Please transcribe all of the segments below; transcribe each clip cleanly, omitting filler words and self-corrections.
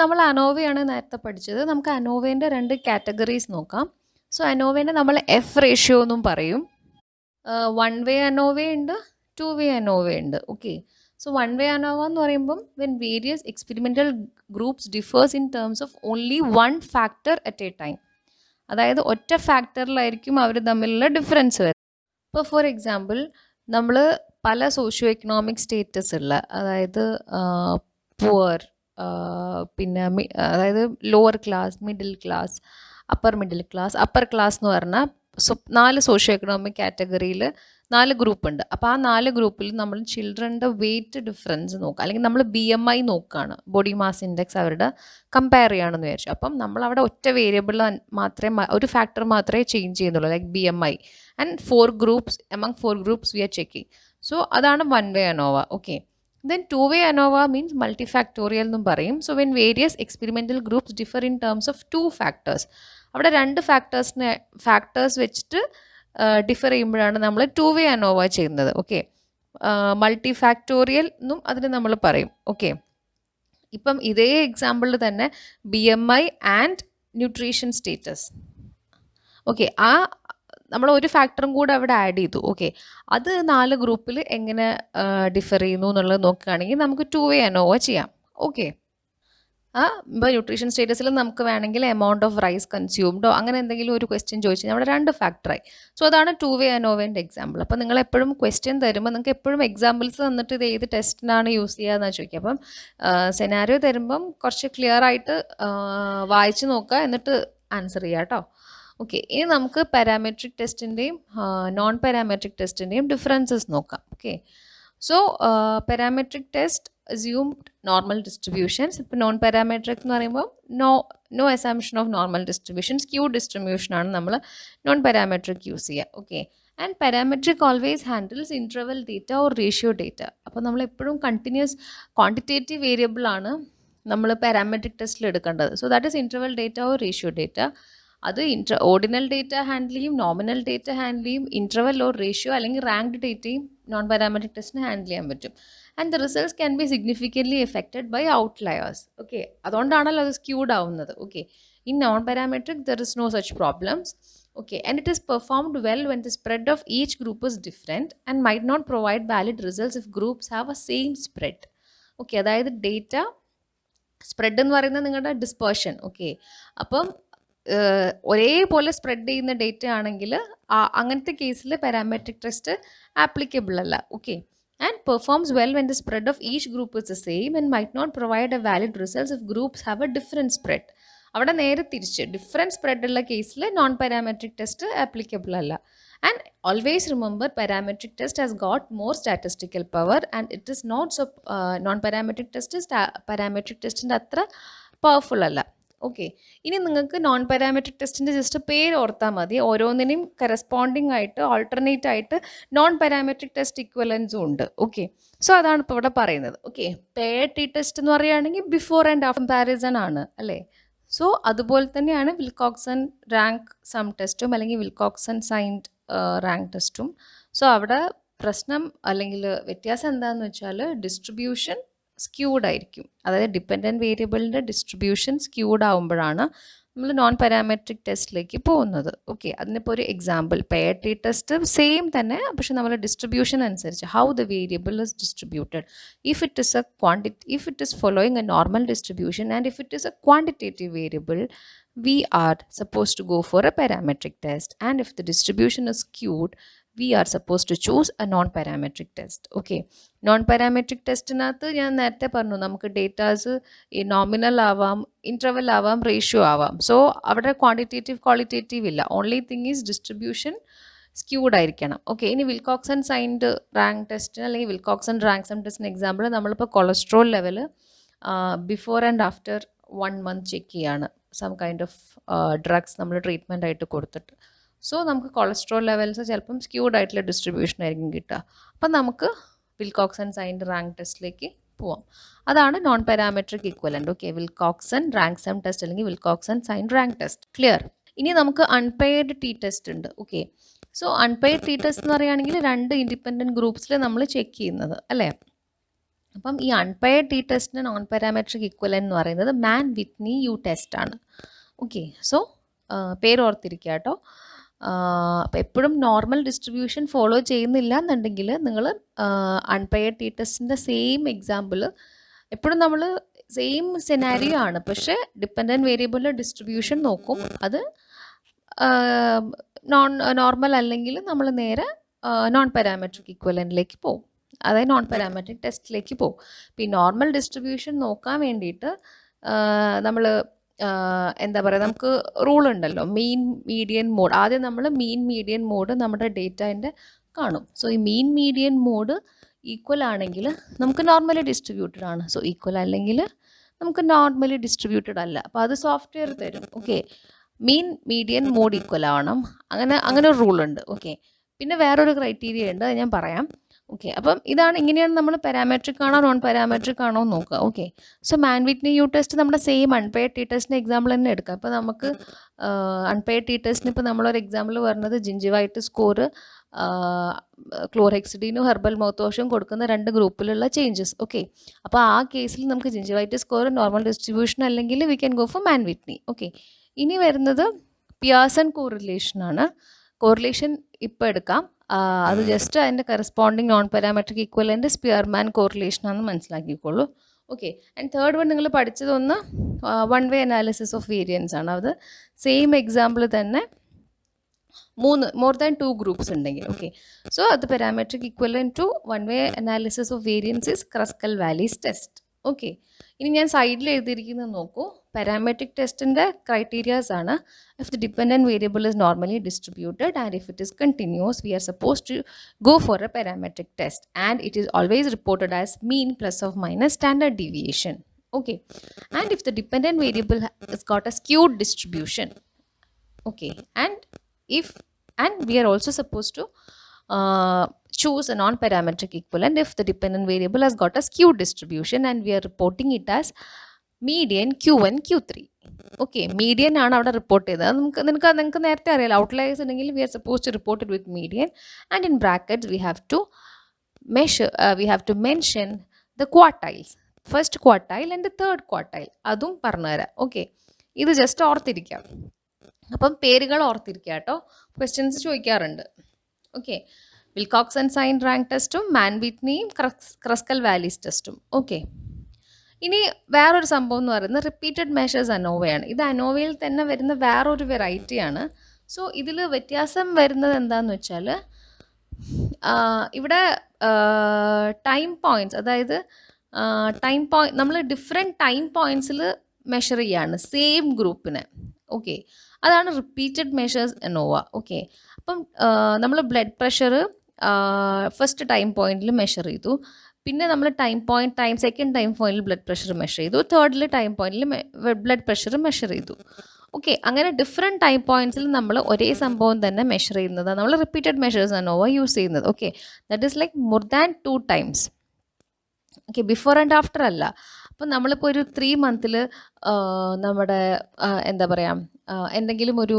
നമ്മൾ അനോവയാണ് നേരത്തെ പഠിച്ചത്. നമുക്ക് അനോവേൻ്റെ 2 കാറ്റഗറീസ് നോക്കാം. സോ അനോവേനെ നമ്മൾ എഫ് റേഷ്യോ എന്നും പറയും. വൺ വേ അനോവ ഉണ്ട്, ടു വേ അനോവ ഉണ്ട്. Okay, so one way ANOVA എന്ന് പറയുമ്പം when various experimental groups differs in terms of only one factor at A time. അതായത് ഒറ്റ ഫാക്ടറിലായിരിക്കും അവർ തമ്മിലുള്ള ഡിഫറൻസ് വരുന്നത്. ഇപ്പോൾ ഫോർ എക്സാമ്പിൾ നമ്മൾ പല സോഷ്യോ എക്കണോമിക് സ്റ്റേറ്റസ് ഉള്ള, അതായത് പുവർ, പിന്നെ അതായത് lower class, middle class, middle class, upper class എന്ന് പറഞ്ഞാൽ 4 സോഷ്യോ എക്കണോമിക് കാറ്റഗറിയിൽ 4 ഗ്രൂപ്പ് ഉണ്ട്. അപ്പോൾ ആ 4 ഗ്രൂപ്പിൽ നമ്മൾ ചിൽഡ്രൻ്റെ വെയിറ്റ് ഡിഫറൻസ് നോക്കുക, അല്ലെങ്കിൽ നമ്മൾ BMI നോക്കുകയാണ്, ബോഡി മാസ് ഇൻഡെക്സ് അവരുടെ കമ്പയർ ചെയ്യുകയാണെന്ന് വിചാരിച്ചു. അപ്പം നമ്മൾ അവിടെ ഒറ്റ വേരിയബിൾ മാത്രമേ, ഒരു ഫാക്ടർ മാത്രമേ ചേഞ്ച് ചെയ്യുന്നുള്ളൂ, like BMI, and 4 groups, among 4 groups we are checking. So അതാണ് one way ANOVA. Okay, then two-way ANOVA means multifactorial എന്നും പറയും. So when various experimental groups differ in terms of 2 factors, അവിടെ 2 factors വെച്ചിട്ട് differ ചെയ്യുമ്പോഴാണ് നമ്മൾ to way ANOVA ചെയ്യുന്നത്. Okay, multifactorial എന്നും അതിന് നമ്മൾ പറയും. ഓക്കെ, ഇപ്പം ഇതേ എക്സാമ്പിളിൽ തന്നെ BMI and nutrition status. Okay, ആ നമ്മൾ ഒരു ഫാക്ടറും കൂടെ അവിടെ ആഡ് ചെയ്തു. ഓക്കെ, അത് 4 ഗ്രൂപ്പിൽ എങ്ങനെ ഡിഫർ ചെയ്യുന്നു എന്നുള്ളത് നോക്കുകയാണെങ്കിൽ നമുക്ക് ടു വേ അനോവ ചെയ്യാം. ഓക്കെ, ഇപ്പോൾ ന്യൂട്രീഷൻ സ്റ്റേറ്റസിൽ നമുക്ക് വേണമെങ്കിൽ എമൗണ്ട് ഓഫ് റൈസ് കൺസ്യൂംഡോ അങ്ങനെ എന്തെങ്കിലും ഒരു ക്വസ്റ്റ്യൻ ചോദിച്ചു കഴിഞ്ഞാൽ അവിടെ 2 ഫാക്ടറായി. സോ അതാണ് ടു വേ അനോവേൻ്റെ എക്സാമ്പിൾ. അപ്പോൾ നിങ്ങൾ എപ്പോഴും ക്വസ്റ്റ്യൻ തരുമ്പോൾ നിങ്ങൾക്ക് എപ്പോഴും എക്സാമ്പിൾസ് തന്നിട്ട് ഇത് ഏത് ടെസ്റ്റിനാണ് യൂസ് ചെയ്യുക എന്നാണ് ചോദിക്കുക. അപ്പം സെനാരിയോ തരുമ്പം കുറച്ച് ക്ലിയർ ആയിട്ട് വായിച്ച് നോക്കുക, എന്നിട്ട് ആൻസർ ചെയ്യുക കേട്ടോ. ഓക്കെ, ഇനി നമുക്ക് പാരാമെട്രിക് ടെസ്റ്റിൻ്റെയും നോൺ പാരാമെട്രിക് ടെസ്റ്റിൻ്റെയും ഡിഫറൻസസ് നോക്കാം. Okay, so parametric test assumed normal distributions. ഇപ്പോൾ നോൺ പാരാമെട്രിക് എന്ന് പറയുമ്പോൾ no assumption of normal distribution, skew distribution ആണ് നമ്മൾ നോൺ പാരാമെട്രിക് യൂസ് ചെയ്യുക. Okay, and parametric always handles interval data or ratio data. അപ്പോൾ നമ്മൾ എപ്പോഴും കണ്ടിന്യൂസ് ക്വാണ്ടിറ്റേറ്റീവ് വേരിയബിൾ ആണ് നമ്മൾ പാരാമെട്രിക് ടെസ്റ്റിൽ എടുക്കേണ്ടത്. So that is interval data or ratio data. അത് ഓർഡിനൽ ഡേറ്റ ഹാൻഡിൽ ചെയ്യും, നോമിനൽ ഡേറ്റ ഹാൻഡിൽ ചെയ്യും, ഇൻട്രവൽ ഓർ റേഷ്യോ അല്ലെങ്കിൽ റാങ്ക്ഡ് ഡേറ്റയും നോൺ പാരാമെട്രിക് ടെസ്റ്റിന് ഹാൻഡിൽ ചെയ്യാൻ പറ്റും. And the results can be significantly affected by outliers. Okay, അതുകൊണ്ടാണല്ലോ അത് സ്ക്യൂഡ് ആവുന്നത്. Okay, in non parametric there is no such problems. Okay, and it is performed well when the spread of each group is different and might not provide valid results if groups have a same spread. Okay, അതായത് data spread എന്ന് പറയുന്നത് നിങ്ങളുടെ dispersion. Okay, അപ്പം ഒരേപോലെ spread ചെയ്യുന്ന data ആണെങ്കിൽ അങ്ങനത്തെ കേസിൽ പാരാമെട്രിക് ടെസ്റ്റ് ആപ്ലിക്കബിൾ അല്ല. Okay, and performs well when the spread of each group is the same and might not provide a valid results if groups have a different spread. അവിടെ നേരെ തിരിച്ച് different spread ഉള്ള കേസിൽ non parametric test applicable അല്ല. And always remember parametric test has got more statistical power and it is not so non parametric test parametric ടെസ്റ്റിൻ്റെ അത്ര powerful അല്ല. Okay, ഇനി നിങ്ങൾക്ക് നോൺ പാരാമെട്രിക് ടെസ്റ്റിൻ്റെ ജസ്റ്റ് പേര് ഓർത്താൽ മതി. ഓരോന്നിനും കറസ്പോണ്ടിങ് ആയിട്ട് ഓൾട്ടർനേറ്റ് ആയിട്ട് നോൺ പാരാമെട്രിക് ടെസ്റ്റ് ഇക്വലൻസും ഉണ്ട്. ഓക്കെ, സോ അതാണ് ഇപ്പോൾ ഇവിടെ പറയുന്നത്. ഓക്കെ, പെയർ ടി ടെസ്റ്റ് എന്ന് പറയുകയാണെങ്കിൽ ബിഫോർ ആൻഡ് ആഫ്റ്റർ കമ്പാരിസൺ ആണ് അല്ലേ. സോ അതുപോലെ തന്നെയാണ് വിൽകോക്സൺ റാങ്ക് സം ടെസ്റ്റും അല്ലെങ്കിൽ വിൽകോക്സൺ സൈൻഡ് റാങ്ക് ടെസ്റ്റും. സോ അവിടെ പ്രശ്നം അല്ലെങ്കിൽ വ്യത്യാസം എന്താണെന്ന് വെച്ചാൽ ഡിസ്ട്രിബ്യൂഷൻ സ്ക്യൂഡ് ആയിരിക്കും. അതായത് ഡിപ്പെൻഡൻറ്റ് വേരിയബിളിൻ്റെ ഡിസ്ട്രിബ്യൂഷൻ സ്ക്യൂഡ് ആകുമ്പോഴാണ് നമ്മൾ നോൺ പാരാമെട്രിക് ടെസ്റ്റിലേക്ക് പോകുന്നത്. ഓക്കെ, അതിനിപ്പോൾ ഒരു example pair T test same തന്നെ, പക്ഷെ നമ്മൾ ഡിസ്ട്രിബ്യൂഷൻ അനുസരിച്ച് how the variable is distributed. If it is following a normal distribution and if it is a quantitative variable, we are supposed to go for a parametric test, and if the distribution is skewed, we are supposed to choose a non-parametric test. Okay, non-parametric ടെസ്റ്റിനകത്ത് ഞാൻ നേരത്തെ പറഞ്ഞു നമുക്ക് datas ഈ nominal ആവാം, interval ആവാം, ratio ആവാം. So അവിടെ quantitative qualitative ഇല്ല. Only thing is distribution squid ആയിരിക്കണം. ഓക്കെ, ഇനി വിൽകോക്സൺ സൈൻഡ് റാങ്ക് ടെസ്റ്റിന് അല്ലെങ്കിൽ വിൽകോക്സൺ റാങ്ക് സം ടെസ്റ്റിന് എക്സാമ്പിൾ നമ്മളിപ്പോൾ cholesterol level before and after 1 month check ചെയ്യാണ്, സം കൈൻഡ് ഓഫ് ഡ്രഗ്സ് നമ്മൾ ട്രീറ്റ്മെൻ്റ് ആയിട്ട് കൊടുത്തിട്ട്. സോ നമുക്ക് കൊളസ്ട്രോൾ ലെവൽസ് ചിലപ്പം സ്ക്യൂഡ് ആയിട്ടുള്ള ഡിസ്ട്രിബ്യൂഷൻ ആയിരിക്കും കിട്ടുക. അപ്പം നമുക്ക് വിൽകോക്സൺ സൈൻഡ് റാങ്ക് ടെസ്റ്റിലേക്ക് പോവാം. അതാണ് non parametric equivalent. Okay, Wilcoxon rank sum test അല്ലെങ്കിൽ Wilcoxon signed rank test. Clear? ഇനി നമുക്ക് അൺപെയർഡ് ടി ടെസ്റ്റ് ഉണ്ട്. Okay, so unpaired T test എന്ന് പറയുകയാണെങ്കിൽ 2 ഇൻഡിപെൻഡൻറ്റ് ഗ്രൂപ്പ്സിൽ നമ്മൾ ചെക്ക് ചെയ്യുന്നത് അല്ലേ. അപ്പം ഈ അൺപെയർഡ് ടി ടെസ്റ്റിന് നോൺ പാരാമെട്രിക് ഇക്വലൻ്റ് എന്ന് പറയുന്നത് മാൻ വിറ്റ്നി യു ടെസ്റ്റ് ആണ്. ഓക്കെ, സോ പേര് ഓർത്തിരിക്കുക കേട്ടോ. അപ്പോൾ എപ്പോഴും നോർമൽ ഡിസ്ട്രിബ്യൂഷൻ ഫോളോ ചെയ്യുന്നില്ല എന്നുണ്ടെങ്കിൽ നിങ്ങൾ അൺപെയർഡ് ടി ടെസ്റ്റിൻ്റെ സെയിം എക്സാമ്പിൾ എപ്പോഴും നമ്മൾ സെയിം സെനാരിയോ ആണ്, പക്ഷേ ഡിപ്പെൻഡൻറ്റ് വേരിയബിളിൻ്റെ ഡിസ്ട്രിബ്യൂഷൻ നോക്കും. അത് നോർമൽ അല്ലെങ്കിൽ നമ്മൾ നേരെ നോൺ പാരാമെട്രിക് ഇക്വലൻറ്റിലേക്ക് പോകും, അതായത് നോൺ പാരാമെട്രിക് ടെസ്റ്റിലേക്ക് പോകും. ഇപ്പോൾ ഈ നോർമൽ ഡിസ്ട്രിബ്യൂഷൻ നോക്കാൻ വേണ്ടിയിട്ട് നമ്മൾ എന്താ പറയുക, നമുക്ക് റൂൾ ഉണ്ടല്ലോ, മീൻ മീഡിയൻ മോഡ്. ആദ്യം നമ്മൾ മീൻ മീഡിയൻ മോഡ് നമ്മുടെ ഡേറ്റാൻ്റെ കാണും. സോ ഈ മീൻ മീഡിയൻ മോഡ് ഈക്വൽ ആണെങ്കിൽ നമുക്ക് നോർമലി ഡിസ്ട്രിബ്യൂട്ടഡ് ആണ്. സോ ഈക്വൽ അല്ലെങ്കിൽ നമുക്ക് നോർമലി ഡിസ്ട്രിബ്യൂട്ടഡ് അല്ല. അപ്പോൾ അത് സോഫ്റ്റ്വെയർ തരും. Okay, mean median mode equal ആവണം, അങ്ങനെ ഒരു റൂൾ ഉണ്ട്. ഓക്കെ, പിന്നെ വേറൊരു ക്രൈറ്റീരിയ ഉണ്ട്, അത് ഞാൻ പറയാം. ഓക്കെ, അപ്പം ഇങ്ങനെയാണ് നമ്മൾ പാരാമെട്രിക് ആണോ നോൺ പാരാമെട്രിക് ആണോ നോക്കുക. Okay, so man Whitney U test നമ്മുടെ സെയിം അൺപെയർഡ് ടി ടെസ്റ്റിൻ്റെ എക്സാമ്പിൾ തന്നെ എടുക്കാം. അപ്പോൾ നമുക്ക് അൺപെയർഡ് ടി ടെസ്റ്റിന് ഇപ്പോൾ നമ്മളൊരു എക്സാമ്പിൾ പറഞ്ഞത് ജിഞ്ചിവൈറ്റ് സ്കോർ ക്ലോർഹെക്സിഡീനും ഹെർബൽ മൗത്ത് വാഷും കൊടുക്കുന്ന 2 ഗ്രൂപ്പിലുള്ള ചേഞ്ചസ്. ഓക്കെ, അപ്പോൾ ആ കേസിൽ നമുക്ക് ജിഞ്ചിവൈറ്റ് സ്കോർ നോർമൽ ഡിസ്ട്രിബ്യൂഷൻ അല്ലെങ്കിൽ we can go for man Whitney. Okay, ഇനി വരുന്നത് പിയേഴ്സൺ കോറിലേഷനാണ്. കോറിലേഷൻ ഇപ്പോൾ എടുക്കാം, അത് ജസ്റ്റ് അതിൻ്റെ corresponding non parametric equivalent Spearman കോറിലേഷനാണെന്ന് മനസ്സിലാക്കിക്കോളൂ. ഓക്കെ, ആൻഡ് തേർഡ് വൺ നിങ്ങൾ പഠിച്ചതൊന്ന് one way analysis of variance ആണ്. അത് സെയിം എക്സാമ്പിൾ തന്നെ മോർ ദാൻ 2 ഗ്രൂപ്പ്സ് ഉണ്ടെങ്കിൽ. ഓക്കെ, സോ അത് parametric equivalent to one way analysis of variance is Kruskal Wallis test. Okay, ഇനി ഞാൻ സൈഡിൽ എഴുതിയിരിക്കുന്നത് നോക്കൂ. പാരാമെട്രിക് ടെസ്റ്റിൻ്റെ ക്രൈറ്റീരിയാസ് ആണ്. If the dependent variable is normally distributed and if it is continuous V are suppose to go for a parametric test and it is always reported as mean plus of minus standard deviation. Okay, and if the dependent variable has got a skewed distribution, okay, and we are also supposed to choose a non-parametric equivalent if the dependent variable has got a skewed distribution and we are reporting it as median Q1 Q3. Okay, median ആണ് അവിടെ report ചെയ്തത്. നിങ്ങൾക്ക് നേരത്തെ അറിയാലോ, outliers ഉണ്ടെങ്കിൽ we are suppose to report it with median and in brackets we have to mention the quartiles, first quartile and third quartile, അതും പറഞ്ഞുതരാം. Okay, ഇത് ജസ്റ്റ് ഓർത്തിരിക്കാം. അപ്പം പേരുകൾ ഓർത്തിരിക്കുക കേട്ടോ, ക്വസ്റ്റ്യൻസ് ചോദിക്കാറുണ്ട്. Okay, Wilcox and sign rank ടെസ്റ്റും മാൻ വിറ്റ്നിയും ക്രസ്കൽ വാലീസ് ടെസ്റ്റും. ഓക്കെ, ഇനി വേറൊരു സംഭവം എന്ന് പറയുന്നത് റിപ്പീറ്റഡ് മെഷേഴ്സ് അനോവയാണ്. ഇത് അനോവയിൽ തന്നെ വരുന്ന വേറൊരു വെറൈറ്റിയാണ്. സോ ഇതിൽ വ്യത്യാസം വരുന്നത് എന്താണെന്ന് വെച്ചാൽ ഇവിടെ ടൈം പോയിൻറ്റ്സ്, അതായത് നമ്മൾ ഡിഫറെൻറ്റ് ടൈം പോയിൻറ്റ്സിൽ മെഷർ ചെയ്യാണ് സെയിം ഗ്രൂപ്പിനെ. ഓക്കെ, അതാണ് റിപ്പീറ്റഡ് മെഷേഴ്സ് അനോവ. ഓക്കെ, അപ്പം നമ്മൾ ബ്ലഡ് പ്രഷർ ഫസ്റ്റ് ടൈം പോയിന്റിൽ മെഷർ ചെയ്തു, പിന്നെ നമ്മൾ സെക്കൻഡ് ടൈം പോയിന്റിൽ ബ്ലഡ് പ്രഷർ മെഷർ ചെയ്തു, തേർഡിൽ ടൈം പോയിന്റിൽ ബ്ലഡ് പ്രഷർ മെഷർ ചെയ്തു. ഓക്കെ, അങ്ങനെ ഡിഫറെൻറ്റ് ടൈം പോയിന്റ്സിൽ നമ്മൾ ഒരേ സംഭവം തന്നെ മെഷർ ചെയ്യുന്നതാണ് നമ്മൾ റിപ്പീറ്റഡ് മെഷേഴ്സ് അനോവ യൂസ് ചെയ്യുന്നത്. Okay, that is like more than 2 times. Okay, before and after അല്ല. അപ്പം നമ്മളിപ്പോൾ ഒരു 3 monthൽ നമ്മുടെ എന്താ പറയുക, എന്തെങ്കിലും ഒരു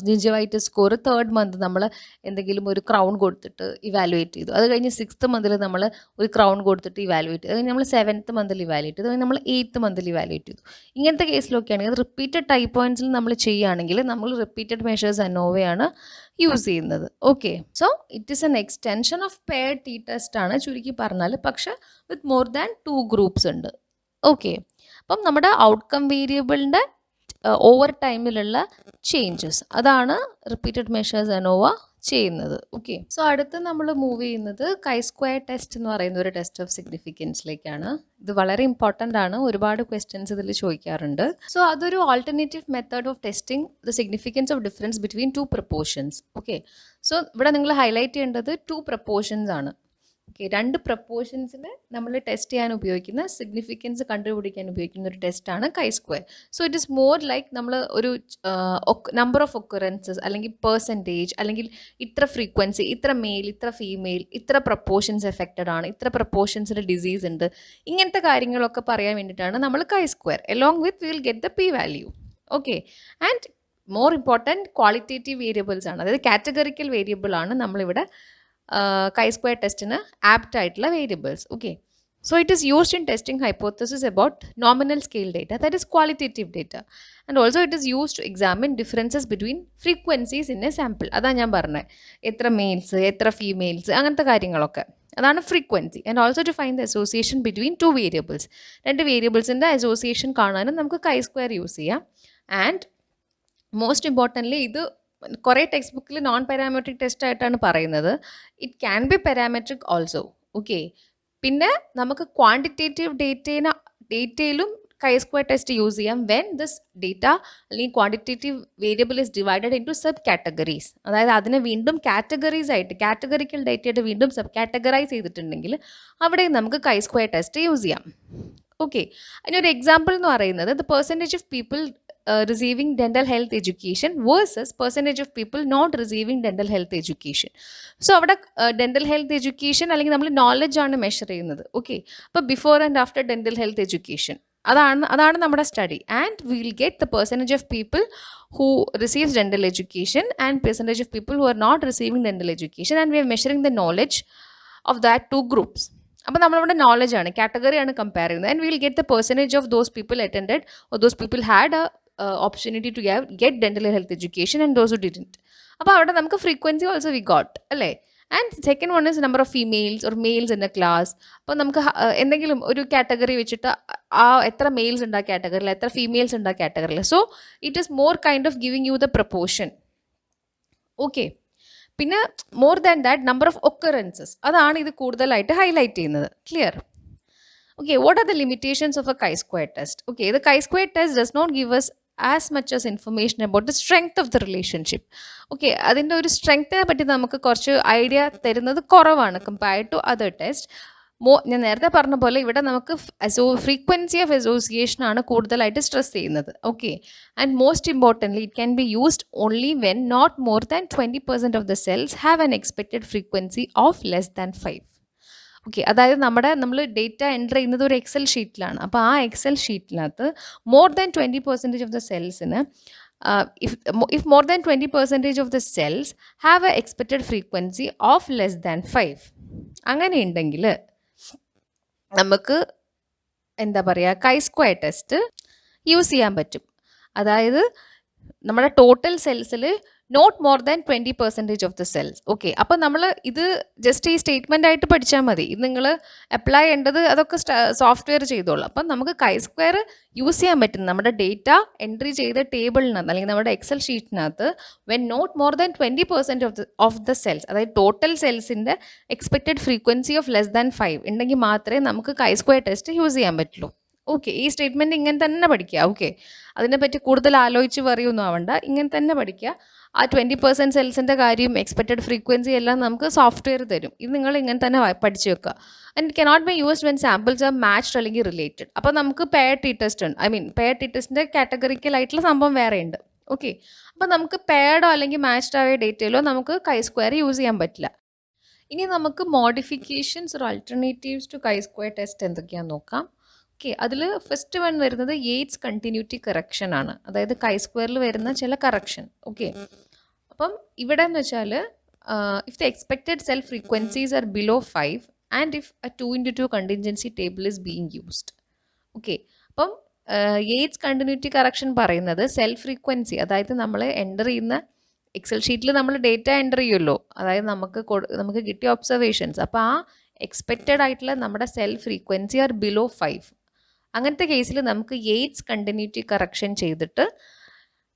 ജിഞ്ചിവൈറ്റ് സ്കോർ 3rd month നമ്മൾ എന്തെങ്കിലും ഒരു ക്രൗൺ കൊടുത്തിട്ട് ഇവാലുവേറ്റ് ചെയ്തു. അത് കഴിഞ്ഞ് 6th monthൽ നമ്മൾ ഒരു ക്രൗൺ കൊടുത്തിട്ട് ഇവാലുവേറ്റ് ചെയ്തു. അത് കഴിഞ്ഞ് നമ്മൾ 7th monthൽ ഇവാലുവേറ്റ് ചെയ്തു. അത് കഴിഞ്ഞ് നമ്മൾ 8th monthൽ ഇവാലുവേറ്റ് ചെയ്തു. ഇങ്ങനത്തെ കേസിലൊക്കെ ആണെങ്കിൽ റിപ്പീറ്റഡ് ടൈപ്പ് പോയിൻറ്റ്സിൽ നമ്മൾ ചെയ്യുകയാണെങ്കിൽ നമ്മൾ റിപ്പീറ്റഡ് മെഷേഴ്സ് അനോവയാണ് യൂസ് ചെയ്യുന്നത്. Okay, so it is N extension of paired T test ആണ് ചുരുക്കി പറഞ്ഞാൽ, പക്ഷേ വിത്ത് മോർ ദാൻ 2 groups ഉണ്ട്. ഓക്കെ, അപ്പം നമ്മുടെ ഔട്ട്കം വേരിയബിളിൻ്റെ ഓവർ ടൈമിലുള്ള ചേഞ്ചസ്, അതാണ് റിപ്പീറ്റഡ് മെഷേഴ്സ് അനോവ ചെയ്യുന്നത്. ഓക്കെ, സോ അടുത്ത് നമ്മൾ മൂവ് ചെയ്യുന്നത് കൈ-സ്ക്വയർ ടെസ്റ്റ് എന്ന് പറയുന്ന ഒരു ടെസ്റ്റ് ഓഫ് സിഗ്നിഫിക്കൻസിലേക്കാണ്. ഇത് വളരെ ഇമ്പോർട്ടൻ്റ് ആണ്, ഒരുപാട് ക്വസ്റ്റ്യൻസ് ഇതിൽ ചോദിക്കാറുണ്ട്. സോ അതൊരു alternative method of testing the significance of difference between 2 proportions. Okay, so ഇവിടെ നിങ്ങൾ ഹൈലൈറ്റ് ചെയ്യേണ്ടത് 2 പ്രപ്പോർഷൻസ് ആണ്. ഓക്കെ, 2 പ്രപ്പോർഷൻസിൽ നമ്മൾ ടെസ്റ്റ് ചെയ്യാൻ ഉപയോഗിക്കുന്ന സിഗ്നിഫിക്കൻസ് കണ്ടുപിടിക്കാൻ ഉപയോഗിക്കുന്ന ഒരു ടെസ്റ്റാണ് chi-square. So it is more like നമ്മൾ ഒരു നമ്പർ ഓഫ് ഒക്കറൻസസ് അല്ലെങ്കിൽ പെർസെൻറ്റേജ് അല്ലെങ്കിൽ ഇത്ര ഫ്രീക്വൻസി, ഇത്ര മെയിൽ, ഇത്ര ഫീമെയിൽ, ഇത്ര പ്രപ്പോർഷൻസ് എഫക്റ്റഡ് ആണ്, ഇത്ര പ്രപ്പോർഷൻസിൽ ഡിസീസ് ഉണ്ട്, ഇങ്ങനത്തെ കാര്യങ്ങളൊക്കെ പറയാൻ വേണ്ടിയിട്ടാണ് നമ്മൾ chi-square. Along with will get the P value. Okay, and more important qualitative variables ആണ്, അതായത് കാറ്റഗറിക്കൽ വേരിയബിൾ ആണ് നമ്മളിവിടെ കൈ-സ്ക്വയർ ടെസ്റ്റിന് ആപ്റ്റ് ആയിട്ടുള്ള variables. Okay, So it is used in testing hypothesis about nominal scale data, that is qualitative data. And also it is used to examine differences between frequencies in a sample. അതാ ഞാൻ പറഞ്ഞത്, എത്ര males എത്ര females അങ്ങനത്തെ കാര്യങ്ങളൊക്കെ, അതാണ് frequency. And also to find the association between two variables, രണ്ട് വേരിയബിൾസിൻ്റെ അസോസിയേഷൻ കാണാനും നമുക്ക് കൈ സ്ക്വയർ യൂസ് ചെയ്യാം. ആൻഡ് മോസ്റ്റ് ഇമ്പോർട്ടൻ്റ്ലി ഇത് കുറേ ടെക്സ്റ്റ് ബുക്കിൽ നോൺ പാരാമെട്രിക് ടെസ്റ്റ് ആയിട്ടാണ് പറയുന്നത്. It can be parametric also. Okay, പിന്നെ നമുക്ക് ക്വാണ്ടിറ്റേറ്റീവ് ഡേറ്റയിലും കൈ സ്ക്വയർ ടെസ്റ്റ് യൂസ് ചെയ്യാം വെൻ ദിസ് ഡേറ്റ അല്ലെങ്കിൽ quantitative variable is divided into sub categories. അതായത് അതിനെ വീണ്ടും കാറ്റഗറീസ് ആയിട്ട്, കാറ്റഗറിക്കൽ ഡേറ്റയുടെ വീണ്ടും സബ് കാറ്റഗറൈസ് ചെയ്തിട്ടുണ്ടെങ്കിൽ അവിടെ നമുക്ക് കൈ സ്ക്വയർ ടെസ്റ്റ് യൂസ് ചെയ്യാം. ഓക്കെ, അതിനൊരു എക്സാമ്പിൾ എന്ന് പറയുന്നത് the percentage of people receiving dental health education versus percentage of people not receiving dental health education. So അവിടെ ഡെൻ്റൽ ഹെൽത്ത് എഡ്യൂക്കേഷൻ അല്ലെങ്കിൽ നമ്മൾ നോളജ് ആണ് മെഷർ ചെയ്യുന്നത്. ഓക്കെ, അപ്പോൾ before and after dental health education അതാണ് നമ്മുടെ study. And we will get the percentage of people who receives dental education and percentage of people who are not receiving dental education, and we are measuring the knowledge of that two groups. അപ്പോൾ നമ്മളിവിടെ നോളജാണ്, കാറ്റഗറിയാണ് compare ചെയ്യുന്നത്. And we will get the percentage of those people attended or those people had A opportunity to get dental health education and those who didn't. അപ്പോൾ അവിടെ നമുക്ക് frequency also we got അല്ലേ. And second one is number of females or males in a class. അപ്പോൾ നമുക്ക് എന്തെങ്കിലും ഒരു category വെച്ചിട്ട് ആ എത്ര മെയിൽസ് ഉണ്ട് ആ കാറ്റഗറിയിൽ, എത്ര ഫീമെയിൽസ് ഉണ്ട് ആ കാറ്റഗറിയിൽ. So it is more kind of giving you the proportion. Okay, പിന്നെ more than that number of occurrences, അതാണ് ഇത് കൂടുതലായിട്ട് ഹൈലൈറ്റ് ചെയ്യുന്നത്. Clear? Okay, what are the limitations of a chi-square test? Okay, the chi-square test does not give us as much as information about the strength of the relationship. Okay, അതിൻ്റെ ഒരു സ്ട്രെങ്ത്തിനെ പറ്റി നമുക്ക് കുറച്ച് idea തരുന്നത് കുറവാണ് compared to other test. ഞാൻ നേരത്തെ പറഞ്ഞ പോലെ ഇവിടെ നമുക്ക് ഫ്രീക്വൻസി ഓഫ് അസോസിയേഷൻ ആണ് കൂടുതലായിട്ട് സ്ട്രെസ് ചെയ്യുന്നത്. Okay, and most importantly it can be used only when not more than 20% of the cells have an expected frequency of less than 5. Okay, അതായത് നമ്മൾ ഡേറ്റ എൻ്റർ ചെയ്യുന്നത് ഒരു എക്സൽ ഷീറ്റിലാണ്. അപ്പോൾ ആ എക്സൽ ഷീറ്റിനകത്ത് മോർ ദാൻ 20% ഓഫ് ദ സെൽസിന് if more than 20% of the cells have a expected frequency of less than 5, അങ്ങനെ ഉണ്ടെങ്കിൽ നമുക്ക് എന്താ പറയുക, കൈ സ്ക്വയർ ടെസ്റ്റ് യൂസ് ചെയ്യാൻ പറ്റും. അതായത് നമ്മുടെ ടോട്ടൽ സെൽസിൽ not more than 20% of the cells. Okay, അപ്പോൾ നമ്മൾ ഇത് ജസ്റ്റ് ഈ സ്റ്റേറ്റ്മെൻ്റ് ആയിട്ട് പഠിച്ചാൽ മതി. ഇത് നിങ്ങൾ അപ്ലൈ ചെയ്യേണ്ടത് അതൊക്കെ സോഫ്റ്റ്വെയർ ചെയ്തോളൂ. അപ്പം നമുക്ക് കൈ സ്ക്വയർ യൂസ് ചെയ്യാൻ പറ്റും നമ്മുടെ ഡേറ്റ എൻട്രി ചെയ്ത ടേബിളിനകത്ത് അല്ലെങ്കിൽ നമ്മുടെ എക്സൽ ഷീറ്റിനകത്ത് when not more than 20% of the cells, അതായത് ടോട്ടൽ സെൽസിൻ്റെ expected frequency of less than 5 ഉണ്ടെങ്കിൽ മാത്രമേ നമുക്ക് കൈ സ്ക്വയർ ടെസ്റ്റ് യൂസ് ചെയ്യാൻ പറ്റുള്ളൂ. ഓക്കെ, ഈ സ്റ്റേറ്റ്മെൻറ്റ് ഇങ്ങനെ തന്നെ പഠിക്കുക. ഓക്കെ, അതിനെപ്പറ്റി കൂടുതൽ ആലോചിച്ച് പറയുമൊന്നും ആവണ്ട, ഇങ്ങനെ തന്നെ പഠിക്കുക. ആ 20% സെൽസിൻ്റെ കാര്യം എക്സ്പെക്റ്റഡ് ഫ്രീക്വൻസി എല്ലാം നമുക്ക് സോഫ്റ്റ്വെയർ തരും. ഇത് നിങ്ങൾ ഇങ്ങനെ തന്നെ പഠിച്ചു വെക്കുക. And it cannot be used when samples R matched അല്ലെങ്കിൽ റിലേറ്റഡ്. അപ്പോൾ നമുക്ക് പെയർ ടി ടെസ്റ്റ് ഉണ്ട്, പെയർ ടി ടെസ്റ്റിൻ്റെ കാറ്റഗറിക്കലായിട്ടുള്ള സംഭവം വേറെ ഉണ്ട്. ഓക്കെ, അപ്പോൾ നമുക്ക് പെയർഡോ അല്ലെങ്കിൽ മാച്ച്ഡ് ആയ ഡേറ്റയിലോ നമുക്ക് കൈ സ്ക്വയർ യൂസ് ചെയ്യാൻ പറ്റില്ല. ഇനി നമുക്ക് modifications or alternatives to chi square test എന്തൊക്കെയാണെന്ന് നോക്കാം. ഓക്കെ, അതിൽ ഫസ്റ്റ് വൺ വരുന്നത് യേറ്റ്സ് കണ്ടിന്യൂറ്റി കറക്ഷൻ ആണ്. അതായത് കൈ സ്ക്വയറിൽ വരുന്ന ചില കറക്ഷൻ. ഓക്കെ, അപ്പം ഇവിടെ എന്ന് വെച്ചാൽ if the expected cell frequencies are below 5 and if A 2x2 contingency table is being used. Okay, അപ്പം യേറ്റ്സ് കണ്ടിന്യൂറ്റി കറക്ഷൻ പറയുന്നത് സെൽ ഫ്രീക്വൻസി, അതായത് നമ്മൾ എൻ്റർ ചെയ്യുന്ന എക്സൽ ഷീറ്റിൽ നമ്മൾ ഡേറ്റ എൻ്റർ ചെയ്യുമല്ലോ, അതായത് നമുക്ക് കിട്ടിയ ഒബ്സർവേഷൻസ്, അപ്പോൾ ആ എക്സ്പെക്റ്റഡ് ആയിട്ടുള്ള നമ്മുടെ സെൽ ഫ്രീക്വൻസി ആർ ബിലോ 5. അങ്ങനത്തെ കേസിൽ നമുക്ക് യേറ്റ്സ് കണ്ടിന്യൂറ്റി കറക്ഷൻ ചെയ്തിട്ട്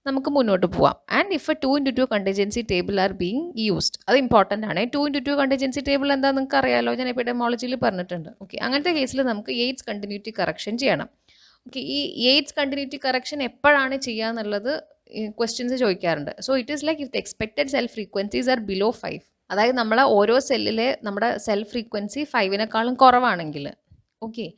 നമുക്ക് മുന്നോട്ട് പോവാം. And if A 2x2 contingency table are being used, അത് ഇമ്പോർട്ടൻ്റ് ആണ്. 2x2 കണ്ടിൻജൻസി ടേബിൾ എന്താണെന്ന് നിങ്ങൾക്ക് അറിയാമല്ലോ, ഞാൻ എപ്പിഡെമോളജിയിൽ പറഞ്ഞിട്ടുണ്ട്. ഓക്കെ, അങ്ങനത്തെ കേസിൽ നമുക്ക് യേറ്റ്സ് കണ്ടിന്യൂറ്റി കറക്ഷൻ ചെയ്യണം. ഓക്കെ, ഈ യേറ്റ്സ് കണ്ടിന്യൂറ്റി കറക്ഷൻ എപ്പോഴാണ് ചെയ്യുക എന്നുള്ളത് ക്വസ്റ്റ്യൻസ് ചോദിക്കാറുണ്ട്. So it is like if the expected cell frequencies are below 5, അതായത് നമ്മളെ ഓരോ സെല്ലിലെ നമ്മുടെ സെൽ ഫ്രീക്വൻസി 5-നേക്കാളും കുറവാണെങ്കിൽ. ഓക്കെ,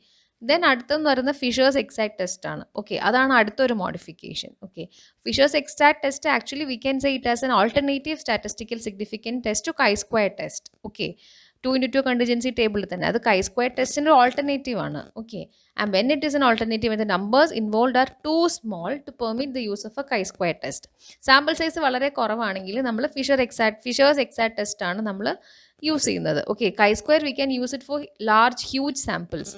ദെൻ അടുത്തെന്ന് പറയുന്ന ഫിഷേഴ്സ് എക്സാക്ട് ടെസ്റ്റ് ആണ്. ഓക്കെ, അതാണ് അടുത്തൊരു modification. Okay, Fisher's exact test actually we can say it as an alternative statistical significant test to chi square test. Okay, 2x2 contingency ടേബിളിൽ തന്നെ അത് chi square ടെസ്റ്റിൻ്റെ ഒരു ഓൾട്ടർനേറ്റീവ് ആണ്. Okay, and when it is an alternative the numbers involve are too small to permit the use of a chi square test. Sample size വളരെ കുറവാണെങ്കിൽ നമ്മൾ fishers exact test ആണ് നമ്മൾ യൂസ് ചെയ്യുന്നത്. Okay, chi-square we can use it for large huge samples.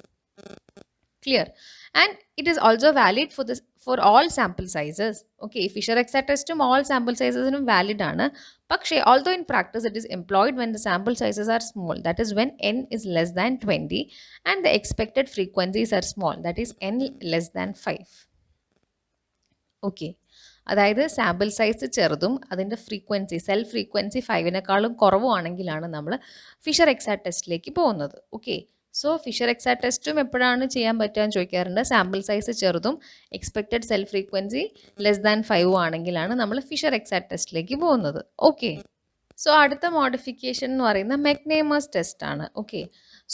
Clear? And it is also valid for all sample sizes. Okay, Fisher-Exa testum all sample sizes valid ആണ്. പക്ഷേ although in practice it is employed when the sample sizes are small, that is when n is less than 20 and the expected frequencies are small, that is n less than 5. Okay, അതായത് sample size ചെറുതും അതിൻ്റെ frequency cell frequency 5-നേക്കാളും കുറവുമാണെങ്കിലാണ് നമ്മൾ Fisher-Exa ടെസ്റ്റിലേക്ക് പോകുന്നത്. Okay, so Fisher-Exa ടെസ്റ്റും എപ്പോഴാണ് ചെയ്യാൻ പറ്റുകയെന്ന് ചോദിക്കാറുണ്ട്. Sample size ചെറുതും expected cell frequency less than 5 ആണെങ്കിലാണ് നമ്മൾ Fisher-Exa ടെസ്റ്റിലേക്ക് പോകുന്നത്. ഓക്കെ, സോ അടുത്ത മോഡിഫിക്കേഷൻ എന്ന് പറയുന്നത് മെക്നേമേഴ്സ് ടെസ്റ്റ് ആണ്. Okay,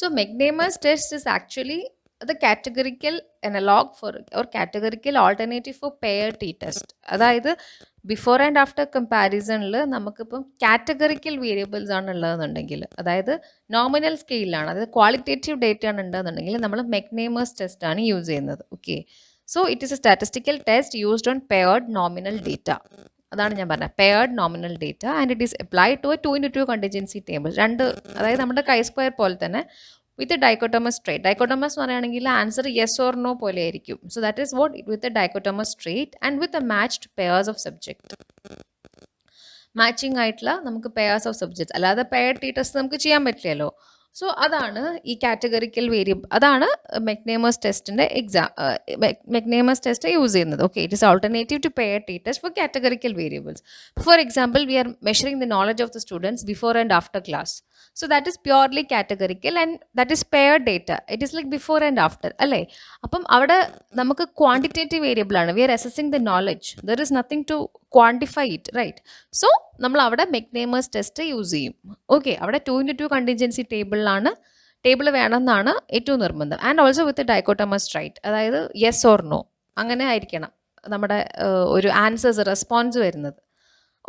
so McNemar's test is actually the categorical analog for or categorical alternative for pair t-test. അതായത് ബിഫോർ ആൻഡ് ആഫ്റ്റർ കമ്പാരിസണിൽ നമുക്കിപ്പം categorical variables ആണ് ഉള്ളതെന്നുണ്ടെങ്കിൽ, അതായത് നോമിനൽ സ്കെയിലാണ്, അതായത് ക്വാളിറ്റേറ്റീവ് ഡേറ്റ ആണ് ഉണ്ടെന്നുണ്ടെങ്കിൽ നമ്മൾ മെക്നേമേഴ്സ് ടെസ്റ്റ് ആണ് യൂസ് ചെയ്യുന്നത്. Okay, so it is a statistical test used on paired nominal data. അതാണ് ഞാൻ പറഞ്ഞത്, paired nominal data, and it is applied to a 2x2 contingency table. അതായത് നമ്മുടെ chi-square പോലെ തന്നെ with a dichotomous trait. Dichotomous എന്ന് പറയുകയാണെങ്കിൽ ആൻസർ യെസ് ഓർ നോ പോലെ ആയിരിക്കും. So that is what with a dichotomous trait and with a matched pairs of subject. Matching ആയിട്ടുള്ള നമുക്ക് പെയർസ് ഓഫ് സബ്ജക്ട്സ്, അല്ലാതെ പെയർ ടി ടെസ്റ്റ് നമുക്ക് ചെയ്യാൻ പറ്റില്ലല്ലോ. സോ അതാണ് ഈ കാറ്റഗറിക്കൽ വേരിയബിൾ, അതാണ് മെക്നേമേഴ്സ് ടെസ്റ്റിൻ്റെ മെക്നേമേഴ്സ് ടെസ്റ്റ് യൂസ് ചെയ്യുന്നത്. Okay, it is alternative to pair T test for categorical variables. For example, we are measuring the knowledge of the students before and after class. So that is purely categorical and that is paired data. It is like before and after. അല്ലേ? അപ്പം അവിടെ നമുക്ക് quantitative variable ആണ്. We are assessing the knowledge. There is nothing to quantify it, right? So നമ്മൾ അവിടെ McNemar's test use ചെയ്യും. Okay, അവിടെ 2x2 contingency table വേണമെന്നാണ് ഏറ്റവും നിർബന്ധം. And also with dichotomous trait, അതായത് യെസ് ഓർ നോ അങ്ങനെ ആയിരിക്കണം നമ്മുടെ ഒരു ആൻസേഴ്സ് റെസ്പോൺസ് വരുന്നത്.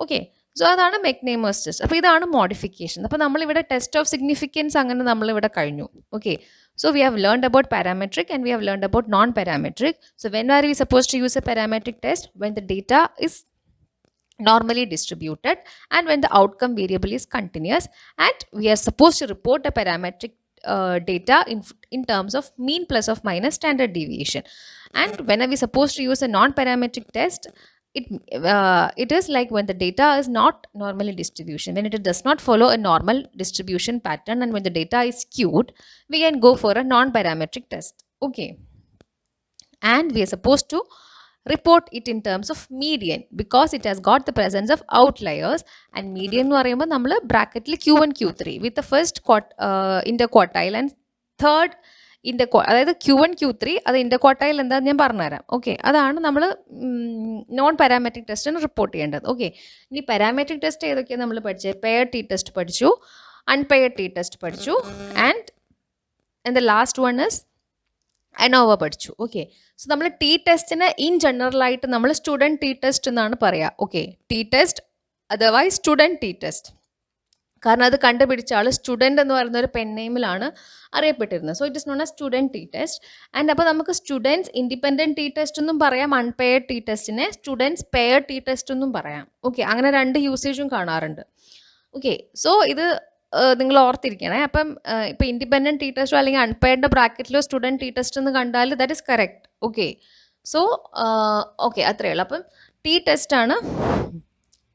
ഓക്കെ, സോ അതാണ് മെക്നേമേഴ്സ് ടെസ്റ്റ്. അപ്പോൾ ഇതാണ് മോഡിഫിക്കേഷൻ. അപ്പോൾ നമ്മളിവിടെ ടെസ്റ്റ് ഓഫ് സിഗ്നിഫിക്കൻസ് അങ്ങനെ നമ്മളിവിടെ കഴിഞ്ഞു. Okay, so we have learned about parametric and we have learned about non parametric. So when are we suppose to use a parametric test? When the data is normally distributed and when the outcome variable is continuous and we are supposed to report a parametric data in terms of mean plus or minus standard deviation. And when are we supposed to use a non-parametric test? It is like when the data is not normally distribution, when it does not follow a normal distribution pattern and when the data is skewed, we can go for a non-parametric test. Okay, and we are supposed to report it in terms of median because it has got the presence of outliers. And median എന്ന് പറയുമ്പോൾ നമ്മൾ ബ്രാക്കറ്റിൽ Q1 Q3 with the first interquartile and third അതായത് Q1 Q3 അത് ഇന്റർക്വാർട്ടൈൽ എന്താണെന്ന് ഞാൻ പറഞ്ഞുതരാം. Okay, അതാണ് നമ്മൾ നോൺ പാരാമെട്രിക് ടെസ്റ്റിന് റിപ്പോർട്ട് ചെയ്യേണ്ടത്. ഓക്കെ, ഇനി പാരാമെട്രിക് ടെസ്റ്റ് ഏതൊക്കെയാണ് നമ്മൾ പഠിച്ചത്? പെയർ ടി ടെസ്റ്റ് പഠിച്ചു, അൺപെയർ ടി ടെസ്റ്റ് പഠിച്ചു, and the last one is ANOVA പഠിച്ചു. ഓക്കെ, സോ നമ്മൾ ടി ടെസ്റ്റിന് ഇൻ ജനറലായിട്ട് നമ്മൾ സ്റ്റുഡൻറ്റ് ടി ടെസ്റ്റ് എന്നാണ് പറയുക. Okay, T test otherwise student T test, കാരണം അത് കണ്ടുപിടിച്ച ആൾ സ്റ്റുഡൻറ്റ് എന്ന് പറയുന്ന ഒരു പെൻ നെയിമിലാണ് അറിയപ്പെട്ടിരുന്നത്. So it is known as Student T test. And അപ്പോൾ നമുക്ക് സ്റ്റുഡൻറ്റ്സ് ഇൻഡിപെൻഡൻറ്റ് ടി ടെസ്റ്റ് എന്നും പറയാം, അൺപെയർഡ് ടി ടെസ്റ്റിനെ സ്റ്റുഡൻറ്റ്സ് പെയർ ടി ടെസ്റ്റ് എന്നും പറയാം. ഓക്കെ, അങ്ങനെ രണ്ട് യൂസേജും കാണാറുണ്ട്. ഓക്കെ, സോ ഇത് നിങ്ങൾ ഓർത്തിരിക്കണേ. അപ്പം ഇപ്പോൾ ഇൻഡിപെൻഡൻറ്റ് ടി ടെസ്റ്റോ അല്ലെങ്കിൽ അൺപെയർഡ് ബ്രാക്കറ്റിലോ സ്റ്റുഡൻറ്റ് ടി ടെസ്റ്റ് എന്ന് കണ്ടാൽ that is correct. Okay, so okay അത്രയേ ഉള്ളൂ. അപ്പം ടി ടെസ്റ്റാണ്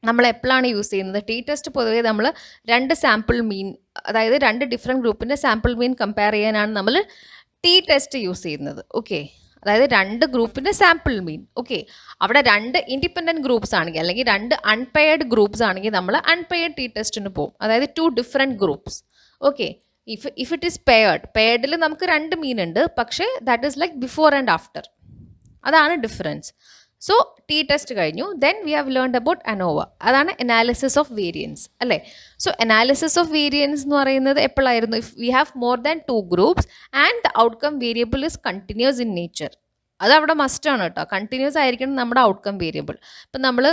നമ്മൾ എപ്പോഴാണ് യൂസ് ചെയ്യുന്നത്? ടി ടെസ്റ്റ് പൊതുവേ നമ്മൾ രണ്ട് സാമ്പിൾ മീൻ, അതായത് രണ്ട് ഡിഫറെൻറ്റ് ഗ്രൂപ്പിൻ്റെ സാമ്പിൾ മീൻ കമ്പയർ ചെയ്യാനാണ് നമ്മൾ ടി ടെസ്റ്റ് യൂസ് ചെയ്യുന്നത്. ഓക്കെ, അതായത് രണ്ട് ഗ്രൂപ്പിൻ്റെ സാമ്പിൾ മീൻ. ഓക്കെ, അവിടെ രണ്ട് ഇൻഡിപെൻഡൻറ്റ് ഗ്രൂപ്പ്സ് ആണെങ്കിൽ അല്ലെങ്കിൽ രണ്ട് അൺപെയർഡ് ഗ്രൂപ്പ്സ് ആണെങ്കിൽ നമ്മൾ അൺപെയർഡ് ടി ടെസ്റ്റിന് പോകും, അതായത് 2 different groups. Okay, if it is പെയർഡിൽ നമുക്ക് രണ്ട് മീൻ ഉണ്ട്, പക്ഷേ that is like before and after, അതാണ് ഡിഫറൻസ്. സോ ടി ടെസ്റ്റ് കഴിഞ്ഞു. Then we have learned about ANOVA, അതാണ് അനാലിസിസ് ഓഫ് വേരിയൻസ് അല്ലേ. സോ അനാലിസിസ് ഓഫ് വേരിയൻസ് എന്ന് പറയുന്നത് എപ്പോഴായിരുന്നു? If we have more than 2 groups and the outcome variable is continuous in nature. അത് അവിടെ മസ്റ്റാണ് കേട്ടോ, കണ്ടിന്യൂസ് ആയിരിക്കണം നമ്മുടെ ഔട്ട്കം വേരിയബിൾ. ഇപ്പം നമ്മൾ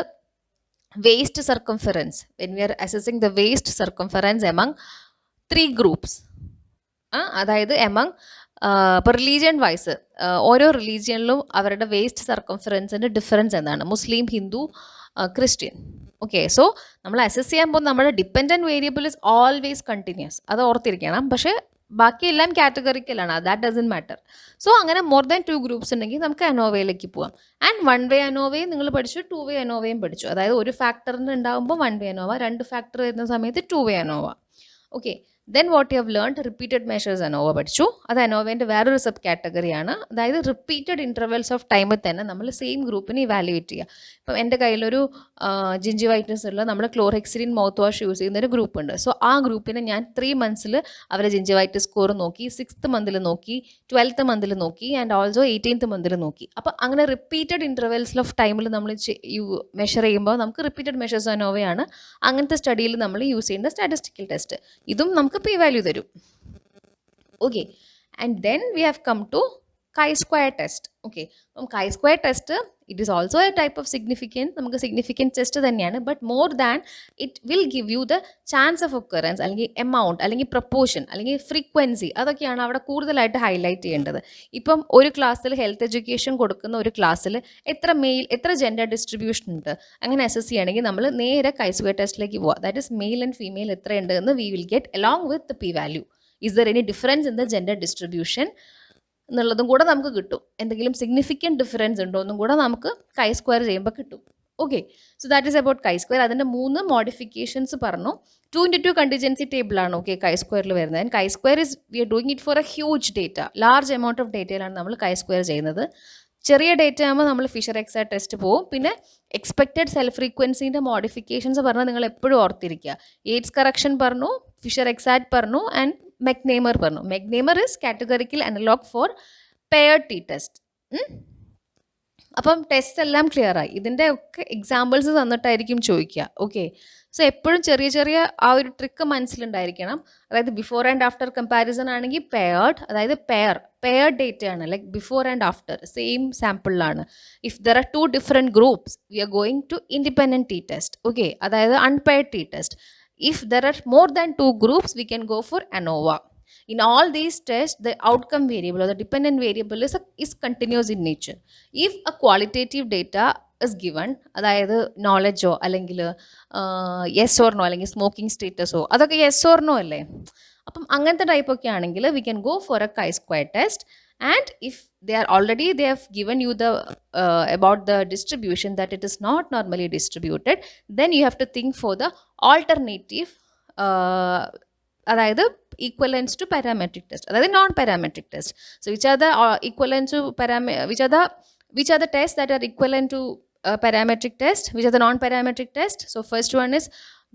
waist circumference, when we are assessing the waist circumference among 3 groups, അതായത് എമംഗ് ഇപ്പോൾ റിലീജിയൻ വൈസ് ഓരോ റിലീജിയനിലും അവരുടെ വേസ്റ്റ് സർക്കംഫറൻസിൻ്റെ ഡിഫറൻസ് എന്താണ്? Muslim, Hindu, Christian. Okay, so നമ്മൾ അസസ് ചെയ്യാൻ പോകുന്ന നമ്മുടെ dependent variable is always continuous, അത് ഓർത്തിരിക്കണം. പക്ഷേ ബാക്കിയെല്ലാം കാറ്റഗറിക്കലാണ്, ദാറ്റ് ഡസൻ മാറ്റർ. സോ അങ്ങനെ മോർ ദാൻ 2 ഗ്രൂപ്പ്സ് ഉണ്ടെങ്കിൽ നമുക്ക് അനോവയിലേക്ക് പോവാം. ആൻഡ് 1 വേ അനോവയും നിങ്ങൾ പഠിച്ചു, 2 വേ അനോവയും പഠിച്ചു. അതായത് ഒരു ഫാക്ടറിന് ഉണ്ടാകുമ്പോൾ 1 വേ അനോവ, 2 ഫാക്ടർ വരുന്ന സമയത്ത് 2 വേ ANOVA. Okay, then what you have learned, repeated measures ANOVA പഠിച്ചു. അത് അനോവേൻ്റെ വേറൊരു സബ് കാറ്റഗറിയാണ്. അതായത് റിപ്പീറ്റഡ് ഇൻ്റർവെൽസ് ഓഫ് ടൈമിൽ തന്നെ നമ്മൾ സെയിം ഗ്രൂപ്പിനെ ഇവാലുവേറ്റ് ചെയ്യുക. ഇപ്പം എൻ്റെ കയ്യിലൊരു ജിഞ്ചിവൈറ്റിസ് ഉള്ള നമ്മൾ ക്ലോറെക്സിലിൻ മൗത്ത് വാഷ് യൂസ് ചെയ്യുന്ന ഒരു ഗ്രൂപ്പ് ഉണ്ട്. സോ ആ ഗ്രൂപ്പിനെ ഞാൻ 3 മന്ത്സിൽ അവരെ ജിഞ്ചിവൈറ്റിസ് സ്കോർ നോക്കി, 6th മന്തിൽ നോക്കി, 12th മന്തിൽ നോക്കി, ആൻഡ് ഓൾസോ 18th മന്തിൽ നോക്കി. അപ്പോൾ അങ്ങനെ റിപ്പീറ്റഡ് ഇൻ്റർവെൽസ് ഓഫ് ടൈമിൽ നമ്മൾ മെഷർ ചെയ്യുമ്പോൾ നമുക്ക് റിപ്പീറ്റഡ് മെഷേഴ്സ് അനോവയാണ് അങ്ങനത്തെ സ്റ്റഡിയിൽ നമ്മൾ യൂസ് ചെയ്യേണ്ട സ്റ്റാറ്റിസ്റ്റിക്കൽ ടെസ്റ്റ്. ഇതും നമുക്ക് പി വാല്യൂ തരും. Okay, and then we have come to chi-square test. Okay, അപ്പം chi-square test it is also a type of significance, നമുക്ക് സിഗ്നിഫിക്കൻസ് ടെസ്റ്റ് തന്നെയാണ്. But more than it will give you the chance of occurrence, അല്ലെങ്കിൽ amount, അല്ലെങ്കിൽ proportion, അല്ലെങ്കിൽ frequency, അതൊക്കെയാണ് അവിടെ കൂടുതലായിട്ട് highlight ചെയ്യേണ്ടത്. ഇപ്പം ഒരു ക്ലാസ്സിൽ ഹെൽത്ത് എഡ്യൂക്കേഷൻ കൊടുക്കുന്ന ഒരു ക്ലാസ്സിൽ എത്ര ജെൻഡർ ഡിസ്ട്രിബ്യൂഷൻ ഉണ്ട് അങ്ങനെ അസസ് ചെയ്യുകയാണെങ്കിൽ നമ്മൾ നേരെ chi-square ടെസ്റ്റിലേക്ക് പോവുക. That is male and female എത്രയുണ്ട് എന്ന് V will get along with the P value. Is there any difference in the gender distribution എന്നുള്ളതും കൂടെ നമുക്ക് കിട്ടും. എന്തെങ്കിലും സിഗ്നിഫിക്കൻറ്റ് ഡിഫറൻസ് ഉണ്ടോ എന്നും കൂടെ നമുക്ക് chi-square ചെയ്യുമ്പോൾ കിട്ടും. Okay, so that is about chi-square. അതിൻ്റെ 3 മോഡിഫിക്കേഷൻസ് പറഞ്ഞു. 2x2 കണ്ടിജൻസി ടേബിളാണ് ഓക്കെ chi-squareൽ വരുന്നത്. And chi-square is we are doing it for a huge data, large amount of ഡേറ്റയിലാണ് നമ്മൾ chi-square ചെയ്യുന്നത്. ചെറിയ ഡേറ്റ ആകുമ്പോൾ നമ്മൾ ഫിഷർ എക്സാറ്റ് ടെസ്റ്റ് പോവും. പിന്നെ എക്സ്പെക്റ്റഡ് സെൽ ഫ്രീക്വൻസിൻ്റെ മോഡിഫിക്കേഷൻസ് പറഞ്ഞാൽ നിങ്ങൾ എപ്പോഴും ഓർത്തിരിക്കുക. എയ്ഡ്സ് കറക്ഷൻ പറഞ്ഞു, ഫിഷർ എക്സാറ്റ് പറഞ്ഞു, ആൻഡ് മെക്നേമർ പറഞ്ഞു. McNemar is categorical analog for paired T test. അപ്പം ടെസ്റ്റ് എല്ലാം ക്ലിയർ ആയി. ഇതിൻ്റെ ഒക്കെ എക്സാമ്പിൾസ് തന്നിട്ടായിരിക്കും ചോദിക്കുക. ഓക്കെ, സോ എപ്പോഴും ചെറിയ ആ ഒരു ട്രിക്ക് മനസ്സിലുണ്ടായിരിക്കണം. അതായത് ബിഫോർ ആൻഡ് ആഫ്റ്റർ കമ്പാരിസൺ ആണെങ്കിൽ പെയർഡ്, അതായത് പെയർഡ് ഡേറ്റ ആണ്, like before and after same സാമ്പിളിലാണ്. If there are 2 different groups we are going to independent T test. Okay, അതായത് unpaired T test. If there are more than 2 groups, we can go for ANOVA. In all these tests, the outcome variable or the dependent variable is continuous in nature. If a qualitative data is given, അതായത് നോളജോ അല്ലെങ്കിൽ yes or no അല്ലെങ്കിൽ smoking സ്റ്റേറ്റസോ അതൊക്കെ yes or no അല്ലേ. അപ്പം അങ്ങനത്തെ ടൈപ്പൊക്കെ ആണെങ്കിൽ we can go for A chi-square test. And if they have given you the about the distribution that it is not normally distributed, then you have to think for the alternative അതായത് equivalence to parametric test, അതായത് non-parametric test. So which are the equivalent to which are the tests that are equivalent to parametric test, which are the non-parametric test. So first one is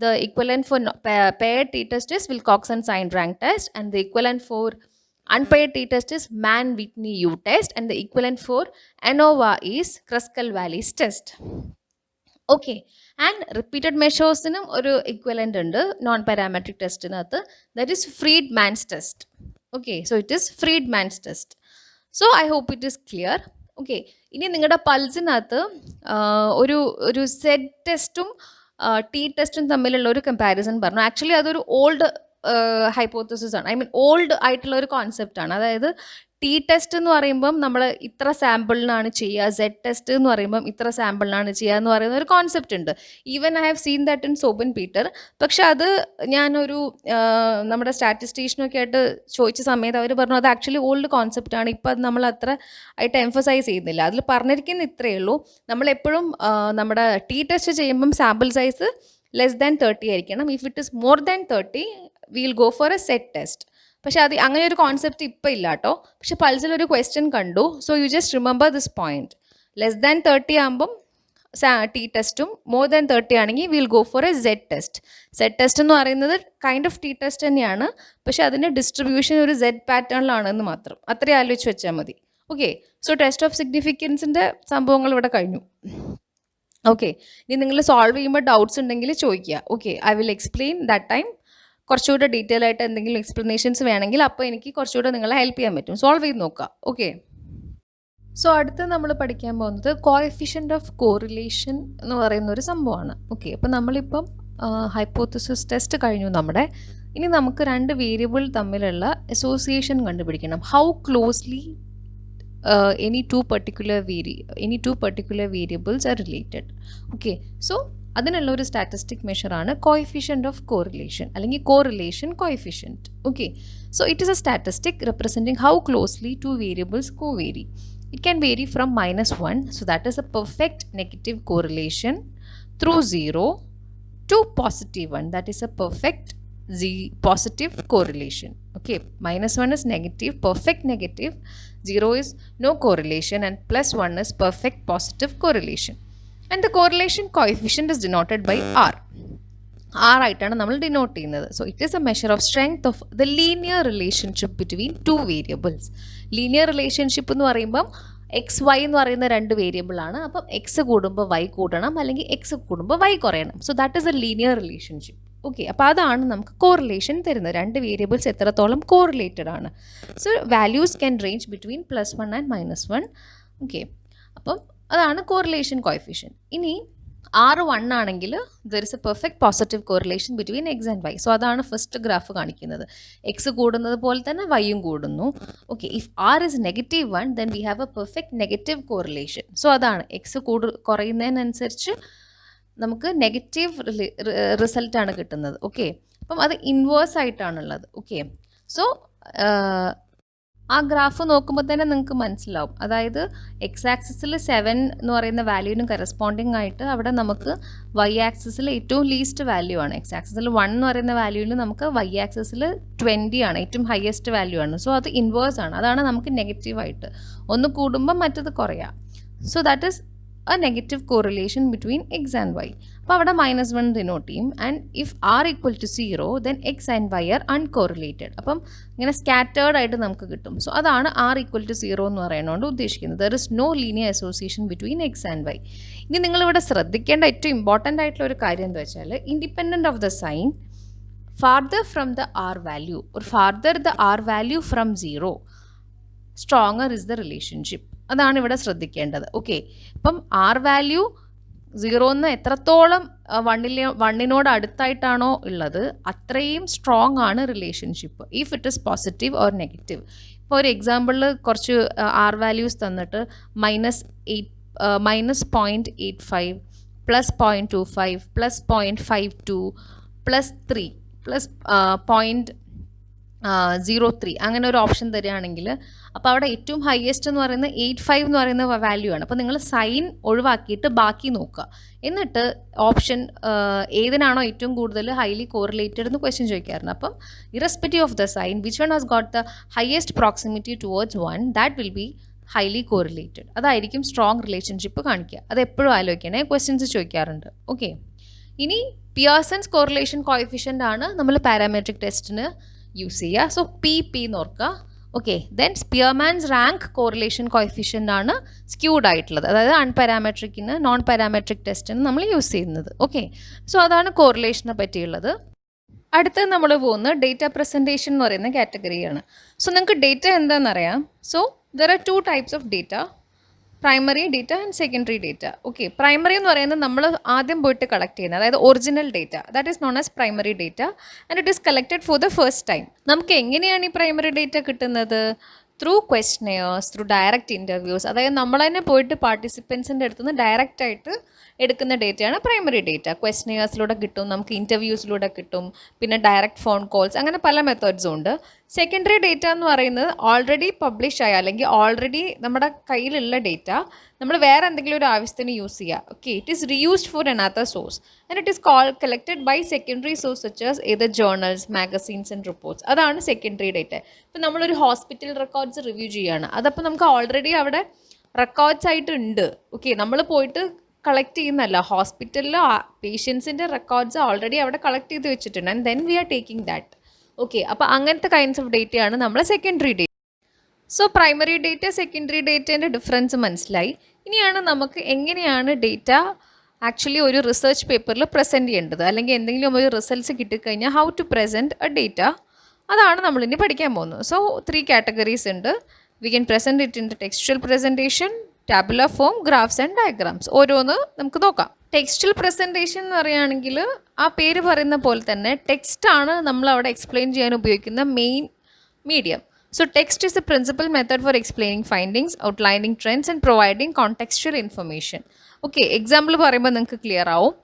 the equivalent for paired t-test is Wilcoxon-Signed-Rank test, and the equivalent for unpaired t-test is Mann-Whitney-U test, and the equivalent for ANOVA is Kruskal-Wallis test. Okay, and repeated measuresനും ഒരു equivalent ഉണ്ട് non-parametric ടെസ്റ്റിനകത്ത്, that is Friedman's test. Okay, so it is Friedman's test. So I hope it is clear. Okay, ഇനി നിങ്ങളുടെ പൾസിനകത്ത് ഒരു Z ടെസ്റ്റും T ടെസ്റ്റും തമ്മിലുള്ള ഒരു comparison പറഞ്ഞു. ആക്ച്വലി അതൊരു ഓൾഡ് ഹൈപ്പോത്തസിസ് ആണ്, ഐ മീൻ ഓൾഡ് ആയിട്ടുള്ള ഒരു കോൺസെപ്റ്റാണ്. അതായത് ടി ടെസ്റ്റ് എന്ന് പറയുമ്പം നമ്മൾ ഇത്ര സാമ്പിളിനാണ് ചെയ്യുക, സെഡ് ടെസ്റ്റ് എന്ന് പറയുമ്പം ഇത്ര സാമ്പിളിനാണ് ചെയ്യുക എന്ന് പറയുന്ന ഒരു കോൺസെപ്റ്റ് ഉണ്ട്. Even I have seen that in സോബൻ Peter. പക്ഷെ അത് ഞാനൊരു നമ്മുടെ സ്റ്റാറ്റിസ്റ്റീഷ്യനൊക്കെ ആയിട്ട് ചോദിച്ച സമയത്ത് അവർ പറഞ്ഞു അത് ആക്ച്വലി ഓൾഡ് കോൺസെപ്റ്റാണ്, ഇപ്പം അത് നമ്മൾ അത്ര ആയിട്ട് എംഫസൈസ് ചെയ്യുന്നില്ല. അതിൽ പറഞ്ഞിരിക്കുന്ന ഇത്രയേ ഉള്ളൂ, നമ്മളെപ്പോഴും നമ്മുടെ ടി ടെസ്റ്റ് ചെയ്യുമ്പം സാമ്പിൾ സൈസ് ലെസ് ദാൻ 30 ആയിരിക്കണം. If it is more than 30 we will go for a set test. പക്ഷെ അത് അങ്ങനെ ഒരു കോൺസെപ്റ്റ് ഇപ്പം ഇല്ല കേട്ടോ. പക്ഷെ പൾസിലൊരു ക്വസ്റ്റ്യൻ കണ്ടു. So you just remember this point. Less than 30 ആകുമ്പം ടി ടെസ്റ്റും മോർ ദാൻ 30 ആണെങ്കിൽ will go for a zed test. Zed test എന്ന് പറയുന്നത് കൈൻഡ് ഓഫ് ടി ടെസ്റ്റ് തന്നെയാണ്, പക്ഷെ അതിൻ്റെ ഡിസ്ട്രിബ്യൂഷൻ ഒരു സെഡ് പാറ്റേണിലാണെന്ന് മാത്രം. അത്രയും ആലോചിച്ച് വെച്ചാൽ മതി. ഓക്കെ, സോ ടെസ്റ്റ് ഓഫ് സിഗ്നിഫിക്കൻസിൻ്റെ സംഭവങ്ങൾ ഇവിടെ കഴിഞ്ഞു. ഓക്കെ, ഇനി നിങ്ങൾ സോൾവ് ചെയ്യുമ്പോൾ ഡൗട്ട്സ് ഉണ്ടെങ്കിൽ ചോദിക്കുക. Okay, I will explain that time. കുറച്ചുകൂടെ ഡീറ്റെയിൽ ആയിട്ട് എന്തെങ്കിലും എക്സ്പ്ലനേഷൻസ് വേണമെങ്കിൽ അപ്പോൾ എനിക്ക് കുറച്ചുകൂടെ നിങ്ങളെ ഹെൽപ്പ് ചെയ്യാൻ പറ്റും. സോൾവ് ചെയ്ത് നോക്കുക. ഓക്കെ, സോ അടുത്ത് നമ്മൾ പഠിക്കാൻ പോകുന്നത് കോഎഫിഷ്യൻ്റ് ഓഫ് കോറിലേഷൻ എന്ന് പറയുന്ന ഒരു സംഭവമാണ്. ഓക്കെ, അപ്പോൾ നമ്മളിപ്പം ഹൈപ്പോത്തസിസ് ടെസ്റ്റ് കഴിഞ്ഞു നമ്മുടെ. ഇനി നമുക്ക് 2 വേരിയബിൾ തമ്മിലുള്ള അസോസിയേഷൻ കണ്ടുപിടിക്കണം. How closely any two particular variables are related. Okay, so അതിനുള്ള ഒരു സ്റ്റാറ്റിസ്റ്റിക് മെഷറാണ് കോഎഫിഷ്യൻറ്റ് ഓഫ് കോറിലേഷൻ അല്ലെങ്കിൽ correlation coefficient. Okay, so it is A statistic representing how closely two variables co-vary. It can vary from -1, so that is a perfect negative correlation, through 0 to +1, that is a perfect positive correlation. Okay, -1 is negative, perfect negative, 0 is no correlation, and +1 is perfect positive correlation. And the correlation coefficient is denoted by R. R ആയിട്ടാണ് നമ്മൾ denote ചെയ്യുന്നത്. So it is A measure of strength of the linear relationship between two variables. Linear relationship എന്ന് പറയുമ്പം X Y എന്ന് പറയുന്ന രണ്ട് വേരിയബിളാണ്. അപ്പം എക്സ് കൂടുമ്പോൾ വൈ കൂടണം, അല്ലെങ്കിൽ എക്സ് കൂടുമ്പോൾ വൈ കുറയണം. So that is a linear relationship. Okay, അപ്പോൾ അതാണ് നമുക്ക് കോറിലേഷൻ തരുന്നത്. രണ്ട് വേരിയബിൾസ് എത്രത്തോളം കോറിലേറ്റഡ് ആണ്. So values can range between +1 and -1. Okay, അപ്പം അതാണ് കോറിലേഷൻ കോഎഫിഷ്യൻറ്റ്. ഇനി R1 ആണെങ്കിൽ there is a perfect positive correlation between x and y. So അതാണ് ഫസ്റ്റ് ഗ്രാഫ് കാണിക്കുന്നത്. എക്സ് കൂടുന്നത് പോലെ തന്നെ വൈയും കൂടുന്നു. Okay, if R is -1 then we have a perfect negative correlation. So അതാണ് എക്സ് കുറയുന്നതിനനുസരിച്ച് നമുക്ക് നെഗറ്റീവ് റിസൾട്ടാണ് കിട്ടുന്നത്. ഓക്കെ, അപ്പം അത് ഇൻവേഴ്സ് ആയിട്ടാണുള്ളത്. ഓക്കെ, സോ ആ ഗ്രാഫ് നോക്കുമ്പോൾ തന്നെ നിങ്ങൾക്ക് മനസ്സിലാവും. അതായത് എക്സ് ആക്സിസിൽ 7 എന്ന് പറയുന്ന വാല്യൂവിന് കറസ്പോണ്ടിങ് ആയിട്ട് അവിടെ നമുക്ക് വൈ ആക്സിസിൽ ഏറ്റവും ലീസ്റ്റ് വാല്യൂ ആണ്. എക്സ് ആക്സിസിൽ 1 എന്ന് പറയുന്ന വാല്യൂവിൽ നമുക്ക് വൈ ആക്സിസിൽ 20 ആണ്, ഏറ്റവും ഹയസ്റ്റ് വാല്യൂ ആണ്. സോ അത് ഇൻവേഴ്സ് ആണ്. അതാണ് നമുക്ക് നെഗറ്റീവായിട്ട് ഒന്ന് കൂടുമ്പോൾ മറ്റത് കുറയാം. So that is a negative correlation between x and y. അപ്പോൾ അവിടെ -1 ഡിനോട്ട് ചെയ്യും. And if r equal to 0 then x and y are uncorrelated. അപ്പം ഇങ്ങനെ സ്കാറ്റേർഡ് ആയിട്ട് നമുക്ക് കിട്ടും. സോ അതാണ് r ഈക്വൽ ടു 0 എന്ന് പറയുന്നതുകൊണ്ട് ഉദ്ദേശിക്കുന്നത്. There is no linear association between x and y. ഇനി നിങ്ങളിവിടെ ശ്രദ്ധിക്കേണ്ട ഏറ്റവും ഇമ്പോർട്ടൻ്റ് ആയിട്ടുള്ള ഒരു കാര്യം എന്താ വെച്ചാൽ, independent of the sign, farther from the r value or farther the r value from 0, stronger is the relationship. അതാണ് ഇവിടെ ശ്രദ്ധിക്കേണ്ടത്. ഓക്കെ, ഇപ്പം R വാല്യൂ 0 എത്രത്തോളം വണ്ണിനോട് അടുത്തായിട്ടാണോ ഉള്ളത് അത്രയും സ്ട്രോങ് ആണ് relationship, if it is positive or negative. ഇപ്പോൾ ഒരു എക്സാമ്പിളിൽ കുറച്ച് R വാല്യൂസ് തന്നിട്ട് -0.85 +0.25 +0.52 +3 +0.03 അങ്ങനെ ഒരു ഓപ്ഷൻ തരികയാണെങ്കിൽ, അപ്പോൾ അവിടെ ഏറ്റവും ഹയസ്റ്റ് എന്ന് പറയുന്നത് 85 എന്ന് പറയുന്ന വാല്യൂ ആണ്. അപ്പോൾ നിങ്ങൾ സൈൻ ഒഴിവാക്കിയിട്ട് ബാക്കി നോക്കുക. എന്നിട്ട് ഓപ്ഷൻ ഏതിനാണോ ഏറ്റവും കൂടുതൽ ഹൈലി കോറിലേറ്റഡ് എന്ന് ക്വസ്റ്റ്യൻ ചോദിക്കാറുണ്ട്. അപ്പം irrespective of the sign, which one has got the highest proximity towards 1, that will be highly correlated. അതായിരിക്കും സ്ട്രോങ് റിലേഷൻഷിപ്പ് കാണിക്കുക. അത് എപ്പോഴും ആലോചിക്കണേ, ക്വസ്റ്റ്യൻസ് ചോദിക്കാറുണ്ട്. ഓക്കെ, ഇനി പിയേഴ്സൺസ് കോറിലേഷൻ കോഎഫിഷ്യൻ്റ് ആണ് നമ്മൾ പാരാമെട്രിക് ടെസ്റ്റിന് യൂസ് ചെയ്യുക. സോ പി എന്ന് ഓർക്കുക. Okay, then Spearman's rank correlation coefficient ആണ് സ്ക്യൂഡ് ആയിട്ടുള്ളത്. അതായത് അൺപാരാമെട്രിക്കിന് നോൺ പാരാമെട്രിക് ടെസ്റ്റിന് നമ്മൾ യൂസ് ചെയ്യുന്നത്. ഓക്കെ, സോ അതാണ് കോറിലേഷനെ പറ്റിയുള്ളത്. അടുത്ത് നമ്മൾ പോകുന്നത് ഡേറ്റ പ്രസൻറ്റേഷൻ എന്ന് പറയുന്ന കാറ്റഗറിയാണ്. സോ നിങ്ങൾക്ക് ഡേറ്റ എന്താണെന്നറിയാം. So there are 2 types of data, primary data and secondary data. Okay, primary എന്ന് പറയുന്നത് നമ്മൾ ആദ്യം പോയിട്ട് കളക്ട് ചെയ്യുന്നത്, അതായത് original data, that is known as primary data and it is collected for the first time. നമുക്ക് എങ്ങനെയാണ് ഈ പ്രൈമറി ഡേറ്റ കിട്ടുന്നത്? Through questionnaires, through direct interviews. അതായത് നമ്മൾ തന്നെ പോയിട്ട് പാർട്ടിസിപ്പൻസിൻ്റെ അടുത്ത് നിന്ന് ഡയറക്റ്റ് ആയിട്ട് എടുക്കുന്ന ഡേറ്റയാണ് പ്രൈമറി ഡേറ്റ. ക്വസ്റ്റ്നെയേഴ്സിലൂടെ കിട്ടും, നമുക്ക് ഇൻ്റർവ്യൂസിലൂടെ കിട്ടും, പിന്നെ ഡയറക്റ്റ് ഫോൺ കോൾസ്, അങ്ങനെ പല മെത്തേഡ്സും ഉണ്ട്. സെക്കൻഡറി ഡേറ്റ എന്ന് പറയുന്നത് ഓൾറെഡി പബ്ലിഷ് ആയ അല്ലെങ്കിൽ ഓൾറെഡി നമ്മുടെ കയ്യിലുള്ള ഡേറ്റ നമ്മൾ വേറെ എന്തെങ്കിലും ഒരു ആവശ്യത്തിന് യൂസ് ചെയ്യുക. Okay, it is reused for another source and it is collected by secondary source such as either journals, magazines and reports. അതാണ് സെക്കൻഡറി ഡേറ്റ. ഇപ്പം നമ്മളൊരു ഹോസ്പിറ്റൽ റെക്കോർഡ്സ് റിവ്യൂ ചെയ്യുകയാണ്, അതപ്പോൾ നമുക്ക് ഓൾറെഡി അവിടെ റെക്കോർഡ്സ് ആയിട്ടുണ്ട്. ഓക്കെ, നമ്മൾ പോയിട്ട് കളക്ട് ചെയ്യുന്നല്ല, ഹോസ്പിറ്റലിൽ പേഷ്യൻസിൻ്റെ റെക്കോർഡ്സ് ഓൾറെഡി അവിടെ കളക്ട് ചെയ്ത് വെച്ചിട്ടുണ്ട് and then we are taking that. Okay, അപ്പോൾ അങ്ങനത്തെ കൈൻഡ്സ് ഓഫ് ഡേറ്റയാണ് നമ്മൾ secondary data. So primary data, secondary ഡേറ്റേൻ്റെ ഡിഫറൻസ് മനസ്സിലായി. ഇനിയാണ് നമുക്ക് എങ്ങനെയാണ് ഡേറ്റ ആക്ച്വലി ഒരു റിസർച്ച് പേപ്പറിൽ പ്രസൻറ്റ് ചെയ്യേണ്ടത്, അല്ലെങ്കിൽ എന്തെങ്കിലും ഒരു റിസൾട്ട്സ് കിട്ടിക്കഴിഞ്ഞാൽ how to present a data, അതാണ് നമ്മളിനി പഠിക്കാൻ പോകുന്നത്. സോ 3 കാറ്റഗറീസ് ഉണ്ട്. We can present it in the textual presentation, tabular form, graphs and diagrams. ഓരോന്ന് നമുക്ക് നോക്കാം. ടെക്സ്റ്റൽ പ്രസൻറ്റേഷൻ എന്ന് പറയുകയാണെങ്കിൽ ആ പേര് പറയുന്ന പോലെ തന്നെ ടെക്സ്റ്റാണ് നമ്മൾ അവിടെ എക്സ്പ്ലെയിൻ ചെയ്യാൻ ഉപയോഗിക്കുന്ന main medium. So text is the principal method for explaining findings, outlining trends and providing contextual information. Okay, example പറയുമ്പോൾ നിങ്ങൾക്ക് ക്ലിയർ ആവും.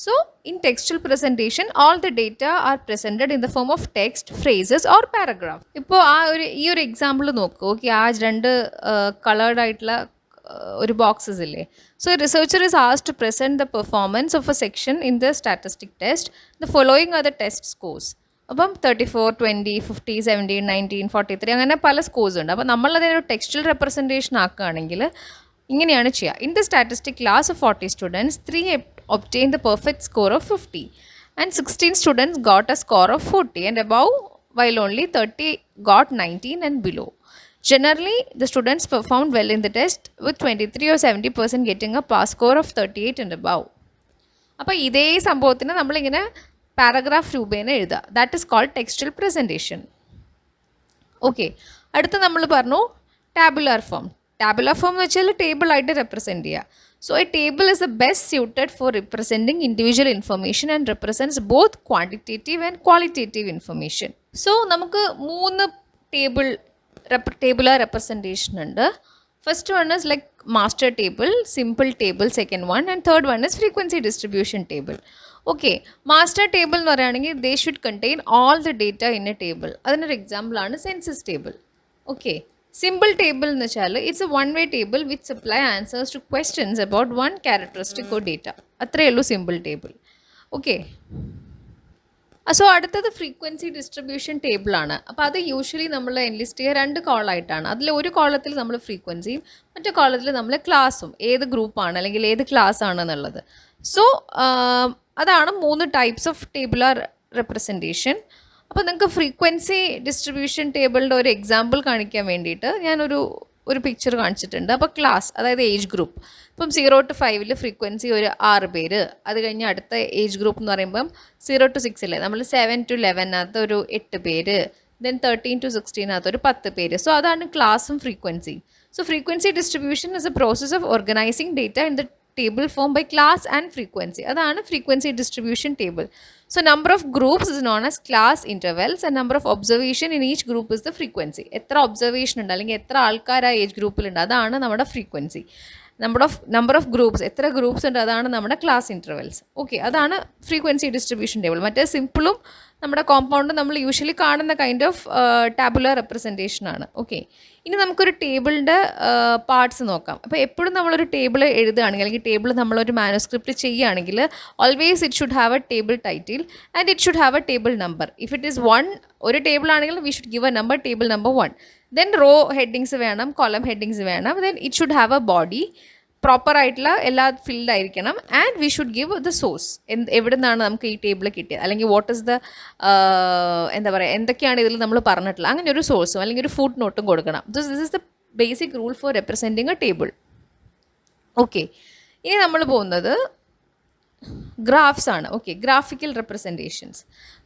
So in textual presentation all the data are presented in the form of text, phrases or paragraph. ഇപ്പോൾ ഈ ഒരു example നോക്കൂ. Okay, ആ രണ്ട് coloured ആയിട്ടുള്ള ഒരു ബോക്സസ് ഇല്ലേ. So researcher is asked to present the performance of a section in the statistic test. The following are the test scores. അപ്പം 34, 20, 50, 17, 19, 43 അങ്ങനെ പല സ്കോർസ് ഉണ്ട്. അപ്പോൾ നമ്മളതിനൊരു ടെക്സ്റ്റൽ റെപ്രസെൻറ്റേഷൻ ആക്കുകയാണെങ്കിൽ ഇങ്ങനെയാണ് ചെയ്യുക. In the statistic class of 40 students 3 obtained the perfect score of 50 and 16 students got a score of 40 and above, while only 30 got 19 and below. Generally, the students performed well in the test with 23 or 70% getting a pass score of 38 and above. അപ്പോൾ ഇതേ സംഭവത്തിന് നമ്മളിങ്ങനെ paragraph രൂപേണ എഴുതുക. That is called textual presentation. Okay, അടുത്ത നമ്മൾ പറഞ്ഞു tabular form. Tabular form എന്ന് വെച്ചാൽ ടേബിളായിട്ട് റെപ്രസെൻറ്റ് ചെയ്യുക. So a table is the best suited for representing individual information and represents both quantitative and qualitative information. So നമുക്ക് 3 tabular representation ഉണ്ട്. First one is like master table, simple table, second one, and third one is frequency distribution table. Okay, master table എന്ന് പറയുകയാണെങ്കിൽ they should contain all the data in a table. അതിനൊരു example ആണ് census table. Okay, simple table എന്ന് വെച്ചാൽ it's A one way table which supply answers two questions about one characteristic or data. അത്രയേ ഉള്ളൂ simple table. Okay, so അടുത്തത് frequency distribution ടേബിളാണ്. അപ്പോൾ അത് usually നമ്മൾ എൻലിസ്റ്റ് ചെയ്യുക 2 കോളായിട്ടാണ്. അതിൽ ഒരു കോളത്തിൽ നമ്മൾ ഫ്രീക്വൻസിയും മറ്റേ കോളത്തിൽ നമ്മൾ ക്ലാസ്സും, ഏത് ഗ്രൂപ്പാണ് അല്ലെങ്കിൽ ഏത് ക്ലാസ് ആണെന്നുള്ളത്. സോ അതാണ് 3 ടൈപ്സ് ഓഫ് ടേബിളാർ റെപ്രസെൻറ്റേഷൻ. അപ്പോൾ നിങ്ങൾക്ക് ഫ്രീക്വൻസി ഡിസ്ട്രിബ്യൂഷൻ ടേബിളിൻ്റെ ഒരു എക്സാമ്പിൾ കാണിക്കാൻ വേണ്ടിയിട്ട് ഞാനൊരു പിക്ചർ കാണിച്ചിട്ടുണ്ട്. അപ്പോൾ ക്ലാസ്, അതായത് ഏജ് ഗ്രൂപ്പ്. ഇപ്പം 0 to 5 ഫ്രീക്വൻസി ഒരു 6 പേര്. അത് കഴിഞ്ഞ് അടുത്ത ഏജ് ഗ്രൂപ്പ് എന്ന് പറയുമ്പം 0 to 6 അല്ലേ, നമ്മൾ 7 to 11 ഒരു 8 പേര്, ദെൻ 13 to 16 ഒരു 10 പേര്. സോ അതാണ് ക്ലാസ്സും frequency. So frequency distribution is A process of organising data in the table formed by class and frequency. അതാണ് frequency distribution table. So number of groups is known as class intervals and number of observation in each group is the frequency. എത്ര observation ഉണ്ട് അല്ലെങ്കിൽ എത്ര ആൾക്കാർ ആ age ഗ്രൂപ്പിലുണ്ട് അതാണ് നമ്മുടെ frequency. Number of groups, എത്ര ഗ്രൂപ്പ്സ് ഉണ്ട് അതാണ് നമ്മുടെ ക്ലാസ് ഇൻ്റർവെൽസ്. ഓക്കെ, അതാണ് ഫ്രീക്വൻസി ഡിസ്ട്രിബ്യൂഷൻ ടേബിൾ. മറ്റേ സിമ്പിളും നമ്മുടെ കോമ്പൗണ്ടും നമ്മൾ യൂഷ്വലി കാണുന്ന കൈൻഡ് ഓഫ് ടാബുലർ റെപ്രസെൻറ്റേഷൻ ആണ്. ഓക്കെ, ഇനി നമുക്കൊരു ടേബിളിൻ്റെ പാർട്സ് നോക്കാം. അപ്പോൾ എപ്പോഴും നമ്മളൊരു ടേബിൾ എഴുതുകയാണെങ്കിൽ അല്ലെങ്കിൽ ടേബിൾ നമ്മളൊരു മാനുസ്ക്രിപ്റ്റ് ചെയ്യുകയാണെങ്കിൽ always it should have a table title and it should have a table number. If it is 1 ഒരു ടേബിൾ ആണെങ്കിൽ we should give a number, table number 1. Then row headings വേണം, column headings വേണം. Then it should have a body, proper ആയിട്ടുള്ള എല്ലാ field ആയിരിക്കണം. And we should give the source, എവിടെ നിന്നാണ് നമുക്ക് ഈ ടേബിൾ കിട്ടിയത്, അല്ലെങ്കിൽ വാട്ട് ഇസ് ദ എന്താ പറയുക, എന്തൊക്കെയാണ് ഇതിൽ നമ്മൾ പറഞ്ഞിട്ടുള്ളത്, അങ്ങനെ ഒരു സോഴ്സും അല്ലെങ്കിൽ ഒരു ഫുട് നോട്ടും കൊടുക്കണം. This is the basic rule for representing a table. Okay, ഇനി നമ്മൾ പോകുന്നത് ഗ്രാഫ്സ് ആണ്. Okay, graphical representations.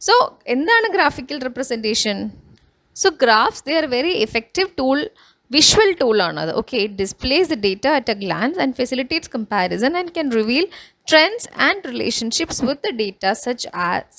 സോ എന്താണ് graphical representation? So graphs they are very effective tool, visual tool ആണത്. Okay, it displays the data at a glance and facilitates comparison and can reveal trends and relationships with the data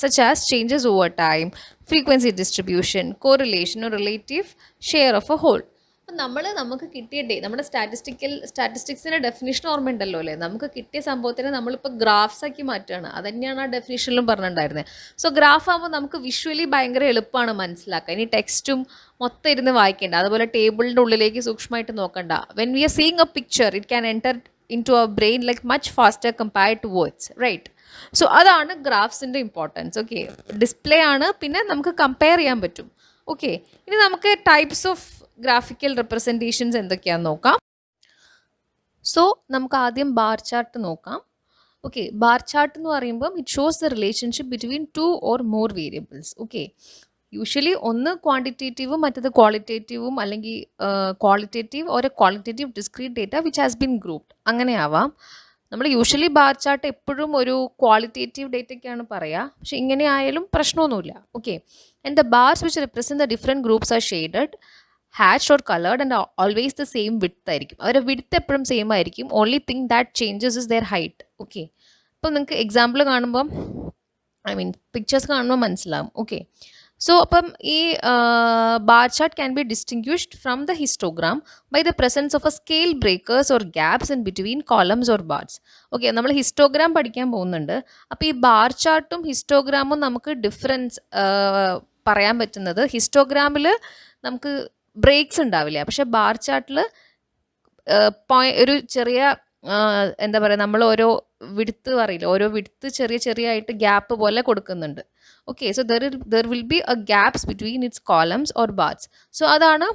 such as changes over time, frequency distribution, correlation or relative share of a whole. അപ്പം നമുക്ക് കിട്ടിയ നമ്മുടെ സ്റ്റാറ്റിസ്റ്റിക്സിൻ്റെ definition ഓർമ്മയുണ്ടല്ലോ അല്ലേ, നമുക്ക് കിട്ടിയ സംഭവത്തിന് നമ്മളിപ്പോൾ ഗ്രാഫ്സ് ആക്കി മാറ്റുകയാണ്. അത് തന്നെയാണ് ആ ഡെഫിനിഷനിലും പറഞ്ഞിട്ടുണ്ടായിരുന്നത്. സോ ഗ്രാഫ് ആകുമ്പോൾ നമുക്ക് വിഷ്വലി ഭയങ്കര എളുപ്പമാണ് മനസ്സിലാക്കാൻ. ഇനി ടെക്സ്റ്റും മൊത്തം ഇരുന്ന് വായിക്കേണ്ട, അതുപോലെ ടേബിളിൻ്റെ ഉള്ളിലേക്ക് സൂക്ഷ്മമായിട്ട് നോക്കണ്ട. When we are seeing a picture it can enter in to our brain like much faster compared to words, right? So അതാണ് ഗ്രാഫ്സിൻ്റെ ഇമ്പോർട്ടൻസ്. ഓക്കെ, ഡിസ്പ്ലേ ആണ്, പിന്നെ നമുക്ക് കമ്പയർ ചെയ്യാൻ പറ്റും. ഓക്കെ, ഇനി നമുക്ക് ടൈപ്സ് ഓഫ് ഗ്രാഫിക്കൽ റെപ്രസെൻറ്റേഷൻസ് എന്തൊക്കെയാണെന്ന് നോക്കാം. സോ നമുക്ക് ആദ്യം ബാർ ചാർട്ട് നോക്കാം. ഓക്കെ, ബാർ ചാർട്ട് എന്ന് പറയുമ്പം it shows the relationship between 2 or more variables. Okay, usually ഒന്ന് ക്വാണ്ടിറ്റേറ്റീവും മറ്റത് ക്വാളിറ്റേറ്റീവും, അല്ലെങ്കിൽ qualitative or A qualitative discrete data which has been grouped, അങ്ങനെ ആവാം. നമ്മൾ യൂഷ്വലി ബാർ ചാർട്ട് എപ്പോഴും ഒരു ക്വാളിറ്റേറ്റീവ് ഡേറ്റയ്ക്കാണ് പറയുക, പക്ഷെ ഇങ്ങനെ ആയാലും പ്രശ്നമൊന്നുമില്ല. Okay, and the bars which represent the different groups are shaded, hatched or colored and always the same width ആയിരിക്കും. അവരുടെ വിഡ്ത്ത് എപ്പോഴും സെയിം ആയിരിക്കും. Only thing that changes is their height. Okay, അപ്പോൾ നിങ്ങൾക്ക് എക്സാമ്പിൾ കാണുമ്പം പിക്ചേഴ്സ് കാണുമ്പോൾ മനസ്സിലാവും. Okay, so അപ്പം ഈ bar chart can be distinguished from the histogram by the presence of a scale breakers or gaps in between columns or bars. Okay, നമ്മൾ histogram പഠിക്കാൻ പോകുന്നുണ്ട്. അപ്പോൾ ഈ ബാർ ചാർട്ടും ഹിസ്റ്റോഗ്രാമും നമുക്ക് ഡിഫറൻസ് പറയാൻ പറ്റുന്നത്, ഹിസ്റ്റോഗ്രാമിൽ നമുക്ക് ബ്രേക്സ് ഉണ്ടാവില്ല, പക്ഷെ ബാർ ചാർട്ടിൽ ഒരു ചെറിയ എന്താ പറയുക, നമ്മൾ ഓരോ വിടുത്ത് പറയില്ല, ഓരോ വിടുത്ത് ചെറിയ ചെറിയ ആയിട്ട് ഗ്യാപ്പ് പോലെ കൊടുക്കുന്നുണ്ട്. Okay, so there will be A gaps between it's columns or bars. So അതാണ്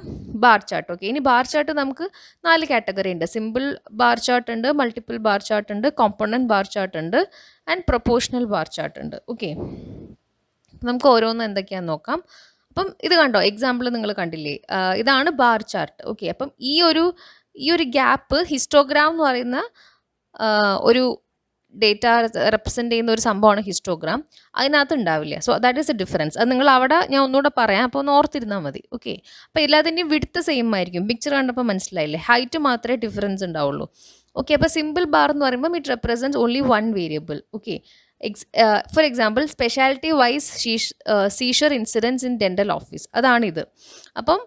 ബാർ ചാർട്ട്. ഓക്കെ, ഇനി ബാർ ചാർട്ട് നമുക്ക് 4 കാറ്റഗറി ഉണ്ട്. സിമ്പിൾ ബാർ ചാർട്ട് ഉണ്ട്, മൾട്ടിപ്പിൾ ബാർ ചാർട്ട് ഉണ്ട്, കോമ്പണൻറ്റ് ബാർ ചാർട്ട് ഉണ്ട്, ആൻഡ് പ്രൊപ്പോർഷണൽ ബാർ ചാർട്ട് ഉണ്ട്. Okay, നമുക്ക് ഓരോന്ന് എന്തൊക്കെയാണെന്ന് നോക്കാം. അപ്പം ഇത് കണ്ടോ, എക്സാമ്പിൾ നിങ്ങൾ കണ്ടില്ലേ, ഇതാണ് ബാർ ചാർട്ട്. ഓക്കെ, അപ്പം ഈ ഒരു ഗ്യാപ്പ് ഹിസ്റ്റോഗ്രാം എന്ന് പറയുന്ന ഒരു ഡേറ്റ റെപ്രസെൻ്റ് ചെയ്യുന്ന ഒരു സംഭവമാണ് ഹിസ്റ്റോഗ്രാം. അതിനകത്ത് ഉണ്ടാവില്ല. So that is A difference. അത് നിങ്ങൾ അവിടെ ഞാൻ ഒന്നുകൂടെ പറയാം, അപ്പോൾ ഒന്ന് ഓർത്തിരുന്നാൽ മതി. ഓക്കെ, അപ്പോൾ എല്ലാത്തിൻ്റെയും വിഡ്ത്ത് സെയിം ആയിരിക്കും. പിക്ചർ കണ്ടപ്പോൾ മനസ്സിലായില്ലേ, ഹൈറ്റ് മാത്രമേ ഡിഫറൻസ് ഉണ്ടാവുള്ളൂ. ഓക്കെ, അപ്പോൾ സിമ്പിൾ ബാർ എന്ന് പറയുമ്പോൾ it represents only one variable. Okay, for example speciality wise seizure incidence in dental office, അതാണിത്. അപ്പം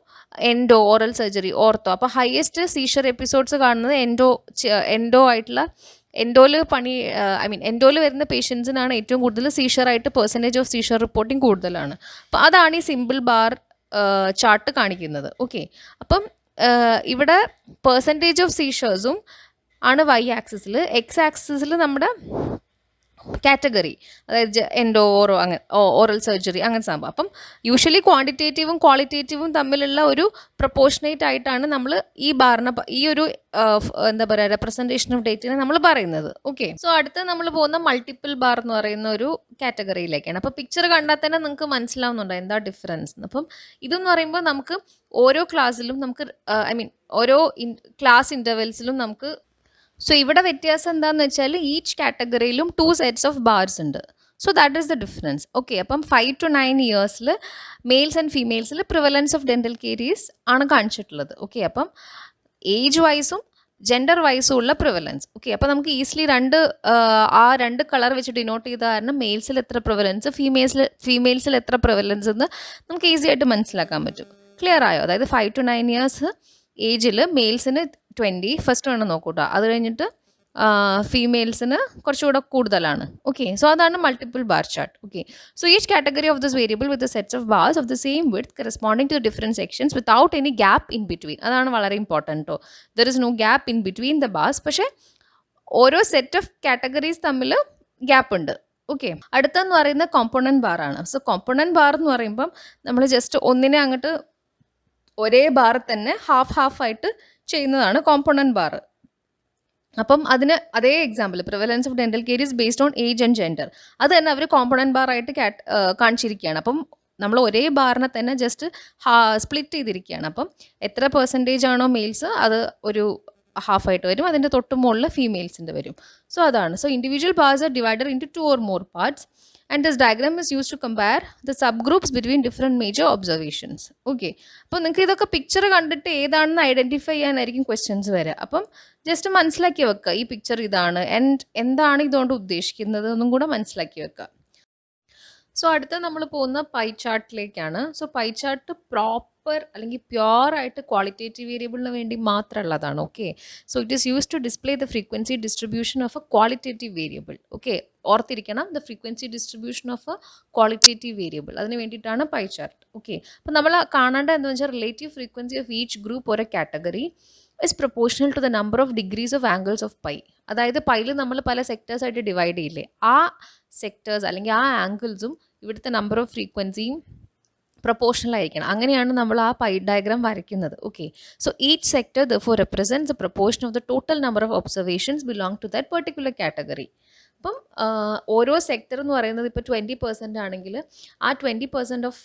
എൻഡോ, ഓറൽ സർജറി, ഓർത്തോ. അപ്പോൾ ഹയസ്റ്റ് സീഷർ എപ്പിസോഡ്സ് കാണുന്നത് എൻഡോ ആയിട്ടുള്ള, എൻഡോയിൽ എൻഡോയിൽ വരുന്ന പേഷ്യൻസിനാണ് ഏറ്റവും കൂടുതൽ സീഷറായിട്ട് പെർസെൻറ്റേജ് ഓഫ് സീഷർ റിപ്പോർട്ടിംഗ് കൂടുതലാണ്. അപ്പോൾ അതാണ് ഈ സിമ്പിൾ ബാർ ചാർട്ട് കാണിക്കുന്നത്. ഓക്കെ, അപ്പം ഇവിടെ പെർസെൻറ്റേജ് ഓഫ് സീഷേഴ്സും ആണ് വൈ ആക്സിസിൽ, എക്സ് ആക്സിസിൽ നമ്മുടെ കാറ്റഗറി, അതായത് എൻഡോ, ഓറൽ സർജറി, അങ്ങനെ സംഭവം. അപ്പം യൂഷ്വലി ക്വാണ്ടിറ്റേറ്റീവും ക്വാളിറ്റേറ്റീവും തമ്മിലുള്ള ഒരു പ്രൊപ്പോർഷനേറ്റ് ആയിട്ടാണ് നമ്മൾ ഈ ഒരു എന്താ പറയുക, റെപ്രസെൻറ്റേഷൻ ഓഫ് ഡേറ്റിനെ നമ്മൾ പറയുന്നത്. ഓക്കെ, സോ അടുത്ത് നമ്മൾ പോകുന്ന മൾട്ടിപ്പിൾ ബാർ എന്ന് പറയുന്ന ഒരു കാറ്റഗറിയിലേക്കാണ്. അപ്പോൾ പിക്ചർ കണ്ടാൽ തന്നെ നിങ്ങൾക്ക് മനസ്സിലാവുന്നുണ്ടോ എന്താ ഡിഫറൻസ്. അപ്പം ഇതെന്ന് പറയുമ്പോൾ നമുക്ക് ഓരോ ക്ലാസ്സിലും നമുക്ക് ഓരോ ക്ലാസ് ഇൻ്റർവെൽസിലും നമുക്ക്, സോ ഇവിടെ വ്യത്യാസം എന്താണെന്ന് വെച്ചാൽ ഈച്ച് കാറ്റഗറിയിലും 2 സെറ്റ്സ് ഓഫ് ബാർസ് ഉണ്ട്. So that is the difference. Okay, അപ്പം 5 to 9 ഇയേഴ്സിൽ മെയിൽസ് ആൻഡ് ഫീമെയിൽസിൽ പ്രിവലൻസ് ഓഫ് ഡെൻ്റൽ കേരീസ് ആണ് കാണിച്ചിട്ടുള്ളത്. ഓക്കെ, അപ്പം ഏജ് വൈസും ജെൻഡർ വൈസും ഉള്ള പ്രിവലൻസ്. ഓക്കെ, അപ്പോൾ നമുക്ക് ഈസിലി ആ രണ്ട് കളർ വെച്ച് ഡിനോട്ട് ചെയ്ത കാരണം മെയിൽസിൽ എത്ര പ്രിവലൻസ്, ഫീമെയിൽസിൽ എത്ര പ്രിവലൻസ് എന്ന് നമുക്ക് ഈസി ആയിട്ട് മനസ്സിലാക്കാൻ പറ്റും. ക്ലിയർ ആയോ? അതായത് 5 to 9 ഇയേഴ്സ് ഏജിൽ മെയിൽസിന് 20 ഫസ്റ്റ് വേണം നോക്കൂട്ടോ, അത് കഴിഞ്ഞിട്ട് ഫീമെയിൽസിന് കുറച്ചുകൂടെ കൂടുതലാണ്. ഓക്കെ, സോ അതാണ് multiple bar chart. Okay, so each category of this variable with the sets of bars of the same width corresponding to different sections without any gap in between. അതാണ് വളരെ important കേട്ടോ. There is no gap in between the bars. പക്ഷേ ഓരോ set of categories തമ്മിൽ gap ഉണ്ട്. Okay, അടുത്തെന്ന് പറയുന്നത് component bar ആണ്. സോ കോമ്പണൻറ്റ് ബാർ എന്ന് പറയുമ്പം നമ്മൾ ജസ്റ്റ് ഒന്നിനെ അങ്ങോട്ട് ഒരേ ബാർ തന്നെ ഹാഫ് ആയിട്ട് ചെയ്യുന്നതാണ് കോമ്പണൻറ്റ് ബാർ. അപ്പം അതിന് അതേ example, prevalence of dental caries based on age and gender, അത് തന്നെ അവർ കോമ്പണൻറ്റ് ബാർ ആയിട്ട് കാണിച്ചിരിക്കുകയാണ്. അപ്പം നമ്മൾ ഒരേ ബാറിനെ തന്നെ ജസ്റ്റ് സ്പ്ലിറ്റ് ചെയ്തിരിക്കുകയാണ്. അപ്പം എത്ര പെർസെൻറ്റേജ് ആണോ മെയിൽസ്, അത് ഒരു ഹാഫായിട്ട് വരും, അതിൻ്റെ തൊട്ട് മുകളിൽ ഫീമെയിൽസിൻ്റെ വരും. സോ അതാണ്. So individual bars are divided into 2 or more parts. And this diagram is used to compare the subgroups between different major observations. Okay, അപ്പോൾ നിങ്ങൾക്ക് ഇതൊക്കെ പിക്ചർ കണ്ടിട്ട് ഏതാണെന്ന് ഐഡൻറ്റിഫൈ ചെയ്യാനായിരിക്കും ക്വസ്റ്റ്യൻസ് വരിക. അപ്പം ജസ്റ്റ് മനസ്സിലാക്കി വെക്കുക, ഈ പിക്ചർ ഇതാണ്, ആൻഡ് എന്താണ് ഇതുകൊണ്ട് ഉദ്ദേശിക്കുന്നത് എന്നും കൂടെ മനസ്സിലാക്കി വെക്കുക. സോ അടുത്ത നമ്മൾ പോകുന്ന പൈ ചാർട്ടിലേക്കാണ്. സോ പൈ ചാർട്ട് പ്രോപ്പർ അല്ലെങ്കിൽ പ്യുവർ ആയിട്ട് ക്വാളിറ്റേറ്റീവ് വേരിയബിളിന് വേണ്ടി മാത്രമുള്ളതാണ്. Okay, so it is use to display the frequency distribution of a qualitative variable. Okay, ഓർത്തിരിക്കണം, the frequency distribution of a qualitative variable, അതിന് വേണ്ടിയിട്ടാണ് പൈ ചാർട്ട്. ഓക്കെ, അപ്പോൾ നമ്മൾ കാണേണ്ടത് എന്താണെന്ന് വെച്ചാൽ relative frequency of each group ഓരോ category is proportional to the number of degrees of angles of pi. അതായത് പൈയിൽ നമ്മൾ പല സെക്ടേഴ്സ് ആയിട്ട് ഡിവൈഡ് ചെയ്യില്ലേ, ആ സെക്ടേഴ്സ് അല്ലെങ്കിൽ ആ ആംഗിൾസും ഇവിടുത്തെ നമ്പർ ഓഫ് ഫ്രീക്വൻസിയും പ്രൊപ്പോർഷണൽ ആയിരിക്കണം. അങ്ങനെയാണ് നമ്മൾ ആ പൈ ഡയഗ്രാം വരയ്ക്കുന്നത്. Okay, so each sector therefore represents the proportion of the total number of observations belong to that particular category. അപ്പം ഓരോ സെക്ടർ എന്ന് പറയുന്നത് ഇപ്പോൾ 20% ആണെങ്കിൽ ആ 20% ഓഫ്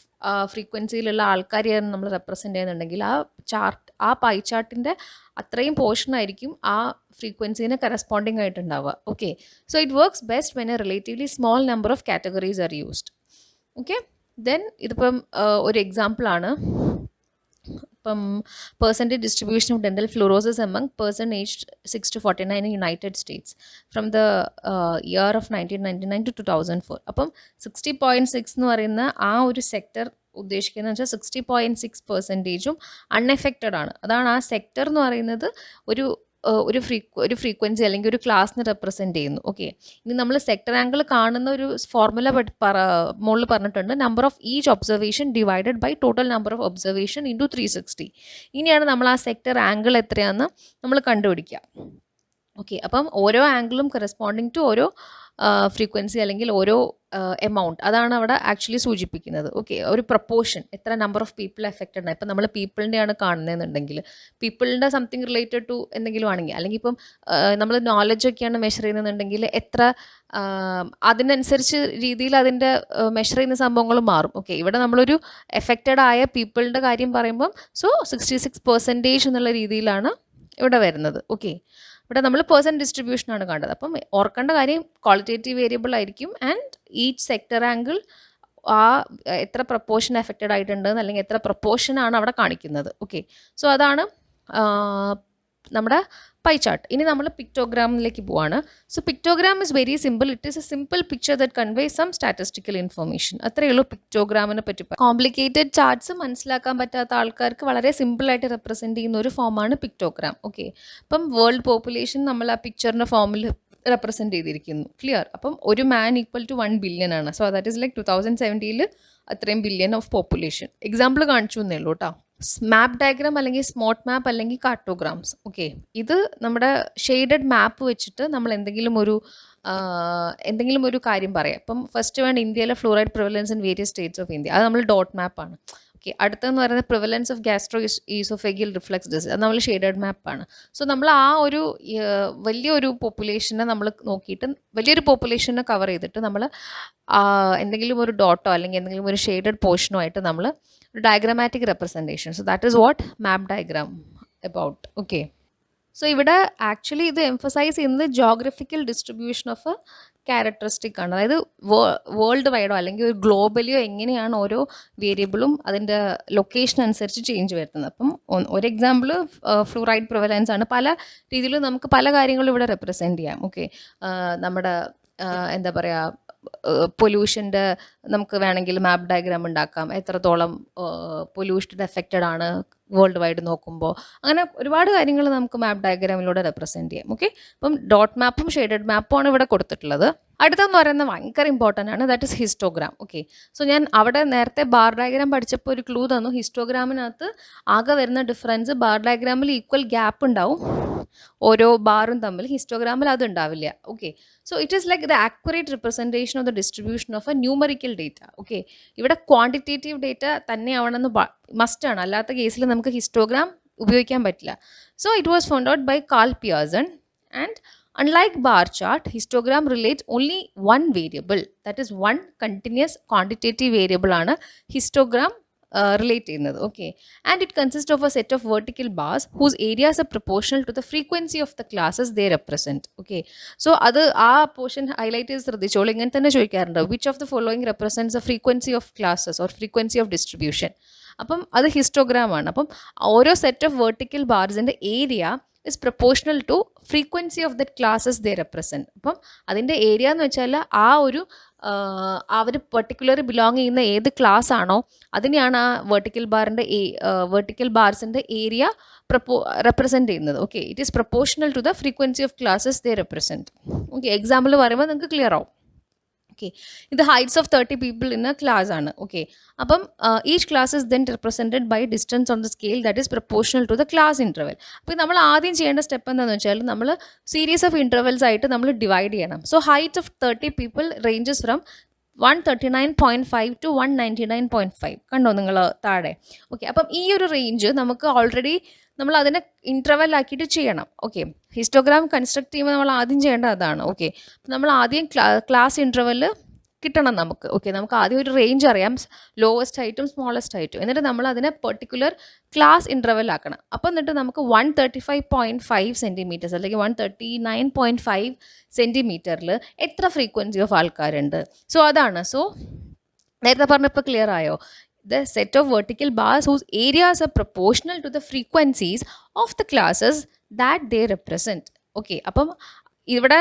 ഫ്രീക്വൻസിയിലുള്ള ആൾക്കാരെയാണ് നമ്മൾ റെപ്രസെൻ്റ് ചെയ്യുന്നുണ്ടെങ്കിൽ ആ പൈ ചാർട്ടിൻ്റെ അത്രയും പോർഷൻ ആയിരിക്കും ആ ഫ്രീക്വൻസിന് കറസ്പോണ്ടിങ് ആയിട്ടുണ്ടാവുക. Okay, so it works best when a relatively small number of categories are used. Okay, then ഇതിപ്പം ഒരു എക്സാമ്പിളാണ്. ഇപ്പം percentage distribution of dental fluorosis among person aged 6 to 49 in United States from the year of 1999 to 2004. അപ്പം 60.6 എന്ന് പറയുന്ന ആ ഒരു sector ഉദ്ദേശിക്കുന്നത് വെച്ചാൽ 60.6% അൺഎഫക്റ്റഡ് ആണ്. അതാണ് ആ സെക്ടർ എന്ന് പറയുന്നത് ഒരു ഒരു ഫ്രീക്വൻസി അല്ലെങ്കിൽ ഒരു ക്ലാസ്സിന് റെപ്രസെൻറ്റ് ചെയ്യുന്നു. ഓക്കെ, ഇനി നമ്മൾ സെക്ടർ ആംഗിൾ കാണുന്ന ഒരു ഫോർമുല മുകളിൽ പറഞ്ഞിട്ടുണ്ട്, number of each observation divided by total number of observation into 360. ഇനിയാണ് നമ്മൾ ആ സെക്ടർ ആംഗിൾ എത്രയാണെന്ന് നമ്മൾ കണ്ടുപിടിക്കുക. ഓക്കെ, അപ്പം ഓരോ ആംഗിളും കറസ്പോണ്ടിങ് ടു ഓരോ ഫ്രീക്വൻസി അല്ലെങ്കിൽ ഓരോ എമൗണ്ട്, അതാണ് അവിടെ ആക്ച്വലി സൂചിപ്പിക്കുന്നത്. ഓക്കെ, ഒരു പ്രപ്പോർഷൻ, എത്ര നമ്പർ ഓഫ് പീപ്പിൾ എഫക്റ്റഡ് ആണ്. ഇപ്പം നമ്മൾ പീപ്പിളിൻ്റെയാണ് കാണുന്നതെന്നുണ്ടെങ്കിൽ പീപ്പിളിൻ്റെ സംതിങ് റിലേറ്റഡ് ടു എന്തെങ്കിലും ആണെങ്കിൽ, അല്ലെങ്കിൽ ഇപ്പം നമ്മൾ നോളജൊക്കെയാണ് മെഷർ ചെയ്യുന്നതെന്നുണ്ടെങ്കിൽ എത്ര അതിനനുസരിച്ച് രീതിയിൽ അതിൻ്റെ മെഷർ ചെയ്യുന്ന സംഭവങ്ങൾ മാറും. ഓക്കെ, ഇവിടെ നമ്മളൊരു എഫക്റ്റഡ് ആയ പീപ്പിളിൻ്റെ കാര്യം പറയുമ്പം 66% എന്നുള്ള രീതിയിലാണ് ഇവിടെ വരുന്നത്. ഓക്കെ, ഇവിടെ നമ്മൾ പേഴ്സൺ ഡിസ്ട്രിബ്യൂഷനാണ് കണ്ടത്. അപ്പം ഓർക്കേണ്ട കാര്യം ക്വാളിറ്റേറ്റീവ് വേരിയബിൾ ആയിരിക്കും ആൻഡ് ഈച്ച് സെക്ടർ ആംഗിൾ ആ എത്ര പ്രപ്പോർഷൻ എഫക്റ്റഡ് ആയിട്ടുണ്ട് അല്ലെങ്കിൽ എത്ര പ്രപ്പോർഷനാണ് അവിടെ കാണിക്കുന്നത്. ഓക്കെ, സോ അതാണ് നമ്മുടെ പൈ ചാർട്ട്. ഇനി നമ്മൾ പിക്ടോഗ്രാമിലേക്ക് പോവാണ്. So pictogram is very simple. It is a simple picture that conveys some statistical information. അത്രയേ ഉള്ളൂ പിക്ടോഗ്രാമിനെ പറ്റി. കോംപ്ലിക്കേറ്റഡ് ചാർട്ട്സ് മനസ്സിലാക്കാൻ പറ്റാത്ത ആൾക്കാർക്ക് വളരെ സിമ്പിളായിട്ട് റെപ്രസെൻറ്റ് ചെയ്യുന്ന ഒരു ഫോമാണ് പിക്ടോഗ്രാം. ഓക്കെ, അപ്പം വേൾഡ് പോപ്പുലേഷൻ നമ്മൾ ആ പിക്ചറിൻ്റെ ഫോമിൽ റെപ്രസെൻറ്റ് ചെയ്തിരിക്കുന്നു. ക്ലിയർ? അപ്പം ഒരു മാൻ ഈക്വൽ ടു 1 ബില്യൺ ആണ്. സോ ദാറ്റ് ഈസ് ലൈക്ക് 2070 അത്രയും ബില്യൺ ഓഫ് പോപ്പുലേഷൻ. എക്സാമ്പിൾ കാണിച്ചു എന്നേ ഉള്ളൂ കേട്ടോ. മാപ്പ് ഡയഗ്രാം അല്ലെങ്കിൽ സ്മോട്ട് മാപ്പ് അല്ലെങ്കിൽ കാർട്ടോഗ്രാംസ്. ഓക്കെ, ഇത് നമ്മുടെ ഷെയ്ഡഡ് മാപ്പ് വെച്ചിട്ട് നമ്മൾ എന്തെങ്കിലും ഒരു കാര്യം പറയാം. ഇപ്പം ഫസ്റ്റ് വേണ്ട ഇന്ത്യയിലെ fluoride prevalence in various states of India, അത് നമ്മൾ ഡോട്ട് മാപ്പാണ്. ഓക്കെ, അടുത്തെന്ന് പറയുന്നത് prevalence of gastro oesophageal reflux disease, അത് നമ്മൾ ഷെയ്ഡഡ് മാപ്പാണ്. സോ നമ്മൾ ആ ഒരു വലിയൊരു പോപ്പുലേഷനെ നമ്മൾ നോക്കിയിട്ട് വലിയൊരു പോപ്പുലേഷനെ കവർ ചെയ്തിട്ട് നമ്മൾ എന്തെങ്കിലും ഒരു ഡോട്ടോ അല്ലെങ്കിൽ എന്തെങ്കിലും ഒരു ഷെയ്ഡഡ് പോർഷനോ ആയിട്ട് നമ്മൾ ഒരു diagrammatic representation. So that is what map diagram about. Okay, so ഇവിടെ ആക്ച്വലി ഇത് എംഫസൈസ് ചെയ്യുന്നത് geographical distribution of A characteristic ആണ്. അതായത് വേൾഡ് വൈഡോ അല്ലെങ്കിൽ ഒരു ഗ്ലോബലിയോ എങ്ങനെയാണ് ഓരോ വേരിയബിളും അതിൻ്റെ ലൊക്കേഷൻ അനുസരിച്ച് ചേഞ്ച് വരുന്നത്. അപ്പം ഒരു എക്സാമ്പിൾ ഫ്ലൂറൈഡ് പ്രിവലൻസ് ആണ്. പല രീതിയിലും നമുക്ക് പല കാര്യങ്ങളും ഇവിടെ റെപ്രസെൻറ്റ് ചെയ്യാം. ഓക്കെ, നമ്മുടെ എന്താ പറയുക, പൊല്യൂഷൻ്റെ നമുക്ക് വേണമെങ്കിൽ മാപ്പ് ഡയഗ്രാം ഉണ്ടാക്കാം. എത്രത്തോളം പൊല്യൂഷൻ എഫക്റ്റഡ് ആണ് വേൾഡ് വൈഡ് നോക്കുമ്പോൾ, അങ്ങനെ ഒരുപാട് കാര്യങ്ങൾ നമുക്ക് മാപ്പ് ഡയഗ്രാമിലൂടെ റെപ്രസെൻറ്റ് ചെയ്യാം. ഓക്കെ, അപ്പം ഡോട്ട് മാപ്പും ഷെയ്ഡഡ് മാപ്പും ആണ് ഇവിടെ കൊടുത്തിട്ടുള്ളത്. അടുത്തെന്ന് പറയുന്നത് ഭയങ്കര ഇമ്പോർട്ടൻ്റ് ആണ്, that is histogram. Okay, so ഞാൻ അവിടെ നേരത്തെ ബാർ ഡയഗ്രാം പഠിച്ചപ്പോൾ ഒരു ക്ലൂ തന്നു. ഹിസ്റ്റോഗ്രാമിനകത്ത് ആകെ വരുന്ന ഡിഫറൻസ്, ബാർ ഡയഗ്രാമിൽ ഈക്വൽ ഗ്യാപ്പ് ഉണ്ടാവും ഓരോ ബാറും തമ്മിൽ, ഹിസ്റ്റോഗ്രാമിൽ അത് ഉണ്ടാവില്ല. Okay, so it is like the accurate representation of the distribution of a numerical data. Okay, ഇവിടെ ക്വാണ്ടിറ്റേറ്റീവ് ഡേറ്റ തന്നെയാവണമെന്ന് മസ്റ്റാണ്, അല്ലാത്ത കേസിൽ നമുക്ക് ഹിസ്റ്റോഗ്രാം ഉപയോഗിക്കാൻ പറ്റില്ല. So it was found out by Karl Pearson and unlike bar chart, histogram relates only one variable, that is one continuous quantitative variable ആണ് histogram relate ചെയ്യുന്നത്. Okay, and it consist of a set of vertical bars whose areas are proportional to the frequency of the classes they represent. Okay, so അത് ആ portion highlight ചെയ്ത് ശ്രദ്ധിച്ചോളൂ. ഇങ്ങനെ തന്നെ ചോദിക്കാറുണ്ട്, which of the following represents the frequency of classes or frequency of distribution. അപ്പം അത് histogram ആണ്. അപ്പം ഓരോ സെറ്റ് ഓഫ് വെർട്ടിക്കൽ ബാർസിൻ്റെ area is proportional to frequency of that classes they represent. അപ്പം അതിൻ്റെ ഏരിയ എന്ന് വെച്ചാൽ ആ ഒരു അവർ പെർട്ടിക്കുലർ ബിലോങ് ചെയ്യുന്ന ഏത് ക്ലാസ് ആണോ അതിനെയാണ് ആ വെർട്ടിക്കൽ ബാർസിൻ്റെ ഏരിയ റെപ്രസെൻറ്റ് ചെയ്യുന്നത്. Okay, it is proportional to the frequency of classes they represent. Okay, example പറയുമ്പോൾ നിങ്ങൾക്ക് ക്ലിയർ ആവും. ഓക്കെ, ഇത് heights of 30 people in a class ആണ്. ഓക്കെ, അപ്പം each class is then represented by distance on the scale that is proportional to the class interval. അപ്പോൾ നമ്മൾ ആദ്യം ചെയ്യേണ്ട സ്റ്റെപ്പ് എന്താണെന്ന് വെച്ചാൽ നമ്മൾ സീരീസ് ഓഫ് ഇൻ്റർവെൽസ് ആയിട്ട് നമ്മൾ ഡിവൈഡ് ചെയ്യണം. So height of 30 people ranges from 139.5 to 199.5. കണ്ടോ നിങ്ങൾ താഴെ? ഓക്കെ, അപ്പം ഈ ഒരു റേഞ്ച് നമുക്ക് ഓൾറെഡി നമ്മൾ അതിനെ ഇൻ്റർവെൽ ആക്കിയിട്ട് ചെയ്യണം. ഓക്കെ, ഹിസ്റ്റോഗ്രാം കൺസ്ട്രക്ട് ചെയ്യുമ്പോൾ നമ്മൾ ആദ്യം ചെയ്യേണ്ടത് അതാണ്. ഓക്കെ, നമ്മൾ ആദ്യം ക്ലാസ് ഇൻ്റർവെൽ കിട്ടണം നമുക്ക്. ഓക്കെ, നമുക്ക് ആദ്യം ഒരു റേഞ്ച് അറിയാം, ലോവസ്റ്റ് ഹൈറ്റും സ്മോളസ്റ്റ് ഹൈറ്റും, എന്നിട്ട് നമ്മൾ അതിനെ പെർട്ടിക്കുലർ ക്ലാസ് ഇൻ്റർവെൽ ആക്കണം. അപ്പോൾ എന്നിട്ട് നമുക്ക് 135.5 സെൻറ്റിമീറ്റേഴ്സ് അല്ലെങ്കിൽ 139.5 സെൻറ്റിമീറ്ററിൽ എത്ര ഫ്രീക്വൻസി ഓഫ് ആൾക്കാരുണ്ട്. സോ അതാണ്. സോ നേരത്തെ പറഞ്ഞപ്പോൾ ക്ലിയർ ആയോ? The set of vertical bars whose areas are proportional to the frequencies of the classes that they represent. Okay, അപ്പം ഇവിടെ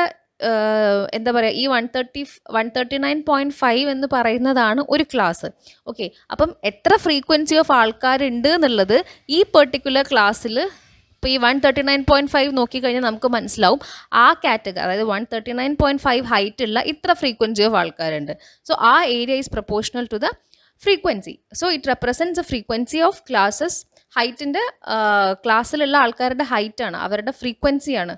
എന്താ പറയുക, ഈ 139.5 എന്ന് പറയുന്നതാണ് ഒരു ക്ലാസ്. ഓക്കെ, അപ്പം എത്ര ഫ്രീക്വൻസി ഓഫ് ആൾക്കാരുണ്ട് എന്നുള്ളത് ഈ പെർട്ടിക്കുലർ ക്ലാസ്സിൽ, ഇപ്പോൾ ഈ 139.5 നോക്കിക്കഴിഞ്ഞാൽ നമുക്ക് മനസ്സിലാവും ആ കാറ്റഗറി, അതായത് 139.5 ഹൈറ്റ് ഉള്ള ഇത്ര ഫ്രീക്വൻസി ഓഫ് ആൾക്കാരുണ്ട്. സോ ആ area is proportional to the frequency. So it represents the frequency of classes. ഹൈറ്റിൻ്റെ ക്ലാസ്സിലുള്ള ആൾക്കാരുടെ ഹൈറ്റാണ്, അവരുടെ ഫ്രീക്വൻസിയാണ്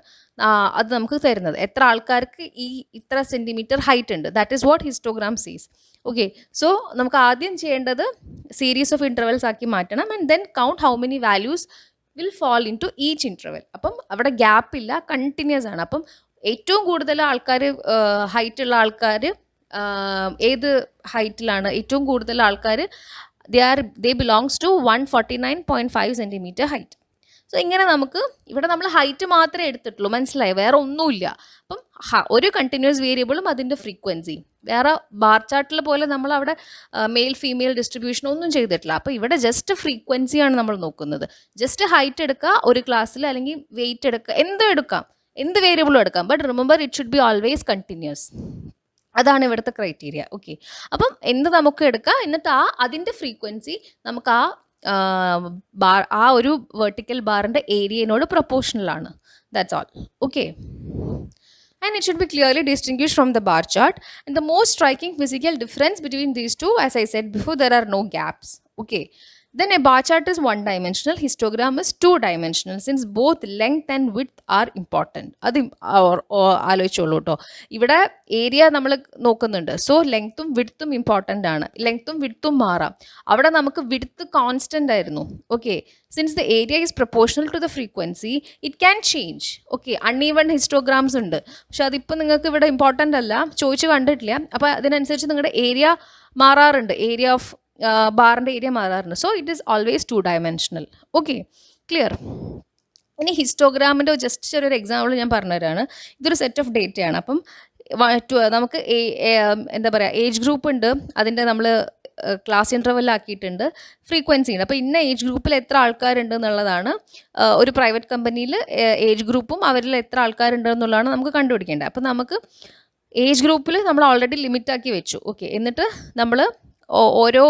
അത് നമുക്ക് തരുന്നത്. എത്ര ആൾക്കാർക്ക് ഈ ഇത്ര സെൻറ്റിമീറ്റർ ഹൈറ്റ് ഉണ്ട്, that is what histogram sees. Okay, so നമുക്ക് ആദ്യം ചെയ്യേണ്ടത് സീരീസ് ഓഫ് ഇൻ്റർവെൽസ് ആക്കി മാറ്റണം, and then count how many values will fall into each interval. അപ്പം അവിടെ ഗ്യാപ്പ് ഇല്ല, കണ്ടിന്യൂസ് ആണ്. അപ്പം ഏറ്റവും കൂടുതൽ ആൾക്കാർ ഹൈറ്റുള്ള ആൾക്കാർ ഏത് ഹൈറ്റിലാണ് ഏറ്റവും കൂടുതൽ ആൾക്കാർ, they belongs to 149.5 centimetre height. So ഇങ്ങനെ നമുക്ക് ഇവിടെ നമ്മൾ ഹൈറ്റ് മാത്രമേ എടുത്തിട്ടുള്ളൂ, മനസ്സിലായി, വേറെ ഒന്നുമില്ല. അപ്പം ഒരു കണ്ടിന്യൂസ് വേരിയബിളും അതിൻ്റെ ഫ്രീക്വൻസി, വേറെ ബാർ ചാർട്ടിൽ പോലെ നമ്മൾ അവിടെ മെയിൽ ഫീമെയിൽ ഡിസ്ട്രിബ്യൂഷൻ ഒന്നും ചെയ്തിട്ടില്ല. അപ്പോൾ ഇവിടെ ജസ്റ്റ് ഫ്രീക്വൻസിയാണ് നമ്മൾ നോക്കുന്നത്. ജസ്റ്റ് ഹൈറ്റ് എടുക്കുക ഒരു ക്ലാസ്സിൽ, അല്ലെങ്കിൽ വെയിറ്റ് എടുക്കുക, എന്തും എടുക്കാം, എന്ത് വേരിയബിളും എടുക്കാം. But remember it should be always continuous. അതാണ് ഇവിടുത്തെ ക്രൈറ്റീരിയ. ഓക്കെ, അപ്പം എന്ത് നമുക്ക് എടുക്കാം, എന്നിട്ട് അതിൻ്റെ ഫ്രീക്വൻസി നമുക്ക് ആ ഒരു വെർട്ടിക്കൽ ബാറിൻ്റെ ഏരിയനോട് പ്രൊപ്പോർഷണൽ ആണ്. That's all. Okay, and it should be clearly distinguished from the bar chart. And the most striking physical difference between these two, as I said before, there are no gaps. Okay, then a bar chart is one dimensional, histogram is two dimensional, since both length and width are important. അത് ആലോചിച്ചോളൂ കേട്ടോ. ഇവിടെ area നമ്മൾ നോക്കുന്നുണ്ട്, so ലെങ്ത്തും വിഡ്ത്തും important ആണ്. ലെങ്ത്തും വിഡ്ത്തും മാറാം. അവിടെ നമുക്ക് വിഡ്ത്ത് കോൺസ്റ്റൻ്റ് ആയിരുന്നു. Okay, since the area is proportional to the frequency it can change. Okay, uneven histograms ഉണ്ട്, പക്ഷെ അതിപ്പോൾ നിങ്ങൾക്ക് ഇവിടെ ഇമ്പോർട്ടൻ്റ് അല്ല, ചോദിച്ച് കണ്ടിട്ടില്ല. അപ്പോൾ അതിനനുസരിച്ച് നിങ്ങളുടെ ഏരിയ മാറാറുണ്ട്, ഏരിയ ഓഫ് ബാറിൻ്റെ ഏരിയ മാറാറുണ്ട്. So it is always two dimensional. Okay, clear. ഇനി ഹിസ്റ്റോഗ്രാമിൻ്റെ ജസ്റ്റ് ചെറിയൊരു എക്സാമ്പിൾ ഞാൻ പറഞ്ഞുതരാണ്. ഇതൊരു സെറ്റ് ഓഫ് ഡേറ്റയാണ്. അപ്പം നമുക്ക് എന്താ പറയുക, ഏജ് ഗ്രൂപ്പ് ഉണ്ട്, അതിൻ്റെ നമ്മൾ ക്ലാസ് ഇൻ്റർവെല്ലാക്കിയിട്ടുണ്ട്, ഫ്രീക്വൻസി ഉണ്ട്. അപ്പോൾ ഇന്ന ഏജ് ഗ്രൂപ്പിൽ എത്ര ആൾക്കാരുണ്ട് എന്നുള്ളതാണ് ഒരു പ്രൈവറ്റ് കമ്പനിയിൽ ഏജ് ഗ്രൂപ്പും അവരിൽ എത്ര ആൾക്കാരുണ്ട് എന്നുള്ളതാണ് നമുക്ക് കണ്ടുപിടിക്കേണ്ടത്. അപ്പോൾ നമുക്ക് ഏജ് ഗ്രൂപ്പിൽ നമ്മൾ ഓൾറെഡി ലിമിറ്റാക്കി വെച്ചു. ഓക്കെ, എന്നിട്ട് നമ്മൾ ഓരോ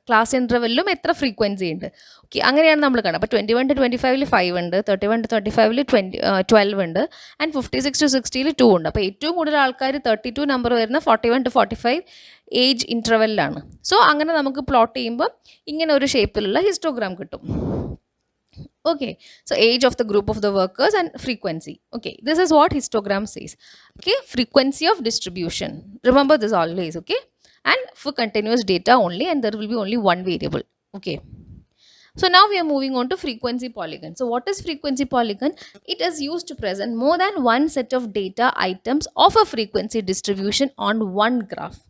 ക്ലാസ് ഇൻ്റർവെല്ലിലും എത്ര ഫ്രീക്വൻസി ഉണ്ട്. ഓക്കെ, അങ്ങനെയാണ് നമ്മൾ കാണുക. അപ്പോൾ 21 to 25 5 ഉണ്ട്, 31 to 35 12 ഉണ്ട്, ആൻഡ് 56 to 60 2 ഉണ്ട്. അപ്പോൾ ഏറ്റവും കൂടുതൽ ആൾക്കാർ 32 നമ്പർ വരുന്ന 41 to 45 ഏജ് ഇൻ്റർവെല്ലാണ്. സോ അങ്ങനെ നമുക്ക് പ്ലോട്ട് ചെയ്യുമ്പോൾ ഇങ്ങനെ ഒരു ഷേപ്പിലുള്ള ഹിസ്റ്റോഗ്രാം കിട്ടും. Okay, so age of the group of the workers and frequency. Okay, this is what histogram says. Okay, frequency of distribution, remember this always. Okay, and for continuous data only, and there will be only one variable. Okay, so now we are moving on to frequency polygon. So what is frequency polygon? It is used to present more than one set of data items of a frequency distribution on one graph.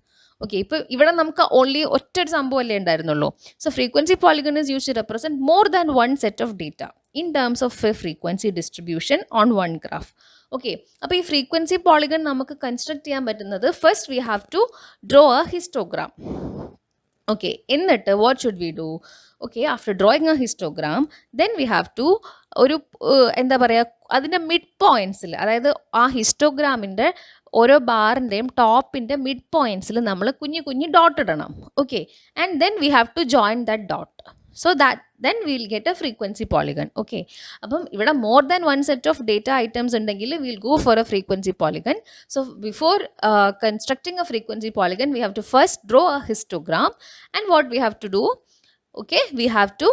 Okay, ഇപ്പോൾ ഇവിടെ നമുക്ക് only ഒറ്റൊരു സംഭവമല്ലേ ഉണ്ടായിരുന്നുള്ളൂ. So frequency polygon is use to represent more than one set of data in terms of a frequency distribution on one graph. Okay, അപ്പോൾ ഈ frequency polygon നമുക്ക് construct ചെയ്യാൻ പറ്റുന്നത്, first we have to draw a histogram. Okay, എന്നിട്ട് what should we do? Okay, after drawing a histogram then we have to ഒരു എന്താ പറയുക, അതിൻ്റെ മിഡ് പോയിൻറ്റ്സിൽ, അതായത് ആ ഹിസ്റ്റോഗ്രാമിൻ്റെ ഓരോ ബാറിൻ്റെയും ടോപ്പിൻ്റെ മിഡ് പോയിൻറ്റ്സിൽ നമ്മൾ കുഞ്ഞു കുഞ്ഞു ഡോട്ട് ഇടണം. Okay, and then we have to join that dot. So that then will get a frequency polygon. Okay, അപ്പം ഇവിടെ more than one set of data items ഉണ്ടെങ്കിൽ will go for a frequency polygon. So before constructing a frequency polygon we have to first draw a histogram. And what we have to do? Okay, we have to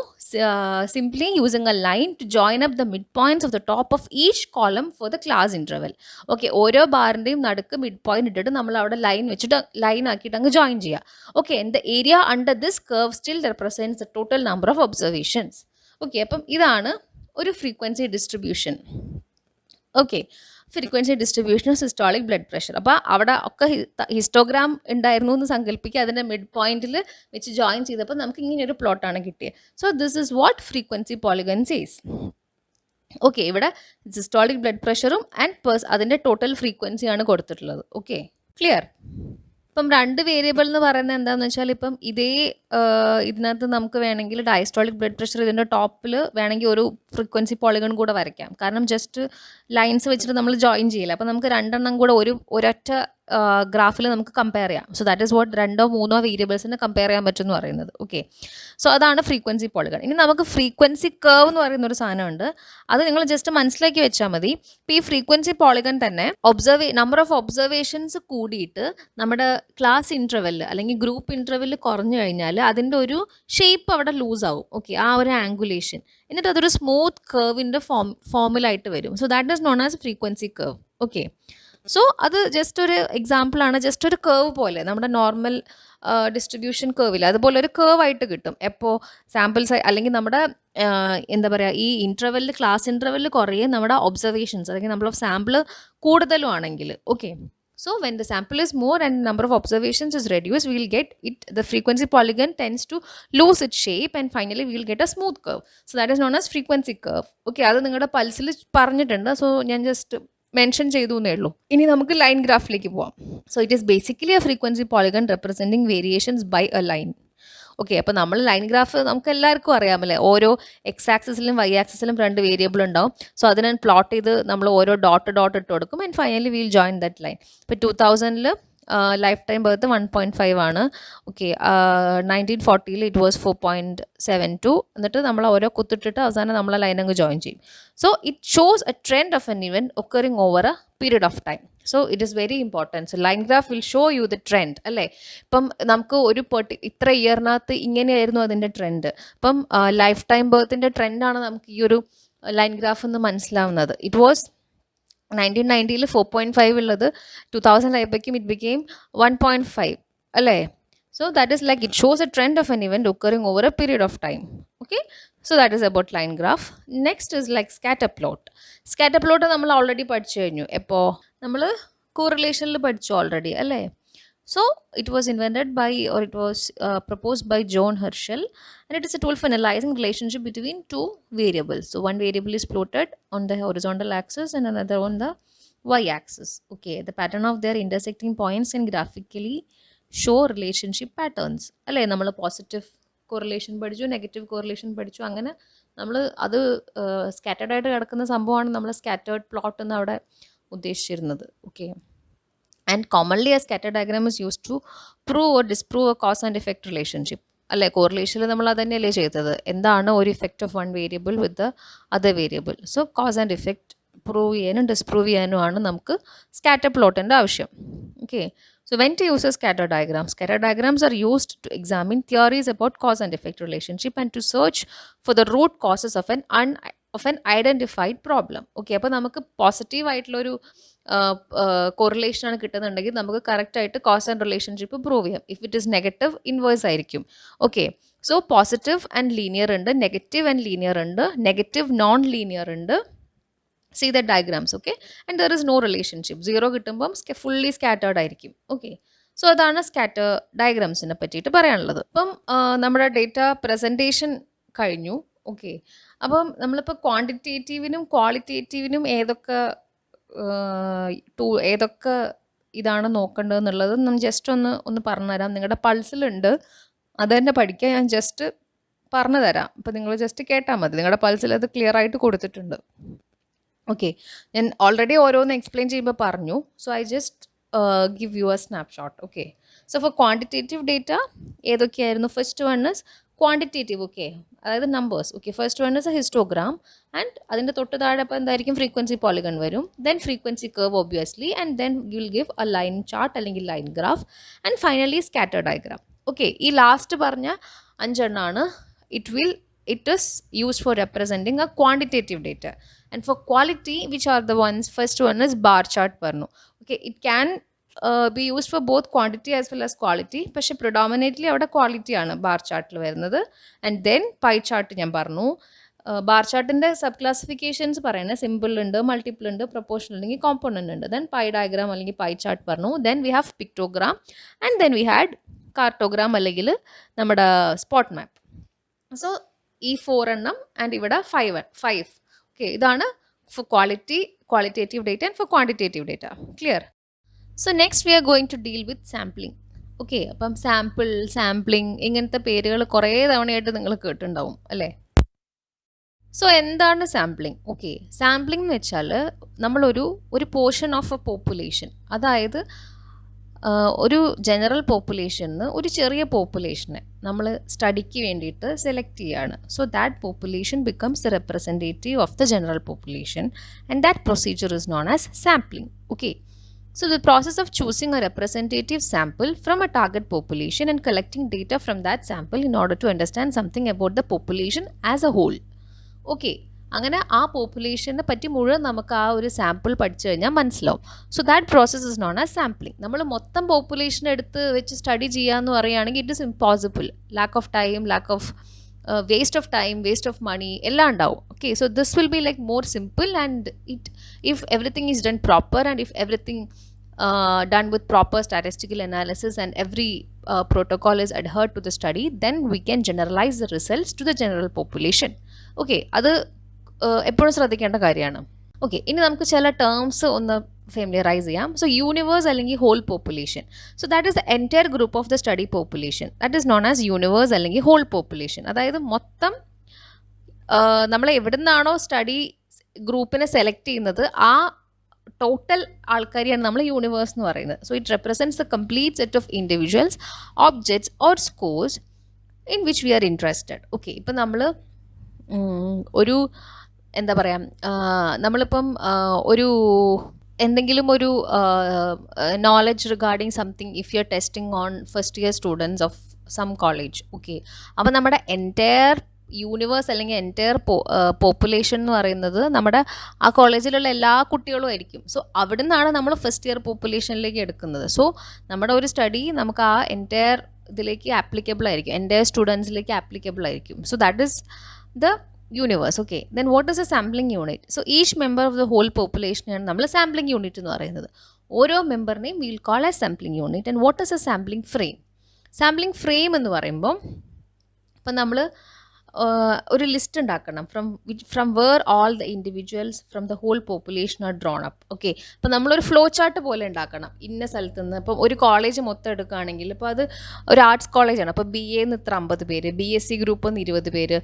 simply using a line to join up the midpoints of the top of each column for the class interval. Okay, ഓരോ ബാറിൻ്റെയും നടുക്ക് mid point ഇട്ടിട്ട് നമ്മൾ അവിടെ line വെച്ചിട്ട് line ആക്കിയിട്ട് അങ്ങ് join ചെയ്യുക. Okay, and the area under this curve still represents the total number of observations. Okay, അപ്പം ഇതാണ് ഒരു frequency distribution. Okay, frequency distribution systolic blood pressure. അപ്പോൾ അവിടെ ഒക്കെ ഹിസ്റ്റോഗ്രാം ഉണ്ടായിരുന്നു എന്ന് സങ്കല്പിക്കുക, അതിൻ്റെ മിഡ് പോയിന്റിൽ വെച്ച് ജോയിൻ ചെയ്തപ്പോൾ നമുക്ക് ഇങ്ങനെ ഒരു പ്ലോട്ടാണ് കിട്ടിയത്. So this is what frequency polygon സീസ്. ഓക്കെ, ഇവിടെ സിസ്റ്റോളിക് ബ്ലഡ് പ്രഷറും ആൻഡ് അതിൻ്റെ ടോട്ടൽ ഫ്രീക്വൻസിയാണ് കൊടുത്തിട്ടുള്ളത്. Okay, clear. ഇപ്പം 2 വേരിയബിൾ എന്ന് പറയുന്നത് എന്താണെന്ന് വെച്ചാൽ ഇപ്പം ഇതേ ഇതിനകത്ത് നമുക്ക് വേണമെങ്കിൽ ഡയസ്റ്റോളിക് ബ്ലഡ് പ്രഷർ ഇതിൻ്റെ ടോപ്പിൽ വേണമെങ്കിൽ ഒരു ഫ്രീക്വൻസി പോളിഗൺ കൂടെ വരയ്ക്കാം. കാരണം ജസ്റ്റ് ലൈൻസ് വെച്ചിട്ട് നമ്മൾ ജോയിൻ ചെയ്യില്ല. അപ്പം നമുക്ക് 2 എണ്ണം കൂടെ ഒരൊറ്റ ഗ്രാഫിൽ നമുക്ക് കമ്പയർ ചെയ്യാം. So that is what 2 or 3 വേരിയബിൾസിനെ കമ്പയർ ചെയ്യാൻ പറ്റും എന്ന് പറയുന്നത്. ഓക്കെ, സോ അതാണ് ഫ്രീക്വൻസി പോളിഗൺ. ഇനി നമുക്ക് ഫ്രീക്വൻസി കർവ് എന്ന് പറയുന്ന ഒരു സാധനമുണ്ട്. അത് നിങ്ങൾ ജസ്റ്റ് മനസ്സിലാക്കി വെച്ചാൽ മതി. ഇപ്പോൾ ഈ ഫ്രീക്വൻസി പോളിഗൺ തന്നെ നമ്പർ ഓഫ് ഒബ്സർവേഷൻസ് കൂടിയിട്ട് നമ്മുടെ ക്ലാസ് ഇൻ്റർവെല്ല് അല്ലെങ്കിൽ ഗ്രൂപ്പ് ഇൻ്റർവെല്ല് കുറഞ്ഞു കഴിഞ്ഞാൽ അതിൻ്റെ ഒരു ഷേപ്പ് അവിടെ ലൂസ് ആവും. ഓക്കെ, ആ ഒരു ആംഗുലേഷൻ, എന്നിട്ട് അതൊരു സ്മൂത്ത് കർവിൻ്റെ ഫോമിലായിട്ട് വരും. So that is known as frequency curve. Okay, so അത് ജസ്റ്റ് ഒരു എക്സാമ്പിളാണ്. ജസ്റ്റ് ഒരു കർവ് പോലെ നമ്മുടെ നോർമൽ ഡിസ്ട്രിബ്യൂഷൻ കർവിൽ അതുപോലെ ഒരു കർവ് ആയിട്ട് കിട്ടും. എപ്പോൾ സാമ്പിൾസ് അല്ലെങ്കിൽ നമ്മുടെ എന്താ പറയുക, ഈ ഇൻ്റർവെല്ല് ക്ലാസ് ഇൻ്റർവെല്ല് കുറേ നമ്മുടെ ഒബ്സർവേഷൻസ് അല്ലെങ്കിൽ നമ്മൾ സാമ്പിൾ കൂടുതലും ആണെങ്കിൽ. Okay, so when the sample is more and number of observations is reduced, we will get it, the frequency polygon tends to lose its shape and finally we will get a smooth curve. So that is known as frequency curve. Okay, അത് നിങ്ങളുടെ പൾസിൽ പറഞ്ഞിട്ടുണ്ട്. So ഞാൻ just mention ചെയ്തു എന്നേ ഉള്ളൂ. ഇനി നമുക്ക് line ഗ്രാഫിലേക്ക് പോവാം. So it is basically a frequency polygon representing variations by a line. Okay, അപ്പോൾ നമ്മൾ ലൈൻ ഗ്രാഫ് നമുക്ക് എല്ലാവർക്കും അറിയാമല്ലേ, ഓരോ എക്സ് ആക്സിസിലും വൈ ആക്സിസിലും 2 വേരിയബിൾ ഉണ്ടാവും. സോ അതിനെ പ്ലോട്ട് ചെയ്ത് നമ്മൾ ഓരോ ഡോട്ട് ഇട്ട് കൊടുക്കും and finally will join that line. ഇപ്പോൾ 2000 ലൈഫ് ടൈം ബർത്ത് 1.5 ആണ്. Okay, 1940 it was 4.72. എന്നിട്ട് നമ്മൾ ഓരോ കുത്തിട്ടിട്ട് അവസാനം നമ്മളെ ലൈൻ അങ്ങ് ജോയിൻ ചെയ്യും. So it shows A trend of N event occurring over A period of time. So it is very important. So line graph will show you the trend അല്ലേ. ഇപ്പം നമുക്ക് ഒരു ഇത്ര ഇയറിനകത്ത് ഇങ്ങനെയായിരുന്നു അതിൻ്റെ ട്രെൻഡ്. ഇപ്പം ലൈഫ് ടൈം ബർത്തിൻ്റെ ട്രെൻഡാണ് നമുക്ക് ഈ ഒരു ലൈൻ ഗ്രാഫ് എന്ന് മനസ്സിലാവുന്നത്. ഇറ്റ് വാസ് 1990 4.5 ഉള്ളത് 2000 ആയപ്പോഴേക്കും ഇറ്റ് ബിക്കെയിം 1.5 അല്ലേ. So that is like it shows A trend of N event occurring over A period of time. Okay, so that is about line graph. Next is like scatter plot. Scatter plot നമ്മൾ already പഠിച്ചു കഴിഞ്ഞു. എപ്പോൾ നമ്മൾ കോറിലേഷനിൽ പഠിച്ചു already അല്ലേ. So it was invented by, or it was proposed by John Herschel, and it is a tool for analyzing relationship between 2 variables. So one variable is plotted on the horizontal axis and another on the y-axis. Okay, the pattern of their intersecting points can graphically show relationship patterns. അല്ലേ, നമ്മൾ positive correlation പഠിച്ചു, negative correlation പഠിച്ചു. അങ്ങനെ നമ്മൾ അത് scattered ആയിട്ട് കിടക്കുന്ന സംഭവമാണ് നമ്മൾ സ്കാറ്റേർഡ് പ്ലോട്ട് എന്ന് അവിടെ ഉദ്ദേശിച്ചിരുന്നത്. Okay, and commonly a scatter diagram is used to prove or disprove a cause and effect relationship. അല്ലേ, കോറിലേഷനിൽ നമ്മൾ അത് തന്നെയല്ലേ ചെയ്തത്, എന്താണ് ഒരു effect of 1 variable with the other variable. So cause and effect prove ചെയ്യാനും ഡിസ്പ്രൂവ് ചെയ്യാനുമാണ് നമുക്ക് സ്കാറ്റർ പ്ലോട്ടിൻ്റെ ആവശ്യം. Okay, so when to use a scatter diagrams are used to examine theories about cause and effect relationship and to search for the root causes of an identified problem. Okay, അപ്പോൾ നമുക്ക് positive ആയിട്ടുള്ളൊരു correlation ആണ് കിട്ടുന്നുണ്ടെങ്കിൽ നമുക്ക് കറക്റ്റായിട്ട് cause and relationship prove ചെയ്യാം. If it is negative, inverse ആയിരിക്കും. Okay, so positive and linear ഉണ്ട്, നെഗറ്റീവ് ആൻഡ് ലീനിയർ ഉണ്ട്, നെഗറ്റീവ് നോൺ ലീനിയർ ഉണ്ട്. See the diagrams. Okay, and there is no relationship. 0 കിട്ടുമ്പം ഫുള്ളി സ്കാറ്റേർഡ് ആയിരിക്കും. Okay, so അതാണ് scatter ഡയഗ്രാംസിനെ പറ്റിയിട്ട് പറയാനുള്ളത്. ഇപ്പം നമ്മുടെ ഡേറ്റ പ്രസൻറ്റേഷൻ കഴിഞ്ഞു. ഓക്കെ, അപ്പം നമ്മളിപ്പോൾ ക്വാണ്ടിറ്റേറ്റീവിനും ക്വാളിറ്റേറ്റീവിനും ഏതൊക്കെ ഇതാണ് നോക്കേണ്ടതെന്നുള്ളത് ജസ്റ്റ് ഒന്ന് പറഞ്ഞുതരാം. നിങ്ങളുടെ പൾസിലുണ്ട്, അത് തന്നെ പഠിക്കാൻ ഞാൻ ജസ്റ്റ് പറഞ്ഞു തരാം. അപ്പോൾ നിങ്ങൾ ജസ്റ്റ് കേട്ടാൽ മതി, നിങ്ങളുടെ പൾസിൽ അത് ക്ലിയർ ആയിട്ട് കൊടുത്തിട്ടുണ്ട്. ഓക്കെ, ഞാൻ ഓൾറെഡി ഓരോന്ന് എക്സ്പ്ലെയിൻ ചെയ്യുമ്പോൾ പറഞ്ഞു. So I just give you a snapshot. Okay, so for quantitative data ഏതൊക്കെയായിരുന്നു? First one is quantitative. Okay, അതായത് numbers. Okay, first one is a histogram and അതിൻ്റെ തൊട്ട് താഴെ അപ്പോൾ എന്തായിരിക്കും, ഫ്രീക്വൻസി പോളിഗൺ വരും. Then frequency curve obviously, and then you will give a line chart അല്ലെങ്കിൽ line graph, and finally scatter diagram. Okay, ഈ last പറഞ്ഞ 5 എണ്ണമാണ് it is used for representing a quantitative data. And for quality, which are the ones, first one is bar chart parnu. Okay, it can be used for both quantity as well as quality, പക്ഷേ predominantly അവിടെ quality ആണ് bar ചാർട്ടിൽ വരുന്നത്. And then pie chart ഞാൻ പറഞ്ഞു. Bar ചാർട്ടിൻ്റെ sub classifications പറയുന്നത് simple ഉണ്ട്, മൾട്ടിപ്പിൾ ഉണ്ട്, പ്രൊപ്പോർഷണൽ അല്ലെങ്കിൽ കോമ്പോണൻ്റ് ഉണ്ട്. ദെൻ പൈ ഡയഗ്രാം അല്ലെങ്കിൽ പൈ ചാർട്ട് പറഞ്ഞു. Then we have pictogram and then we had cartogram അല്ലെങ്കിൽ നമ്മുടെ സ്പോട്ട് മാപ്പ്. സോ ഈ 4 എണ്ണം ആൻഡ് ഇവിടെ 5. ഓക്കെ, ഇതാണ് four qualitative data and for quantitative data. Clear? So next we are going to deal with sampling. Okay. അപ്പം sample, sampling ഇങ്ങനത്തെ പേരുകൾ കുറേ തവണയായിട്ട് നിങ്ങൾ കേട്ടിട്ടുണ്ടാവും അല്ലേ? സോ എന്താണ് സാമ്പിളിംഗ്? ഓക്കെ, സാമ്പിളിംഗ് എന്ന് വെച്ചാൽ ഒരു പോർഷൻ ഓഫ് എ പോപ്പുലേഷൻ, അതായത് ഒരു ജനറൽ പോപ്പുലേഷന് ഒരു ചെറിയ പോപ്പുലേഷനെ നമ്മൾ സ്റ്റഡിക്ക് വേണ്ടിയിട്ട് സെലക്ട് ചെയ്യുകയാണ്. So that population becomes the representative of the general population and that procedure is known as sampling. Okay. So the process of choosing a representative sample from a target population and collecting data from that sample in order to understand something about the population as a whole. Okay, അങ്ങനെ ആ പോപ്പുലേഷനെ പറ്റി മുഴുവൻ നമുക്ക് ആ ഒരു sample പഠിച്ചു കഴിഞ്ഞാൽ മനസ്സിലാവും. So that process is known as sampling. നമ്മൾ മൊത്തം പോപ്പുലേഷൻ എടുത്ത് വെച്ച് സ്റ്റഡി ചെയ്യാമെന്ന് പറയുകയാണെങ്കിൽ it is impossible. Lack of time, lack of waste of time, waste of money എല്ലാം ഉണ്ടാവും. Okay, so this will be like more simple and if everything is done proper and if everything done with proper statistical analysis and every protocol is adhered to the study, then we can generalize the results to the general population. Okay, അത് എപ്പോഴും ശ്രദ്ധിക്കേണ്ട കാര്യമാണ്. Okay, ഇനി നമുക്ക് ചില terms ഒന്ന് familiarise ചെയ്യാം. So universe അല്ലെങ്കിൽ whole population. So that is the entire group of the study population. That is known as universe അല്ലെങ്കിൽ ഹോൾ പോപ്പുലേഷൻ. അതായത് മൊത്തം നമ്മൾ എവിടെ നിന്നാണോ സ്റ്റഡി ഗ്രൂപ്പിനെ സെലക്ട് ചെയ്യുന്നത് ആ ടോട്ടൽ ആൾക്കാരെയാണ് നമ്മൾ യൂണിവേഴ്സ് എന്ന് പറയുന്നത്. So it represents the complete set of individuals, objects or scores in which we are interested. Okay, ഇപ്പം നമ്മൾ ഒരു എന്താ പറയുക, നമ്മളിപ്പം എന്തെങ്കിലും ഒരു knowledge regarding something if you are testing on first year students of some college. Okay, അപ്പോൾ നമ്മുടെ എൻറ്റയർ യൂണിവേഴ്സ് അല്ലെങ്കിൽ എൻറ്റയർ പോപ്പുലേഷൻ എന്ന് പറയുന്നത് നമ്മുടെ ആ കോളേജിലുള്ള എല്ലാ കുട്ടികളും ആയിരിക്കും. സോ അവിടെ നിന്നാണ് നമ്മൾ ഫസ്റ്റ് ഇയർ പോപ്പുലേഷനിലേക്ക് എടുക്കുന്നത്. സോ നമ്മുടെ ഒരു സ്റ്റഡി നമുക്ക് ആ എൻറ്റയർ ഇതിലേക്ക് ആപ്ലിക്കബിൾ ആയിരിക്കും, എൻറ്റയർ സ്റ്റുഡൻസിലേക്ക് ആപ്ലിക്കബിൾ ആയിരിക്കും. So that is the universe. Okay, then what is a sampling unit? So each member of the whole population ആണ് നമ്മൾ sampling unit എന്ന് പറയുന്നത്. ഓരോ മെമ്പറിനെയും we will call as sampling unit. And what is a sampling frame? Sampling frame എന്ന് പറയുമ്പോൾ ഇപ്പം നമ്മൾ ഒരു ലിസ്റ്റ് ഉണ്ടാക്കണം from where all the individuals from the whole population are drawn up. Okay, അപ്പോൾ നമ്മളൊരു ഫ്ലോ ചാർട്ട് പോലെ ഉണ്ടാക്കണം. ഇന്ന സ്ഥലത്ത് നിന്ന് ഇപ്പം ഒരു കോളേജ് മൊത്തം എടുക്കുകയാണെങ്കിൽ ഇപ്പോൾ അത് ഒരു ആർട്സ് കോളേജാണ്, അപ്പോൾ ബി എന്ന് ഇത്ര 50 പേര്, BSc ഗ്രൂപ്പ് എന്ന് 20 പേര്,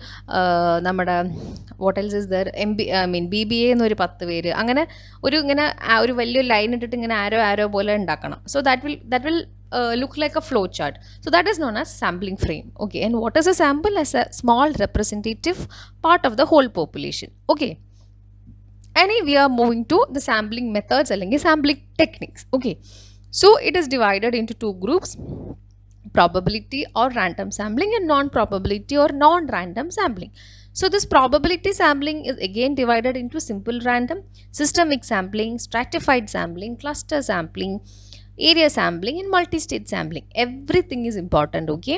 നമ്മുടെ what else is there BBA എന്നൊരു 10 പേര്, അങ്ങനെ ഇങ്ങനെ ഒരു വലിയൊരു ലൈൻ ഇട്ടിട്ട് ഇങ്ങനെ ആരോ പോലെ ഉണ്ടാക്കണം. So that will look like a flow chart. So that is known as sampling frame. Okay, and what is a sample? As a small representative part of the whole population. Okay, and we are moving to the sampling methods അല്ലെങ്കിൽ sampling techniques. Okay, so it is divided into two groups: probability or random sampling and non-probability or non-random sampling. So this probability sampling is again divided into simple random, systemic sampling, stratified sampling, cluster sampling, area sampling and multi state sampling. Everything is important. Okay,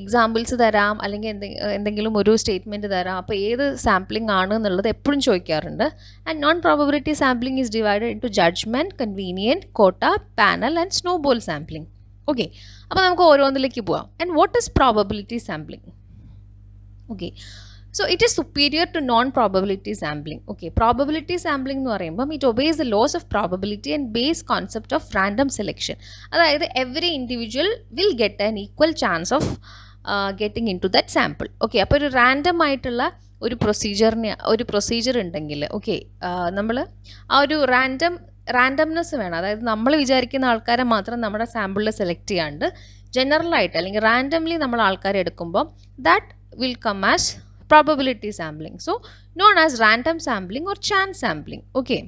examples തരാം അല്ലെങ്കിൽ എന്തെങ്കിലും ഒരു statement തരാം, അപ്പോൾ ഏത് sampling ആണ് എന്നുള്ളത് എപ്പോഴും ചോദിക്കാറുണ്ട്. And non probability sampling is divided into judgment, convenient, quota, panel and snowball sampling. Okay, അപ്പോൾ നമുക്ക് ഓരോന്നിലേക്ക് പോവാം. And what is probability sampling? Okay, so it is superior to non-probability sampling. Okay, probability sampling എന്ന് പറയുമ്പം it obeys the laws of probability and base concept of random selection. അതായത് every individual will get an equal chance of getting into that sample. Okay, അപ്പോൾ ഒരു random ആയിട്ടുള്ള ഒരു procedure ഉണ്ടെങ്കിൽ okay, നമ്മൾ ആ ഒരു റാൻഡംനെസ് വേണം. അതായത് നമ്മൾ വിചാരിക്കുന്ന ആൾക്കാരെ മാത്രം നമ്മുടെ സാമ്പിളിൽ സെലക്ട് ചെയ്യാണ്ട് ജനറലായിട്ട് അല്ലെങ്കിൽ റാൻഡംലി നമ്മൾ ആൾക്കാരെ എടുക്കുമ്പോൾ that will come as probability sampling. So known as random sampling or chance sampling. Okay,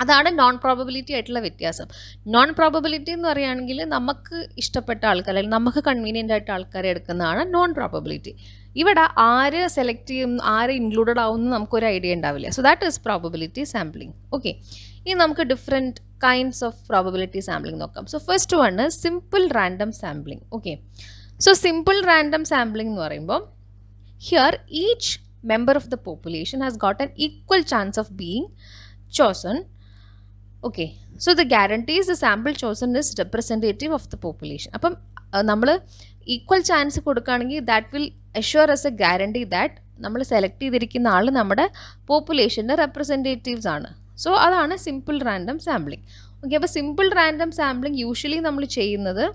അതാണ് നോൺ പ്രോബബിലിറ്റി ആയിട്ടുള്ള വ്യത്യാസം. നോൺ പ്രോബബിലിറ്റി എന്ന് പറയുകയാണെങ്കിൽ നമുക്ക് ഇഷ്ടപ്പെട്ട ആൾക്കാർ അല്ലെങ്കിൽ നമുക്ക് കൺവീനിയൻ്റ് ആയിട്ട് ആൾക്കാരെ എടുക്കുന്നതാണ് നോൺ പ്രോബബിലിറ്റി. ഇവിടെ ആര് സെലക്ട് ചെയ്യും, ആര് ഇൻക്ലൂഡഡ് ആവുമെന്ന് നമുക്കൊരു ഐഡിയ ഉണ്ടാവില്ല. So that is probability sampling. Okay, ഇനി നമുക്ക് different kinds of probability sampling നോക്കാം. So first one is simple random sampling. Okay, so simple random sampling എന്ന് പറയുമ്പോൾ here each member of the population has got an equal chance of being chosen. Okay, so the guarantees the sample chosen is representative of the population. അപ്പം നമ്മൾ equal chance കൊടുക്കുകയാണെങ്കിൽ that will assure S A guarantee that നമ്മൾ select ചെയ്തിരിക്കുന്ന ആൾ നമ്മുടെ പോപ്പുലേഷൻ്റെ representatives ആണ്. So അതാണ് simple random sampling. Okay, അപ്പോൾ simple random sampling usually നമ്മൾ ചെയ്യുന്നത്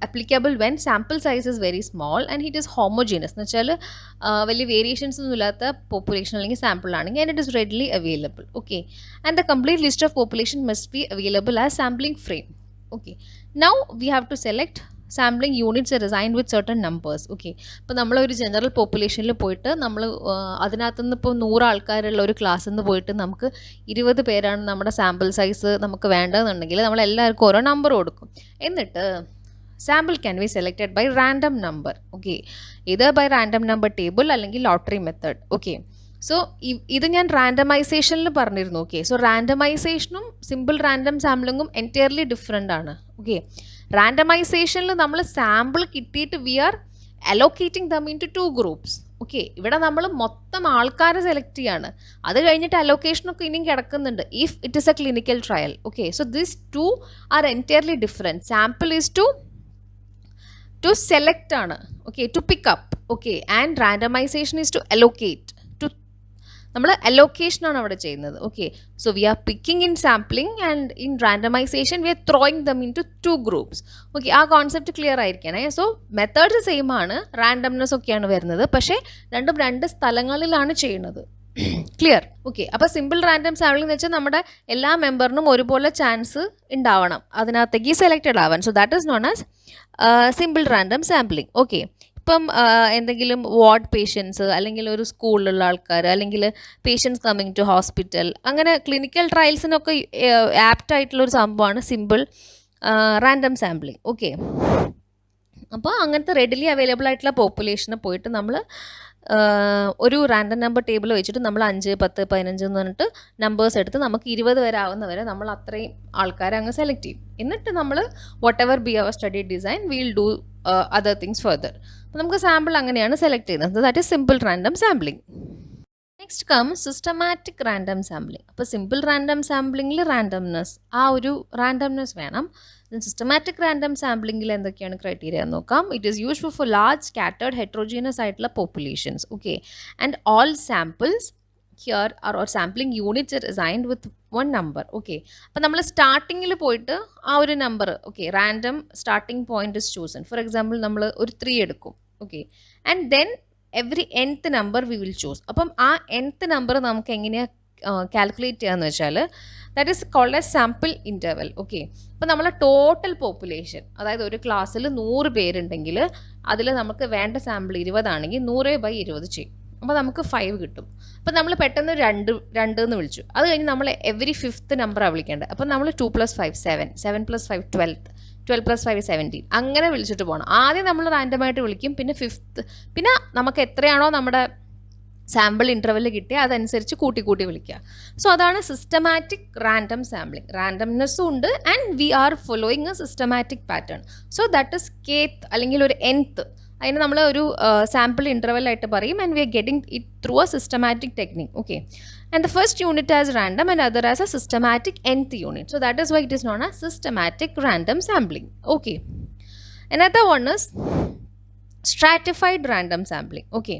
applicable when sample size is very small and it is homogeneous എന്ന് വെച്ചാൽ വലിയ വേരിയേഷൻസ് ഒന്നും ഇല്ലാത്ത പോപ്പുലേഷൻ അല്ലെങ്കിൽ സാമ്പിൾ ആണെങ്കിൽ and it is readily available. Okay, and the complete list of population must be available as sampling frame. Okay, now we have to select sampling units are assigned with certain numbers. Okay, ഇപ്പോൾ നമ്മളൊരു general പോപ്പുലേഷനിൽ പോയിട്ട് നമ്മൾ അതിനകത്തുനിന്ന് ഇപ്പോൾ 100 ആൾക്കാരുള്ള ഒരു ക്ലാസ്സിൽ നിന്ന് പോയിട്ട് നമുക്ക് 20 പേരാണ് നമ്മുടെ സാമ്പിൾ സൈസ് നമുക്ക് വേണ്ടതെന്നുണ്ടെങ്കിൽ നമ്മൾ എല്ലാവർക്കും ഓരോ നമ്പർ കൊടുക്കും. എന്നിട്ട് sample can be selected by random number. Okay, ഇത് ബൈ റാൻഡം നമ്പർ ടേബിൾ അല്ലെങ്കിൽ ലോട്ടറി മെത്തേഡ്. ഓക്കെ, സോ ഇത് ഞാൻ റാൻഡമൈസേഷനിൽ പറഞ്ഞിരുന്നു. ഓക്കെ, സോ റാൻഡമൈസേഷനും സിമ്പിൾ റാൻഡം സാമ്പിളിങ്ങും എൻറ്റയർലി ഡിഫറെൻ്റ് ആണ്. ഓക്കെ, റാൻഡമൈസേഷനിൽ നമ്മൾ സാമ്പിൾ കിട്ടിയിട്ട് we are allocating them into 2 groups. Okay, ഇവിടെ നമ്മൾ മൊത്തം ആൾക്കാരെ സെലക്ട് ചെയ്യാണ്. അത് കഴിഞ്ഞിട്ട് അലോക്കേഷനൊക്കെ ഇനിയും കിടക്കുന്നുണ്ട് if it is a clinical trial. Okay, so this 2 are entirely different. Sample is to select ആണ്. Okay, to pick up. Okay, and randomization is to allocate. നമ്മൾ അലോക്കേഷനാണ് അവിടെ ചെയ്യുന്നത്. Okay, so we are picking in sampling and in randomization we are throwing them into 2 groups. Okay, ആ concept clear ആയിരിക്കണേ. So methods same ആണ്, randomness ഒക്കെയാണ് വരുന്നത്, പക്ഷേ രണ്ടും 2 സ്ഥലങ്ങളിലാണ് ചെയ്യുന്നത്. ക്ലിയർ? ഓക്കെ, അപ്പോൾ സിമ്പിൾ റാൻഡം സാമ്പിളിംഗ് എന്ന് വെച്ചാൽ നമ്മുടെ എല്ലാ മെമ്പറിനും ഒരുപോലെ ചാൻസ് ഉണ്ടാവണം അതിനകത്തേക്ക് സെലക്റ്റഡ് ആവാൻ. So that is known as simple random sampling. Okay, ഇപ്പം എന്തെങ്കിലും വാർഡ് പേഷ്യൻസ് അല്ലെങ്കിൽ ഒരു സ്കൂളിലുള്ള ആൾക്കാർ അല്ലെങ്കിൽ പേഷ്യൻസ് കമ്മിങ് ടു ഹോസ്പിറ്റൽ, അങ്ങനെ ക്ലിനിക്കൽ ട്രയൽസിനൊക്കെ ആപ്റ്റായിട്ടുള്ളൊരു സംഭവമാണ് സിമ്പിൾ റാൻഡം സാമ്പിളിംഗ്. ഓക്കെ, അപ്പോൾ അങ്ങനത്തെ റെഡിലി അവൈലബിൾ ആയിട്ടുള്ള പോപ്പുലേഷനെ പോയിട്ട് നമ്മൾ ഒരു റാൻഡം നമ്പർ ടേബിൾ വെച്ചിട്ട് നമ്മൾ 5, 10, 15 എന്ന് പറഞ്ഞിട്ട് നമ്പേഴ്സ് എടുത്ത് നമുക്ക് 20 വരെ ആവുന്നവരെ നമ്മൾ അത്രയും ആൾക്കാരെ അങ്ങ് സെലക്ട് ചെയ്യും. എന്നിട്ട് നമ്മൾ whatever be our study design will do other things further. അപ്പോൾ നമുക്ക് സാമ്പിൾ അങ്ങനെയാണ് സെലക്ട് ചെയ്യുന്നത്. That is simple random sampling. Next come systematic random sampling. അപ്പോൾ സിമ്പിൾ റാൻഡം സാമ്പിളിംഗിൽ റാൻഡംനെസ്, ആ ഒരു റാൻഡംനെസ് വേണം. സിസ്റ്റമാറ്റിക് റാൻഡം സാമ്പിളിംഗിൽ എന്തൊക്കെയാണ് ക്രൈറ്റീരിയ എന്ന് നോക്കാം. It is useful for large scattered heterogeneous ആയിട്ടുള്ള populations. Okay, and all samples here are or sampling units are assigned with 1 number. Okay, അപ്പോൾ നമ്മൾ സ്റ്റാർട്ടിങ്ങിൽ പോയിട്ട് ആ ഒരു number, okay, random starting point is chosen. For example നമ്മൾ ഒരു 3 എടുക്കും. Okay, and then every nth number we will choose. അപ്പം ആ nth നമ്പർ നമുക്ക് എങ്ങനെയാണ് കാൽക്കുലേറ്റ് ചെയ്യാന്ന് വെച്ചാൽ that is called a sample interval. Okay, അപ്പോൾ നമ്മളെ ടോട്ടൽ പോപ്പുലേഷൻ, അതായത് ഒരു ക്ലാസ്സിൽ 100 പേരുണ്ടെങ്കിൽ അതിൽ നമുക്ക് വേണ്ട സാമ്പിൾ 20 ആണെങ്കിൽ 100/20 ചെയ്യും. അപ്പോൾ നമുക്ക് 5 കിട്ടും. അപ്പോൾ നമ്മൾ പെട്ടെന്ന് 2 എന്ന് വിളിച്ചു. അത് കഴിഞ്ഞ് നമ്മൾ എവറി 5th നമ്പറാണ് വിളിക്കേണ്ടത്. അപ്പോൾ നമ്മൾ 2 + 5 7, 7 + 5 12, 12 + 5 17, അങ്ങനെ വിളിച്ചിട്ട് പോകണം. ആദ്യം നമ്മൾ റാൻഡമായിട്ട് വിളിക്കും, പിന്നെ 5th, പിന്നെ നമുക്ക് എത്രയാണോ നമ്മുടെ സാമ്പിൾ ഇൻ്റർവെൽ കിട്ടിയ അതനുസരിച്ച് കൂട്ടി വിളിക്കുക. സോ അതാണ് സിസ്റ്റമാറ്റിക് റാൻഡം സാമ്പിളിംഗ്. റാൻഡംനെസ്സും ഉണ്ട് and we are following a systematic pattern. So that is kth അല്ലെങ്കിൽ ഒരു nth, അതിന് നമ്മൾ ഒരു സാമ്പിൾ ഇൻ്റർവെൽ ആയിട്ട് പറയും. And we are getting it through A systematic technique. Okay, and the first unit as random and other as A systematic nth unit. So that is why it is known as systematic random sampling. Okay, another one is stratified random sampling. Okay,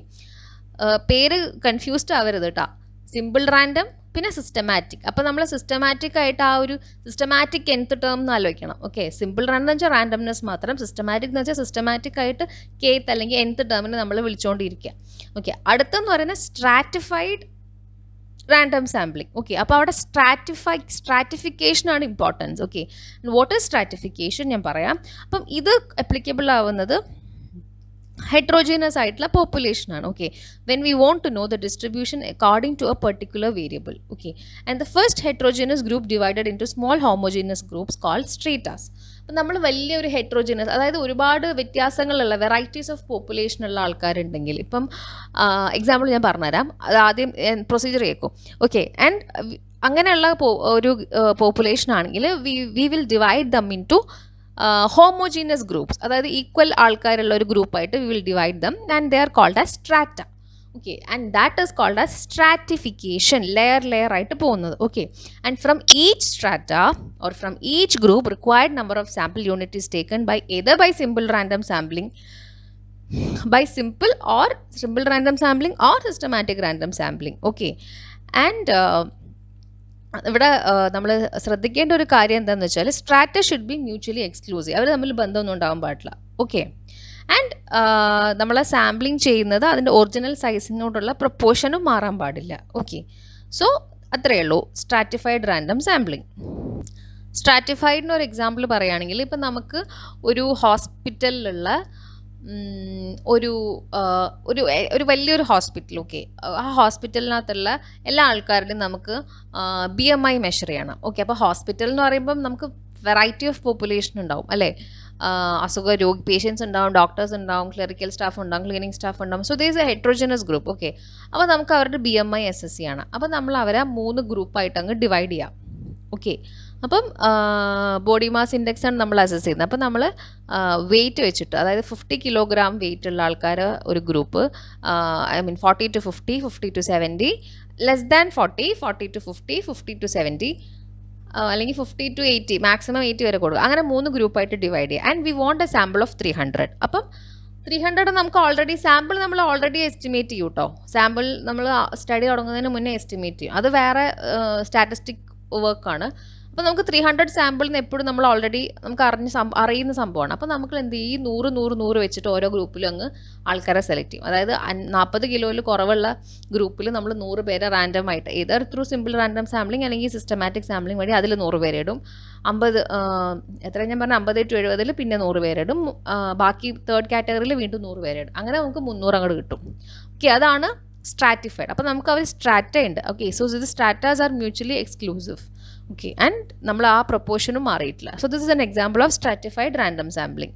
പേര് confused ആവരുത് കേട്ടോ. Simple random പിന്നെ systematic. അപ്പോൾ നമ്മൾ systematic ആയിട്ട് ആ ഒരു systematic nth term എന്ന് ആലോചിക്കണം. ഓക്കെ, സിമ്പിൾ റാൻഡം എന്ന് വെച്ചാൽ റാൻഡംനെസ് മാത്രം, സിസ്റ്റമാറ്റിക് എന്ന് വെച്ചാൽ സിസ്റ്റമാറ്റിക് ആയിട്ട് kth അല്ലെങ്കിൽ nth ടേമിന് നമ്മൾ വിളിച്ചുകൊണ്ടിരിക്കുക. ഓക്കെ, അടുത്തെന്ന് പറയുന്നത് സ്ട്രാറ്റിഫൈഡ് റാൻഡം സാമ്പിളിംഗ്. ഓക്കെ, അപ്പോൾ അവിടെ സ്ട്രാറ്റിഫിക്കേഷൻ ആണ് importance. Okay, what is stratification ഞാൻ പറയാം. അപ്പം ഇത് അപ്ലിക്കബിൾ ആവുന്നത് heterogeneous ആയിട്ടുള്ള population ആണ്. Okay, when we want to know the distribution according to a particular variable. Okay, and the first heterogeneous group divided into small homogeneous groups called stratas. അപ്പം നമ്മൾ വലിയൊരു ഹെട്രോജീനസ്, അതായത് ഒരുപാട് വ്യത്യാസങ്ങളുള്ള വെറൈറ്റീസ് ഓഫ് പോപ്പുലേഷൻ ഉള്ള ആൾക്കാരുണ്ടെങ്കിൽ, ഇപ്പം example ഞാൻ പറഞ്ഞുതരാം, അത് ആദ്യം പ്രൊസീജിയർ കേൾക്കും. ഓക്കെ, ആൻഡ് അങ്ങനെയുള്ള ഒരു പോപ്പുലേഷൻ ആണെങ്കിൽ we will divide them into homogeneous groups, അതായത് ഈക്വൽ ആൾക്കാരുള്ള ഒരു ഗ്രൂപ്പായിട്ട് we will divide them and they are called as strata. Okay, and that is called as stratification, layer ആയിട്ട് പോകുന്നത്. Okay, and from each strata or from each group required number of sample unit is taken by either by simple random sampling, by simple random sampling or systematic random sampling. Okay, and ഇവിടെ നമ്മൾ ശ്രദ്ധിക്കേണ്ട ഒരു കാര്യം എന്താണെന്ന് വെച്ചാൽ strata should be mutually exclusive. അവർ തമ്മിൽ ബന്ധമൊന്നും ഉണ്ടാവാൻ പാടില്ല. ഓക്കെ. ആൻഡ് നമ്മൾ സാമ്പിളിങ് ചെയ്യുന്നത് അതിൻ്റെ ഒറിജിനൽ സൈസിനോടുള്ള പ്രൊപ്പോർഷനും മാറാൻ പാടില്ല. ഓക്കെ. സോ അത്രയേ ഉള്ളൂ സ്ട്രാറ്റിഫൈഡ് റാൻഡം സാമ്പിളിങ്. സ്ട്രാറ്റിഫൈഡിന് ഒരു എക്സാമ്പിൾ പറയുകയാണെങ്കിൽ ഇപ്പം നമുക്ക് ഒരു ഹോസ്പിറ്റലിലുള്ള ഒരു ഒരു വലിയൊരു ഹോസ്പിറ്റൽ, ഓക്കെ, ആ ഹോസ്പിറ്റലിനകത്തുള്ള എല്ലാ ആൾക്കാരുടെയും നമുക്ക് BMI മെഷർ ചെയ്യണം. ഓക്കെ. അപ്പോൾ ഹോസ്പിറ്റൽ എന്ന് പറയുമ്പം നമുക്ക് വെറൈറ്റി ഓഫ് പോപ്പുലേഷൻ ഉണ്ടാവും അല്ലേ. രോഗി പേഷ്യൻസ് ഉണ്ടാവും, ഡോക്ടേഴ്സ് ഉണ്ടാവും, ക്ലറിക്കൽ സ്റ്റാഫ് ഉണ്ടാവും, ക്ലീനിങ് സ്റ്റാഫ് ഉണ്ടാവും. So they is A heterogeneous group. Okay. അപ്പോൾ നമുക്ക് അവരുടെ BMI അസസ് ചെയ്യണം. അപ്പോൾ നമ്മൾ അവരെ 3 ഗ്രൂപ്പായിട്ട് അങ്ങ് ഡിവൈഡ് ചെയ്യാം. ഓക്കെ. അപ്പം ബോഡി മാസ് ഇൻഡെക്സ് ആണ് നമ്മൾ അസസ് ചെയ്യുന്നത്. അപ്പം നമ്മൾ വെയിറ്റ് വെച്ചിട്ട്, അതായത് 50 കിലോഗ്രാം വെയിറ്റ് ഉള്ള ആൾക്കാർ ഒരു group, 40 to 50, 50 to 70, less than 40, 40 to 50, 50 to 70, അല്ലെങ്കിൽ 50 to 80, മാക്സിമം 80 വരെ കൊടുക്കുക. അങ്ങനെ 3 ഗ്രൂപ്പായിട്ട് ഡിവൈഡ് ചെയ്യുക. And we won't A sample of 300. അപ്പം 300 നമുക്ക് ഓൾറെഡി സാമ്പിൾ നമ്മൾ ഓൾറെഡി എസ്റ്റിമേറ്റ് ചെയ്യും കേട്ടോ. സാമ്പിൾ നമ്മൾ സ്റ്റഡി തുടങ്ങുന്നതിന് മുന്നേ എസ്റ്റിമേറ്റ് ചെയ്യും. അത് വേറെ സ്റ്റാറ്റിസ്റ്റിക് വർക്കാണ്. അപ്പോൾ നമുക്ക് 300 സാമ്പിളിന് എപ്പോഴും നമ്മൾ ഓൾറെഡി നമുക്ക് അറിയുന്ന സംഭവമാണ്. അപ്പോൾ നമുക്ക് എന്ത് ചെയ്യും, 100 വെച്ചിട്ട് ഓരോ ഗ്രൂപ്പിലും അങ്ങ് ആൾക്കാരെ സെലക്ട് ചെയ്യും. അതായത് 40 കിലോയിൽ കുറവുള്ള ഗ്രൂപ്പിൽ നമ്മൾ 100 പേരെ റാൻഡമായിട്ട് either through simple random sampling അല്ലെങ്കിൽ സിസ്റ്റമാറ്റിക് സാമ്പിളിങ് വഴി അതിൽ 100 പേരെ ഇടും. 50 ഞാൻ പറഞ്ഞ 50 to 70 പിന്നെ 100 പേരെ ഇടും. ബാക്കി തേർഡ് കാറ്റഗറിയിൽ വീണ്ടും 100 പേരെ ഇടും. അങ്ങനെ നമുക്ക് 300 അങ്ങോട്ട് കിട്ടും. ഓക്കെ. അതാണ് സ്ട്രാറ്റിഫൈഡ്. അപ്പോൾ നമുക്ക് അവർ സ്ട്രാറ്റ ഉണ്ട്. ഓക്കെ. സോ ഇത് stratas are mutually exclusive. Okay. And നമ്മൾ ആ പ്രൊപ്പോർഷനും മാറിയിട്ടില്ല. So this is an example of stratified random sampling.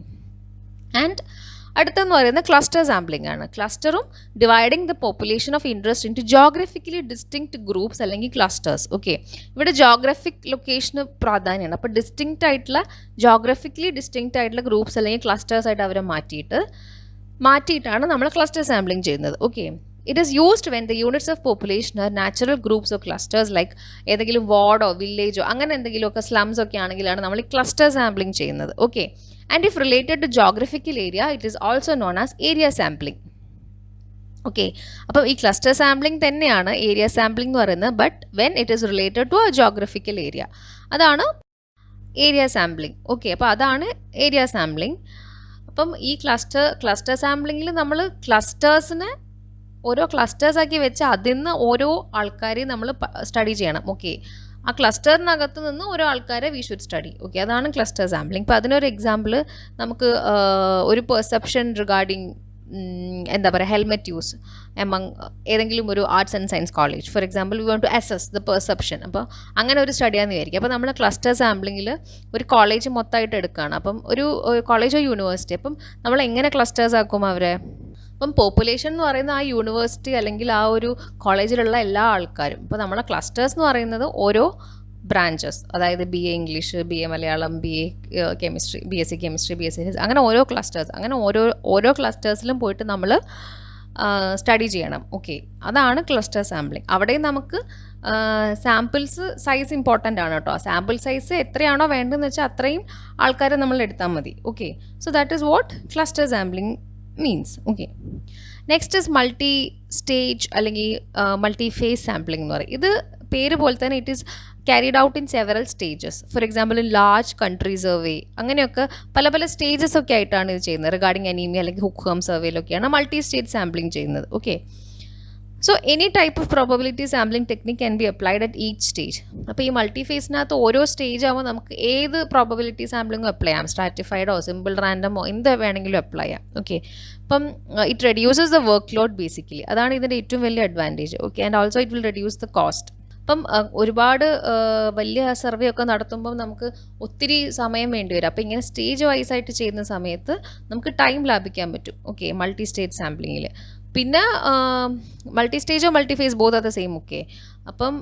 And അടുത്തെന്ന് പറയുന്നത് ക്ലസ്റ്റർ സാമ്പിളിംഗ് ആണ്. ക്ലസ്റ്ററും dividing the population of interest into geographically distinct groups അല്ലെങ്കിൽ ക്ലസ്റ്റേഴ്സ്. ഓക്കെ. ഇവിടെ ജോഗ്രഫിക് ലൊക്കേഷന് പ്രാധാന്യമാണ്. അപ്പോൾ ഡിസ്റ്റിങ്ക്റ്റ് ആയിട്ടുള്ള ജോഗ്രഫിക്കലി ഡിസ്റ്റിങ്ക്റ്റ് ആയിട്ടുള്ള ഗ്രൂപ്പ്സ് അല്ലെങ്കിൽ ക്ലസ്റ്റേഴ്സ് ആയിട്ട് അവരെ മാറ്റിയിട്ടാണ് നമ്മൾ ക്ലസ്റ്റർ സാമ്പിളിംഗ് ചെയ്യുന്നത്. Okay. It is used when the units of population are natural groups or clusters like ഏതെങ്കിലും വാർഡോ വില്ലേജോ അങ്ങനെ എന്തെങ്കിലുമൊക്കെ സ്ലംസ് ഒക്കെ ആണെങ്കിലാണ് നമ്മൾ ഈ ക്ലസ്റ്റർ സാമ്പിളിംഗ് ചെയ്യുന്നത്. Okay. And if related to geographical area it is also known as area sampling. Okay. അപ്പോൾ ഈ ക്ലസ്റ്റർ സാമ്പിളിംഗ് തന്നെയാണ് ഏരിയ സാമ്പിളിംഗ് എന്ന് പറയുന്നത്. But when it is related to a geographical area, അതാണ് ഏരിയ സാമ്പിളിംഗ്. ഓക്കെ. അപ്പോൾ അതാണ് area sampling. അപ്പം ഈ ക്ലസ്റ്റർ സാമ്പിളിങ്ങിൽ നമ്മൾ ക്ലസ്റ്റേഴ്സിനെ ഓരോ ക്ലസ്റ്റേഴ്സാക്കി വെച്ച് അതിൽ നിന്ന് ഓരോ ആൾക്കാരെയും നമ്മൾ സ്റ്റഡി ചെയ്യണം. ഓക്കെ. ആ ക്ലസ്റ്ററിനകത്ത് നിന്ന് ഓരോ ആൾക്കാരെ വി ഷുഡ് സ്റ്റഡി. ഓക്കെ. അതാണ് ക്ലസ്റ്റർ സാമ്പിളിംഗ്. ഇപ്പോൾ അതിനൊരു എക്സാമ്പിൾ നമുക്ക് ഒരു പെർസെപ്ഷൻ റിഗാർഡിങ് എന്താ പറയുക, ഹെൽമെറ്റ് യൂസ് എമംഗ് ഏതെങ്കിലും ഒരു arts and science college for example we want to assess the perception. അപ്പോൾ അങ്ങനെ ഒരു സ്റ്റഡിയാന്ന് വിചാരിക്കും. അപ്പോൾ നമ്മൾ ക്ലസ്റ്റർ സാമ്പിളിങ്ങിൽ ഒരു കോളേജ് മൊത്തമായിട്ട് എടുക്കുകയാണ്. അപ്പം ഒരു കോളേജോ യൂണിവേഴ്സിറ്റി, അപ്പം നമ്മൾ എങ്ങനെ ക്ലസ്റ്റേഴ്സ് ആക്കും അവരെ? അപ്പം പോപ്പുലേഷൻ എന്ന് പറയുന്ന ആ യൂണിവേഴ്സിറ്റി അല്ലെങ്കിൽ ആ ഒരു കോളേജിലുള്ള എല്ലാ ആൾക്കാരും. ഇപ്പോൾ നമ്മളെ ക്ലസ്റ്റേഴ്സ് എന്ന് പറയുന്നത് ഓരോ ബ്രാഞ്ചസ്, അതായത് BA English, BA Malayalam, BA chemistry, BSc chemistry, BSc അങ്ങനെ ഓരോ ക്ലസ്റ്റേഴ്സ്, അങ്ങനെ ഓരോ ക്ലസ്റ്റേഴ്സിലും പോയിട്ട് നമ്മൾ സ്റ്റഡി ചെയ്യണം. ഓക്കെ. അതാണ് ക്ലസ്റ്റർ സാമ്പിളിംഗ്. അവിടെയും നമുക്ക് സാമ്പിൾസ് സൈസ് ഇമ്പോർട്ടൻ്റ് ആണ് കേട്ടോ. സാമ്പിൾ സൈസ് എത്രയാണോ വേണ്ടതെന്ന് വെച്ചാൽ അത്രയും ആൾക്കാരെ നമ്മൾ എടുത്താൽ മതി. Okay. So that is what cluster sampling means. Okay. Next is multi stage അല്ലെങ്കിൽ മൾട്ടി ഫേസ് സാമ്പിളിംഗ് എന്ന് പറയും. ഇത് പേര് പോലെ തന്നെ it is carried out in several stages. For example large country survey, അങ്ങനെയൊക്കെ പല സ്റ്റേജസ് ഒക്കെ ആയിട്ടാണ് ഇത് ചെയ്യുന്നത്. റിഗാർഡിങ് അനീമിയ അല്ലെങ്കിൽ ഹുക്ക്ഹം സർവേയിലൊക്കെയാണ് മൾട്ടി സ്റ്റേജ് സാമ്പിളിംഗ് ചെയ്യുന്നത്. Okay. So any type of probability sampling technique can be applied at each stage. അപ്പോൾ ഈ മൾട്ടി ഫേസിനകത്ത് ഓരോ സ്റ്റേജ് ആകുമ്പോൾ നമുക്ക് ഏത് പ്രോബബിലിറ്റി സാമ്പിളിംഗും അപ്ലൈ ചെയ്യാം. സ്ട്രാറ്റിഫൈഡോ സിമ്പിൾ റാൻഡമോ എന്ത് വേണമെങ്കിലും അപ്ലൈ ചെയ്യാം. ഓക്കെ. അപ്പം it reduces the work load basically. അതാണ് ഇതിൻ്റെ ഏറ്റവും വലിയ advantage. Okay. And also it will reduce the cost. അപ്പം ഒരുപാട് വലിയ സർവേ ഒക്കെ നടത്തുമ്പം നമുക്ക് ഒത്തിരി സമയം വേണ്ടി വരും. അപ്പോൾ ഇങ്ങനെ സ്റ്റേജ് വൈസ് ആയിട്ട് ചെയ്യുന്ന സമയത്ത് നമുക്ക് ടൈം ലാഭിക്കാൻ പറ്റും. ഓക്കെ. മൾട്ടി സ്റ്റേജ് സാമ്പിളിങ്ങിൽ പിന്നെ മൾട്ടി സ്റ്റേജോ multi phase both are the same. Okay. അപ്പം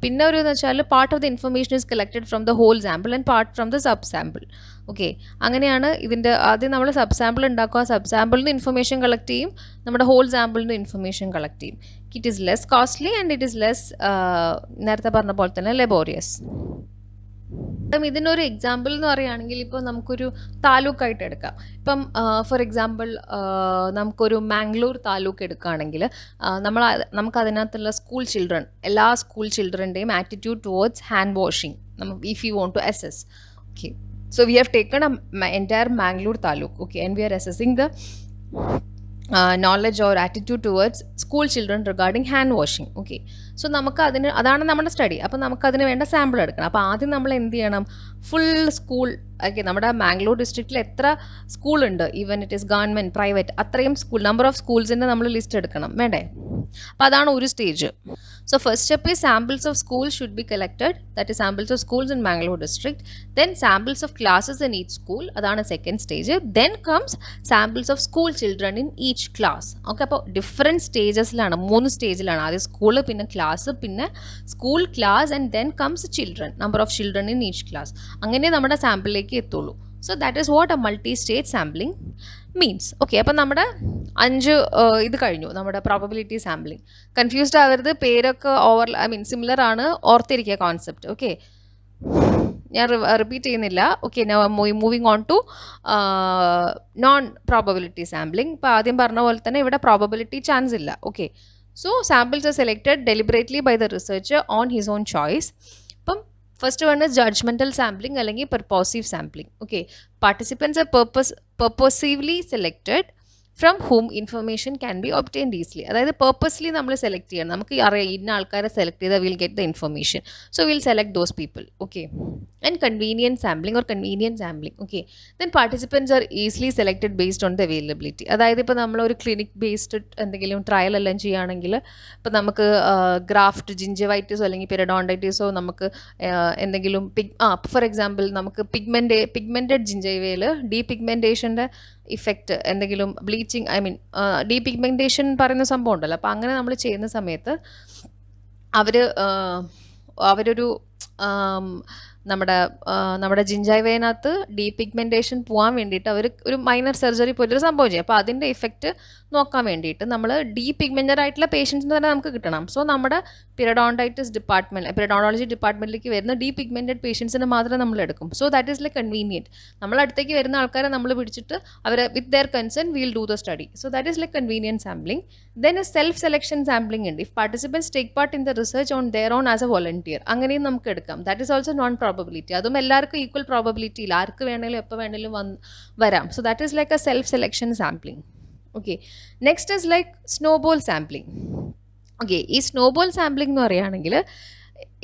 പിന്നെ ഒരു എന്ന് വെച്ചാൽ part of the information is collected from the whole sample and part from the sub sample. Okay. അങ്ങനെയാണ് ഇതിൻ്റെ ആദ്യം നമ്മൾ സബ് സാമ്പിൾ ഉണ്ടാക്കുക, സബ് സാമ്പിളിൽ നിന്ന് ഇൻഫർമേഷൻ കളക്ട് ചെയ്യും, നമ്മുടെ ഹോൾ സാമ്പിളിൽ നിന്ന് ഇൻഫർമേഷൻ കളക്ട് ചെയ്യും. It is less costly and it is less നേരത്തെ പറഞ്ഞ പോലെ തന്നെ ലെബോറിയസ്. അപ്പം ഇതിനൊരു എക്സാമ്പിൾ എന്ന് പറയുകയാണെങ്കിൽ ഇപ്പോൾ നമുക്കൊരു താലൂക്കായിട്ട് എടുക്കാം. ഇപ്പം ഫോർ എക്സാമ്പിൾ നമുക്കൊരു മാംഗ്ലൂർ താലൂക്ക് എടുക്കുകയാണെങ്കിൽ നമുക്ക് അതിനകത്തുള്ള സ്കൂൾ ചിൽഡ്രൻ, എല്ലാ സ്കൂൾ ചിൽഡ്രൻ്റെയും attitude towards hand washing if you want to assess. Okay, so we have taken entire Mangalore taluk, okay, and we are assessing the knowledge or attitude towards school children regarding hand washing. Okay, so നമുക്ക് അതാണ് നമ്മുടെ study. അപ്പോൾ നമുക്കതിന് വേണ്ട sample എടുക്കണം. അപ്പോൾ ആദ്യം നമ്മൾ എന്ത് ചെയ്യണം, ഫുൾ സ്കൂൾ, ഓക്കെ, നമ്മുടെ മാംഗ്ലൂർ ഡിസ്ട്രിക്റ്റിൽ എത്ര സ്കൂളുണ്ട്, even it is government private, അത്രയും സ്കൂൾ നമ്പർ ഓഫ് സ്കൂൾസിൻ്റെ നമ്മൾ ലിസ്റ്റ് എടുക്കണം, വേണ്ടേ? അപ്പോൾ അതാണ് ഒരു stage. So first step is samples of schools should be collected, that is samples of schools in Mangalore district. Then samples of classes in each school, adana second stage. Then comes samples of school children in each class. Okay, appo different stages lana, moonu stage lana, adu school pinne class pinne school class, and then comes children, number of children in each class. Angane nammada sample like ettullu. So that is what a multi-stage sampling means. Okay, അപ്പം നമ്മുടെ 5 ഇത് കഴിഞ്ഞു, നമ്മുടെ probability sampling. Confused ആവരുത്, പേരൊക്കെ similar ആണ്, ഓർത്തിരിക്കുക concept. Okay, ഞാൻ റിപ്പീറ്റ് ചെയ്യുന്നില്ല. Okay, moving on to non probability sampling. ഇപ്പോൾ ആദ്യം പറഞ്ഞ പോലെ തന്നെ ഇവിടെ പ്രോബബിലിറ്റി ചാൻസ് ഇല്ല. Okay, so samples are selected deliberately by the researcher on his own choice. ഇപ്പം first one is judgmental sampling അല്ലെങ്കിൽ purposive sampling. Okay, participants are purposively selected from whom information can be obtained easily. അതായത് purposely നമ്മൾ select ചെയ്യണം. നമുക്ക് അറിയാം ഇന്ന ആൾക്കാരെ select ചെയ്താൽ will get the information, so will select those people. Okay, and convenient sampling or convenient sampling. Okay, then participants R easily selected based on the availability. അതായത് ഇപ്പോൾ നമ്മളൊരു ക്ലിനിക് ബേസ്ഡ് എന്തെങ്കിലും ട്രയൽ എല്ലാം ചെയ്യുകയാണെങ്കിൽ ഇപ്പോൾ നമുക്ക് ഗ്രാഫ്റ്റ് ജിഞ്ചവൈറ്റിസോ അല്ലെങ്കിൽ പെരിഡോണ്ടൈറ്റിസോ നമുക്ക് എന്തെങ്കിലും ഫോർ എക്സാമ്പിൾ നമുക്ക് പിഗ്മെൻറ്റഡ് ജിഞ്ചൈവയിൽ ഡീപിഗ്മെൻറ്റേഷൻ്റെ ഇഫക്റ്റ് എന്തെങ്കിലും ബ്ലീച്ചിങ് ഡീപിഗ്മെൻറ്റേഷൻ പറയുന്ന സംഭവം ഉണ്ടല്ലോ. അപ്പോൾ അങ്ങനെ നമ്മൾ ചെയ്യുന്ന സമയത്ത് അവരൊരു നമ്മുടെ ജിഞ്ചൈവേനകത്ത് ഡീപിഗ്മെൻറ്റേഷൻ പോകാൻ വേണ്ടിയിട്ട് അവർ ഒരു മൈനർ സർജറി പോലൊരു സംഭവം ചെയ്യും. അപ്പോൾ അതിൻ്റെ ഇഫക്റ്റ് നോക്കാൻ വേണ്ടിയിട്ട് നമ്മൾ ഡീപിഗ്മെൻറ്റഡ് ആയിട്ടുള്ള പേഷ്യൻസിന് തന്നെ നമുക്ക് കിട്ടണം. സോ നമ്മുടെ പെരിഡോണ്ടോളജി ഡിപ്പാർട്ട്മെൻറ്റിലേക്ക് വരുന്ന ഡീപിഗ്മെൻറ്റഡ് പേഷ്യൻസിന് മാത്രമേ നമ്മൾ എടുക്കും. So that is like convenient. നമ്മൾ അടുത്തേക്ക് വരുന്ന ആൾക്കാരെ നമ്മൾ പിടിച്ചിട്ട് അവരെ with their consent we'll do the study. So that is like convenient sampling. Then self selection sampling ഉണ്ട്. If participants take part in the research on their own as a volunteer, അങ്ങനെയും നമുക്ക് എടുക്കാം. That is also non probability. അതും എല്ലാവർക്കും equal probability ഇല്ല, ആർക്ക് വേണമെങ്കിലും എപ്പോൾ വേണമെങ്കിലും വരാം. So that is like A self selection sampling. Okay, next is like snowball sampling. Okay, ഈ സ്നോബോൾ സാമ്പിളിംഗ് എന്ന് പറയുകയാണെങ്കിൽ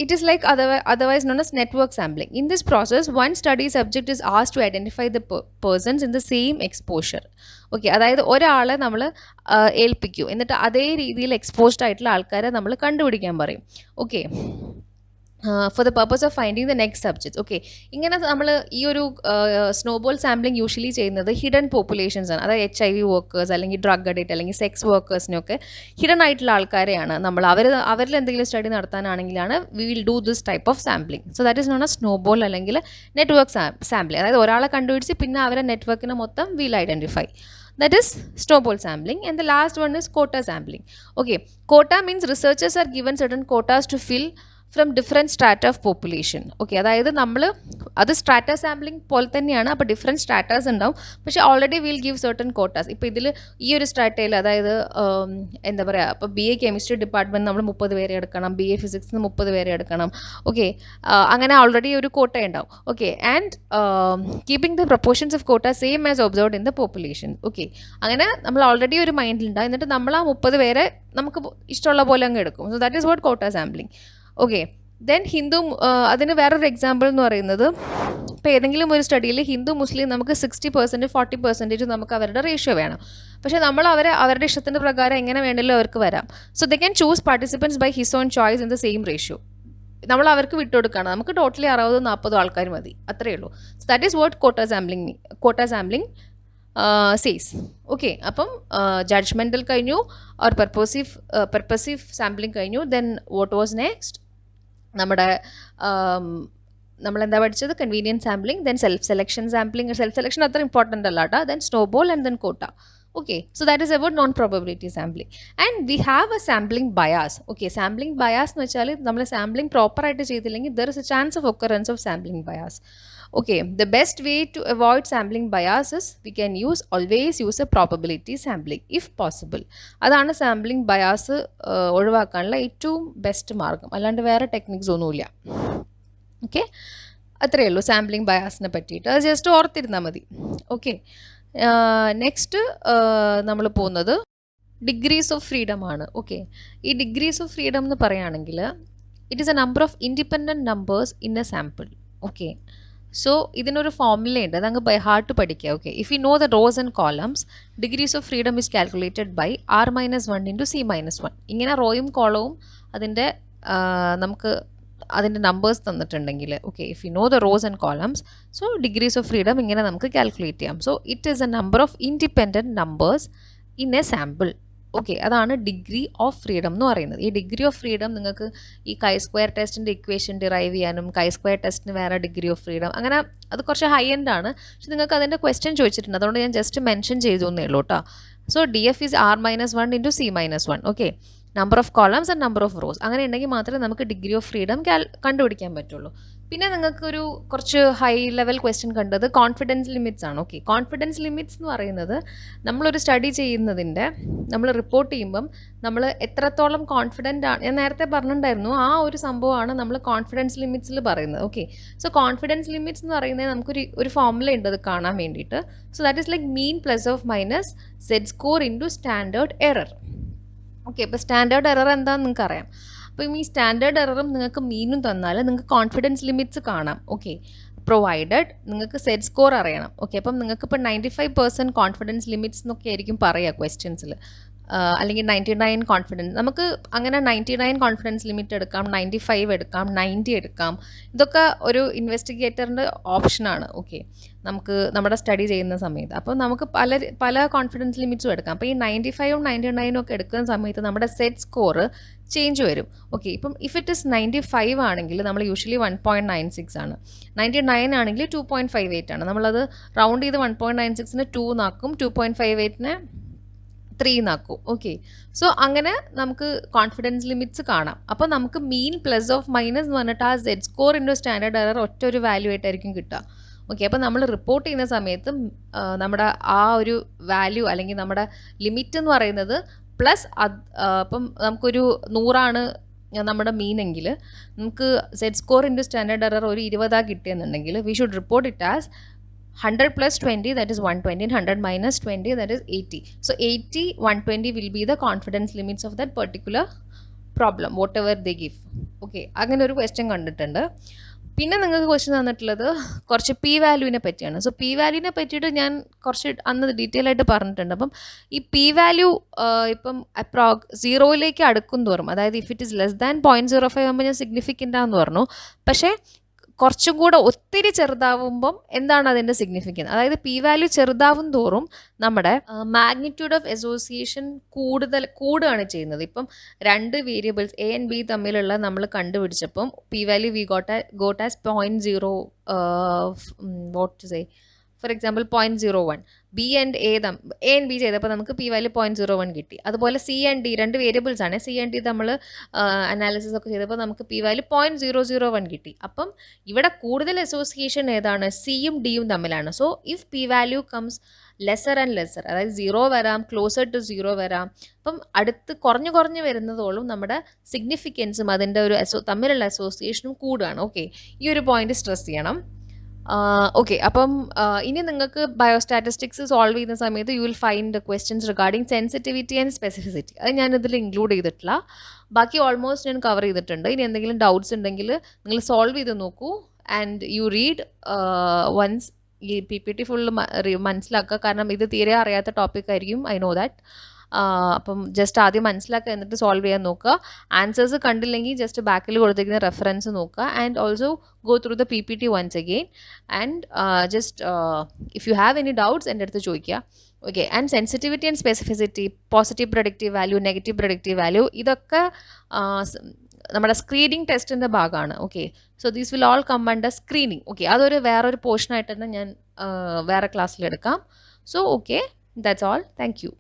it is like otherwise known as network sampling. In this process, one study subject is asked to identify the persons in the same exposure. Okay, അതായത് ഒരാളെ നമ്മൾ ഏൽപ്പിക്കും, എന്നിട്ട് അതേ രീതിയിൽ എക്സ്പോസ്ഡ് ആയിട്ടുള്ള ആൾക്കാരെ നമ്മൾ കണ്ടുപിടിക്കാൻ പറയും. Okay, for the purpose of finding the next subjects. Okay, ഇങ്ങനെ നമ്മൾ ഈ ഒരു സ്നോബോൾ സാമ്പിളിംഗ് യൂഷ്വലി ചെയ്യുന്നത് ഹിഡൻ പോപ്പുലേഷൻസ് ആണ്. അതായത് HIV വർക്കേഴ്സ് അല്ലെങ്കിൽ ഡ്രഗ് അഡിക്റ്റ് അല്ലെങ്കിൽ സെക്സ് വർക്കേഴ്സിനൊക്കെ ഹിഡൻ ആയിട്ടുള്ള ആൾക്കാരെയാണ് നമ്മൾ അവരിൽ എന്തെങ്കിലും സ്റ്റഡി നടത്താനാണെങ്കിലാണ് we will do this type of sampling. So that is non a snowball അല്ലെങ്കിൽ നെറ്റ്വർക്ക് സാമ്പിളിംഗ്. അതായത് ഒരാളെ കണ്ടുപിടിച്ച് പിന്നെ അവരെ നെറ്റ്വർക്കിനെ മൊത്തം will identify. That is snowball sampling. And the last one is quota sampling. Okay, quota means researchers are given certain quotas to fill ഫ്രം different strata of population. Okay, അതായത് നമ്മൾ അത് സ്ട്രാറ്റ സാമ്പിളിംഗ് പോലെ തന്നെയാണ്. അപ്പോൾ ഡിഫറെൻറ്റ് സ്ട്രാറ്റാസ് ഉണ്ടാവും, പക്ഷേ already will give certain quotas. ഇപ്പോൾ ഇതിൽ ഈ ഒരു സ്ട്രാറ്റയിൽ അതായത് എന്താ പറയുക, ഇപ്പോൾ BA കെമിസ്ട്രി ഡിപ്പാർട്ട്മെൻറ്റ് നമ്മൾ 30 പേരെ എടുക്കണം, BA ഫിസിക്സിന് 30 പേരെ എടുക്കണം. ഓക്കെ, അങ്ങനെ ഓൾറെഡി ഒരു കോട്ട ഉണ്ടാവും. Okay, and keeping the proportions of quota same as observed in the population. Okay, അങ്ങനെ നമ്മൾ ഓൾറെഡി ഒരു മൈൻഡിലുണ്ടാവും, എന്നിട്ട് നമ്മൾ ആ 30 പേരെ നമുക്ക് ഇഷ്ടമുള്ള പോലെ അങ്ങ് എടുക്കും. സോ ദാറ്റ് ഈസ് വാട്ട് കോട്ട സാമ്പിളിംഗ്. ഓക്കെ, ദെൻ ഹിന്ദു, അതിന് വേറൊരു എക്സാമ്പിൾ എന്ന് പറയുന്നത് ഇപ്പോൾ ഏതെങ്കിലും ഒരു സ്റ്റഡിയിൽ ഹിന്ദു മുസ്ലിം നമുക്ക് 60% 40% നമുക്ക് അവരുടെ റേഷ്യോ വേണം. പക്ഷേ നമ്മൾ അവരുടെ ഇഷ്ടത്തിൻ്റെ പ്രകാരം എങ്ങനെ വേണമെങ്കിലും അവർക്ക് വരാം. So they can choose participants by his own choice in the same ratio. നമ്മൾ അവർക്ക് വിട്ടുകൊടുക്കുകയാണ്. നമുക്ക് ടോട്ടലി 60-40 ആൾക്കാർ മതി, അത്രയേ ഉള്ളൂ. സോ ദാറ്റ് ഈസ് വാട്ട് കോട്ട സാമ്പിളിംഗ് സേസ്. ഓക്കെ, അപ്പം ജഡ്ജ്മെൻറ്റൽ കഴിഞ്ഞു, ഓർ പെർപ്പസീവ് സാമ്പിളിംഗ് കഴിഞ്ഞു. Then what was next? നമ്മളെന്താ പഠിച്ചത്? Convenient sampling, then self selection sampling. Self selection അത്ര ഇമ്പോർട്ടൻ്റ് അല്ല കേട്ടോ. ദെൻ സ്നോബോൾ ആൻഡ് ദെൻ കോട്ട. Okay, so that is about non-probability sampling. And we have a sampling bias. Okay, sampling bias എന്ന് വെച്ചാൽ നമ്മൾ sampling പ്രോപ്പറായിട്ട് ചെയ്തില്ലെങ്കിൽ there is a chance of occurrence of sampling bias. Okay, the best way to avoid sampling bias is we can always use a probability sampling if possible. അതാണ് sampling bias ഒഴിവാക്കാനുള്ള ഏറ്റവും best മാർഗം, അല്ലാണ്ട് വേറെ techniques ഒന്നുമില്ല. Okay, അത്രയേ ഉള്ളൂ sampling ബയാസിനെ പറ്റിയിട്ട്. അത് ജസ്റ്റ് ഓർത്തിരുന്നാൽ മതി. ഓക്കെ, നെക്സ്റ്റ് നമ്മൾ പോകുന്നത് ഡിഗ്രീസ് ഓഫ് ഫ്രീഡം ആണ്. ഓക്കെ, ഈ ഡിഗ്രീസ് ഓഫ് ഫ്രീഡം എന്ന് പറയുകയാണെങ്കിൽ it is a number of independent numbers in a sample. Okay, so ഇതിനൊരു ഫോർമുല ഉണ്ട്, അതങ്ങ് ബൈ ഹാർട്ട് പഠിക്കുക. Okay, if you know the rows and columns, degrees of freedom is calculated by r-1 into c-1. ഇങ്ങനെ റോയും കോളവും അതിൻ്റെ നമുക്ക് അതിൻ്റെ നമ്പേഴ്സ് തന്നിട്ടുണ്ടെങ്കിൽ, okay, if you know the rows and columns, so degrees of freedom ഇങ്ങനെ നമുക്ക് കാൽക്കുലേറ്റ് ചെയ്യാം. So it is a number of independent numbers in a sample. Okay, അതാണ് ഡിഗ്രി ഓഫ് ഫ്രീഡം എന്ന് പറയുന്നത്. ഈ ഡിഗ്രി ഓഫ് ഫ്രീഡം നിങ്ങൾക്ക് ഈ കൈ സ്ക്വയർ ടെസ്റ്റിൻ്റെ ഇക്വേഷൻ ഡിറൈവ് ചെയ്യാനും കൈ സ്ക്വയർ ടെസ്റ്റിന് വേറെ ഡിഗ്രി ഓഫ് ഫ്രീഡം, അങ്ങനെ അത് കുറച്ച് ഹൈ എൻഡ് ആണ്. പക്ഷെ നിങ്ങൾക്ക് അതിൻ്റെ ക്വസ്റ്റ്യൻ ചോദിച്ചിട്ടുണ്ട്, അതുകൊണ്ട് ഞാൻ ജസ്റ്റ് മെൻഷൻ ചെയ്തു എന്നേ ഉള്ളൂ കേട്ടോ. So D F is r-1 into c-1. Okay, number of columns and number of rows, അങ്ങനെ ഉണ്ടെങ്കിൽ മാത്രമേ നമുക്ക് ഡിഗ്രി ഓഫ് ഫ്രീഡം കണ്ടുപിടിക്കാൻ പറ്റുള്ളൂ. പിന്നെ നിങ്ങൾക്കൊരു കുറച്ച് ഹൈ ലെവൽ ക്വസ്റ്റ്യൻ കണ്ടത് കോൺഫിഡൻസ് ലിമിറ്റ്സ് ആണ്. ഓക്കെ, കോൺഫിഡൻസ് ലിമിറ്റ്സ് എന്ന് പറയുന്നത് നമ്മളൊരു സ്റ്റഡി ചെയ്യുന്നതിൻ്റെ നമ്മൾ റിപ്പോർട്ട് ചെയ്യുമ്പം നമ്മൾ എത്രത്തോളം കോൺഫിഡൻ്റ് ആണ്, ഞാൻ നേരത്തെ പറഞ്ഞിട്ടുണ്ടായിരുന്നു, ആ ഒരു സംഭവമാണ് നമ്മൾ കോൺഫിഡൻസ് ലിമിറ്റ്സിൽ പറയുന്നത്. ഓക്കെ, സോ കോൺഫിഡൻസ് ലിമിറ്റ്സ് എന്ന് പറയുന്നത് നമുക്കൊരു ഫോർമുല ഉണ്ട് അത് കാണാൻ വേണ്ടിയിട്ട്. So that is like mean plus of minus zed score into standard error. Okay, അപ്പോൾ സ്റ്റാൻഡേർഡ് എറർ എന്താണെന്ന് നിങ്ങൾക്ക് അറിയാം. അപ്പം ഈ സ്റ്റാൻഡേർഡ് എററും നിങ്ങൾക്ക് മീനും തന്നാൽ നിങ്ങൾക്ക് കോൺഫിഡൻസ് ലിമിറ്റ്സ് കാണാം. ഓക്കെ, പ്രൊവൈഡഡ് നിങ്ങൾക്ക് സെറ്റ് സ്കോർ അറിയണം. ഓക്കെ, അപ്പം നിങ്ങൾക്ക് ഇപ്പോൾ 95% കോൺഫിഡൻസ് ലിമിറ്റ്സ് എന്നൊക്കെ ആയിരിക്കും പറയുക ക്വസ്റ്റ്യൻസിൽ, അല്ലെങ്കിൽ 99 കോൺഫിഡൻസ്. നമുക്ക് അങ്ങനെ 99 കോൺഫിഡൻസ് ലിമിറ്റ് എടുക്കാം, 95 എടുക്കാം, 90 എടുക്കാം. ഇതൊക്കെ ഒരു ഇൻവെസ്റ്റിഗേറ്ററിൻ്റെ ഓപ്ഷനാണ്. ഓക്കെ, നമുക്ക് നമ്മുടെ സ്റ്റഡി ചെയ്യുന്ന സമയത്ത് അപ്പോൾ നമുക്ക് പല കോൺഫിഡൻസ് ലിമിറ്റ്സും എടുക്കാം. അപ്പോൾ ഈ 95ഉം 99ഉം ഒക്കെ എടുക്കുന്ന സമയത്ത് നമ്മുടെ സെറ്റ് സ്കോർ ചേഞ്ച് വരും. ഓക്കെ, ഇപ്പം ഇഫ് ഇറ്റ് ഇസ് 95 ആണെങ്കിൽ നമ്മൾ യൂഷ്വലി 1.96 ആണ്, 99 ആണെങ്കിൽ 2.58 ആണ്. നമ്മളത് റൗണ്ട് ചെയ്ത് 1.96ന് 2 നാക്കും, 2.58നെ 3 നാക്കും. ഓക്കെ, സോ അങ്ങനെ നമുക്ക് കോൺഫിഡൻസ് ലിമിറ്റ്സ് കാണാം. അപ്പോൾ നമുക്ക് മീൻ പ്ലസ് ഓഫ് മൈനസ് എന്ന് പറഞ്ഞിട്ട് ആ zed score into standard error ഒറ്റ ഒരു വാല്യൂ ആയിട്ടായിരിക്കും കിട്ടുക. ഓക്കെ, അപ്പോൾ നമ്മൾ റിപ്പോർട്ട് ചെയ്യുന്ന സമയത്ത് നമ്മുടെ ആ ഒരു വാല്യൂ അല്ലെങ്കിൽ നമ്മുടെ ലിമിറ്റ് എന്ന് പറയുന്നത് പ്ലസ് അപ്പം നമുക്കൊരു 100 നമ്മുടെ മീനെങ്കിൽ നമുക്ക് Z score into standard error ഒരു 20 കിട്ടിയെന്നുണ്ടെങ്കിൽ we should report it as 100 plus 20, that is 120, and 100 minus 20, that is 80. So 80, 120 will be the confidence limits of that particular problem, whatever they give. Okay, അങ്ങനെ ഒരു question കണ്ടിട്ടുണ്ട്. പിന്നെ നിങ്ങൾക്ക് question തന്നിട്ടുള്ളത് കുറച്ച് P വാല്യൂവിനെ പറ്റിയാണ്. സോ പി വാല്യൂവിനെ പറ്റിയിട്ട് ഞാൻ കുറച്ച് അന്ന് ഡീറ്റെയിൽ ആയിട്ട് പറഞ്ഞിട്ടുണ്ട്. അപ്പം ഈ പി വാല്യൂ ഇപ്പം 0ലേക്ക് അടുക്കും തോറും, അതായത് if it is less than 0.05 ആകുമ്പോൾ ഞാൻ സിഗ്നിഫിക്കൻ്റ് ആണെന്ന് പറഞ്ഞു. പക്ഷേ കുറച്ചും കൂടെ ഒത്തിരി ചെറുതാവുമ്പം എന്താണ് അതിൻ്റെ സിഗ്നിഫിക്കൻസ്, അതായത് പി വാല്യൂ ചെറുതാവും തോറും നമ്മുടെ മാഗ്നിറ്റ്യൂഡ് ഓഫ് അസോസിയേഷൻ കൂടുകയാണ് ചെയ്യുന്നത്. ഇപ്പം 2 വേരിയബിൾസ് എ ആൻഡ് ബി തമ്മിലുള്ള നമ്മൾ കണ്ടുപിടിച്ചപ്പം P value we got as 0.0 what to say, for example 0.01. B and A and B ചെയ്തപ്പോൾ നമുക്ക് പി വാല്യൂ 0.01 കിട്ടി. അതുപോലെ സി ആൻഡ് ഡി 2 വേരിയബിൾസ് ആണ്, സി ആൻഡ് ഡി നമ്മൾ അനാലിസിസ് ഒക്കെ ചെയ്തപ്പോൾ നമുക്ക് പി വാല്യൂ 0.001 കിട്ടി. അപ്പം ഇവിടെ കൂടുതൽ അസോസിയേഷൻ ഏതാണ്, സിയും ഡിയും തമ്മിലാണ്. So if P value comes lesser and lesser, അതായത് 0 വരാം, ക്ലോസർ ടു 0 വരാം, അപ്പം അടുത്ത് കുറഞ്ഞു വരുന്നതോളം നമ്മുടെ സിഗ്നിഫിക്കൻസും അതിൻ്റെ ഒരു തമ്മിലുള്ള അസോസിയേഷനും കൂടുകയാണ്. ഓക്കെ, ഈ ഒരു പോയിന്റ് സ്ട്രെസ് ചെയ്യണം. ഓക്കെ, അപ്പം ഇനി നിങ്ങൾക്ക് ബയോസ്റ്റാറ്റിസ്റ്റിക്സ് സോൾവ് ചെയ്യുന്ന സമയത്ത് you will find questions regarding sensitivity and specificity. അത് ഞാനിതിൽ ഇൻക്ലൂഡ് ചെയ്തിട്ടില്ല, ബാക്കി ഓൾമോസ്റ്റ് ഞാൻ കവർ ചെയ്തിട്ടുണ്ട്. ഇനി എന്തെങ്കിലും ഡൗട്ട്സ് ഉണ്ടെങ്കിൽ നിങ്ങൾ സോൾവ് ചെയ്ത് നോക്കൂ ആൻഡ് യു റീഡ് വൺസ്. ഈ പി പി ടി ഫുള്ള് മനസ്സിലാക്കുക, കാരണം ഇത് തീരെ അറിയാത്ത ടോപ്പിക് ആയിരിക്കും, ഐ നോ ദാറ്റ്. അപ്പം ജസ്റ്റ് ആദ്യം മനസ്സിലാക്കുക, എന്നിട്ട് സോൾവ് ചെയ്യാൻ നോക്കുക. ആൻസേഴ്സ് കണ്ടില്ലെങ്കിൽ ജസ്റ്റ് ബാക്കിൽ കൊടുത്തിരിക്കുന്ന റെഫറൻസ് നോക്കുക and also go through the P P T once again and just if you have any doubts എൻ്റെ അടുത്ത് ചോദിക്കുക. Okay, and sensitivity and specificity, positive productive value, negative productive value, ഇതൊക്കെ നമ്മുടെ screening ടെസ്റ്റിൻ്റെ ഭാഗമാണ്. Okay, so these will all come under screening. Okay, അതൊരു വേറൊരു പോർഷനായിട്ട് തന്നെ ഞാൻ വേറെ ക്ലാസ്സിലെടുക്കാം. So okay, that's all. Thank U.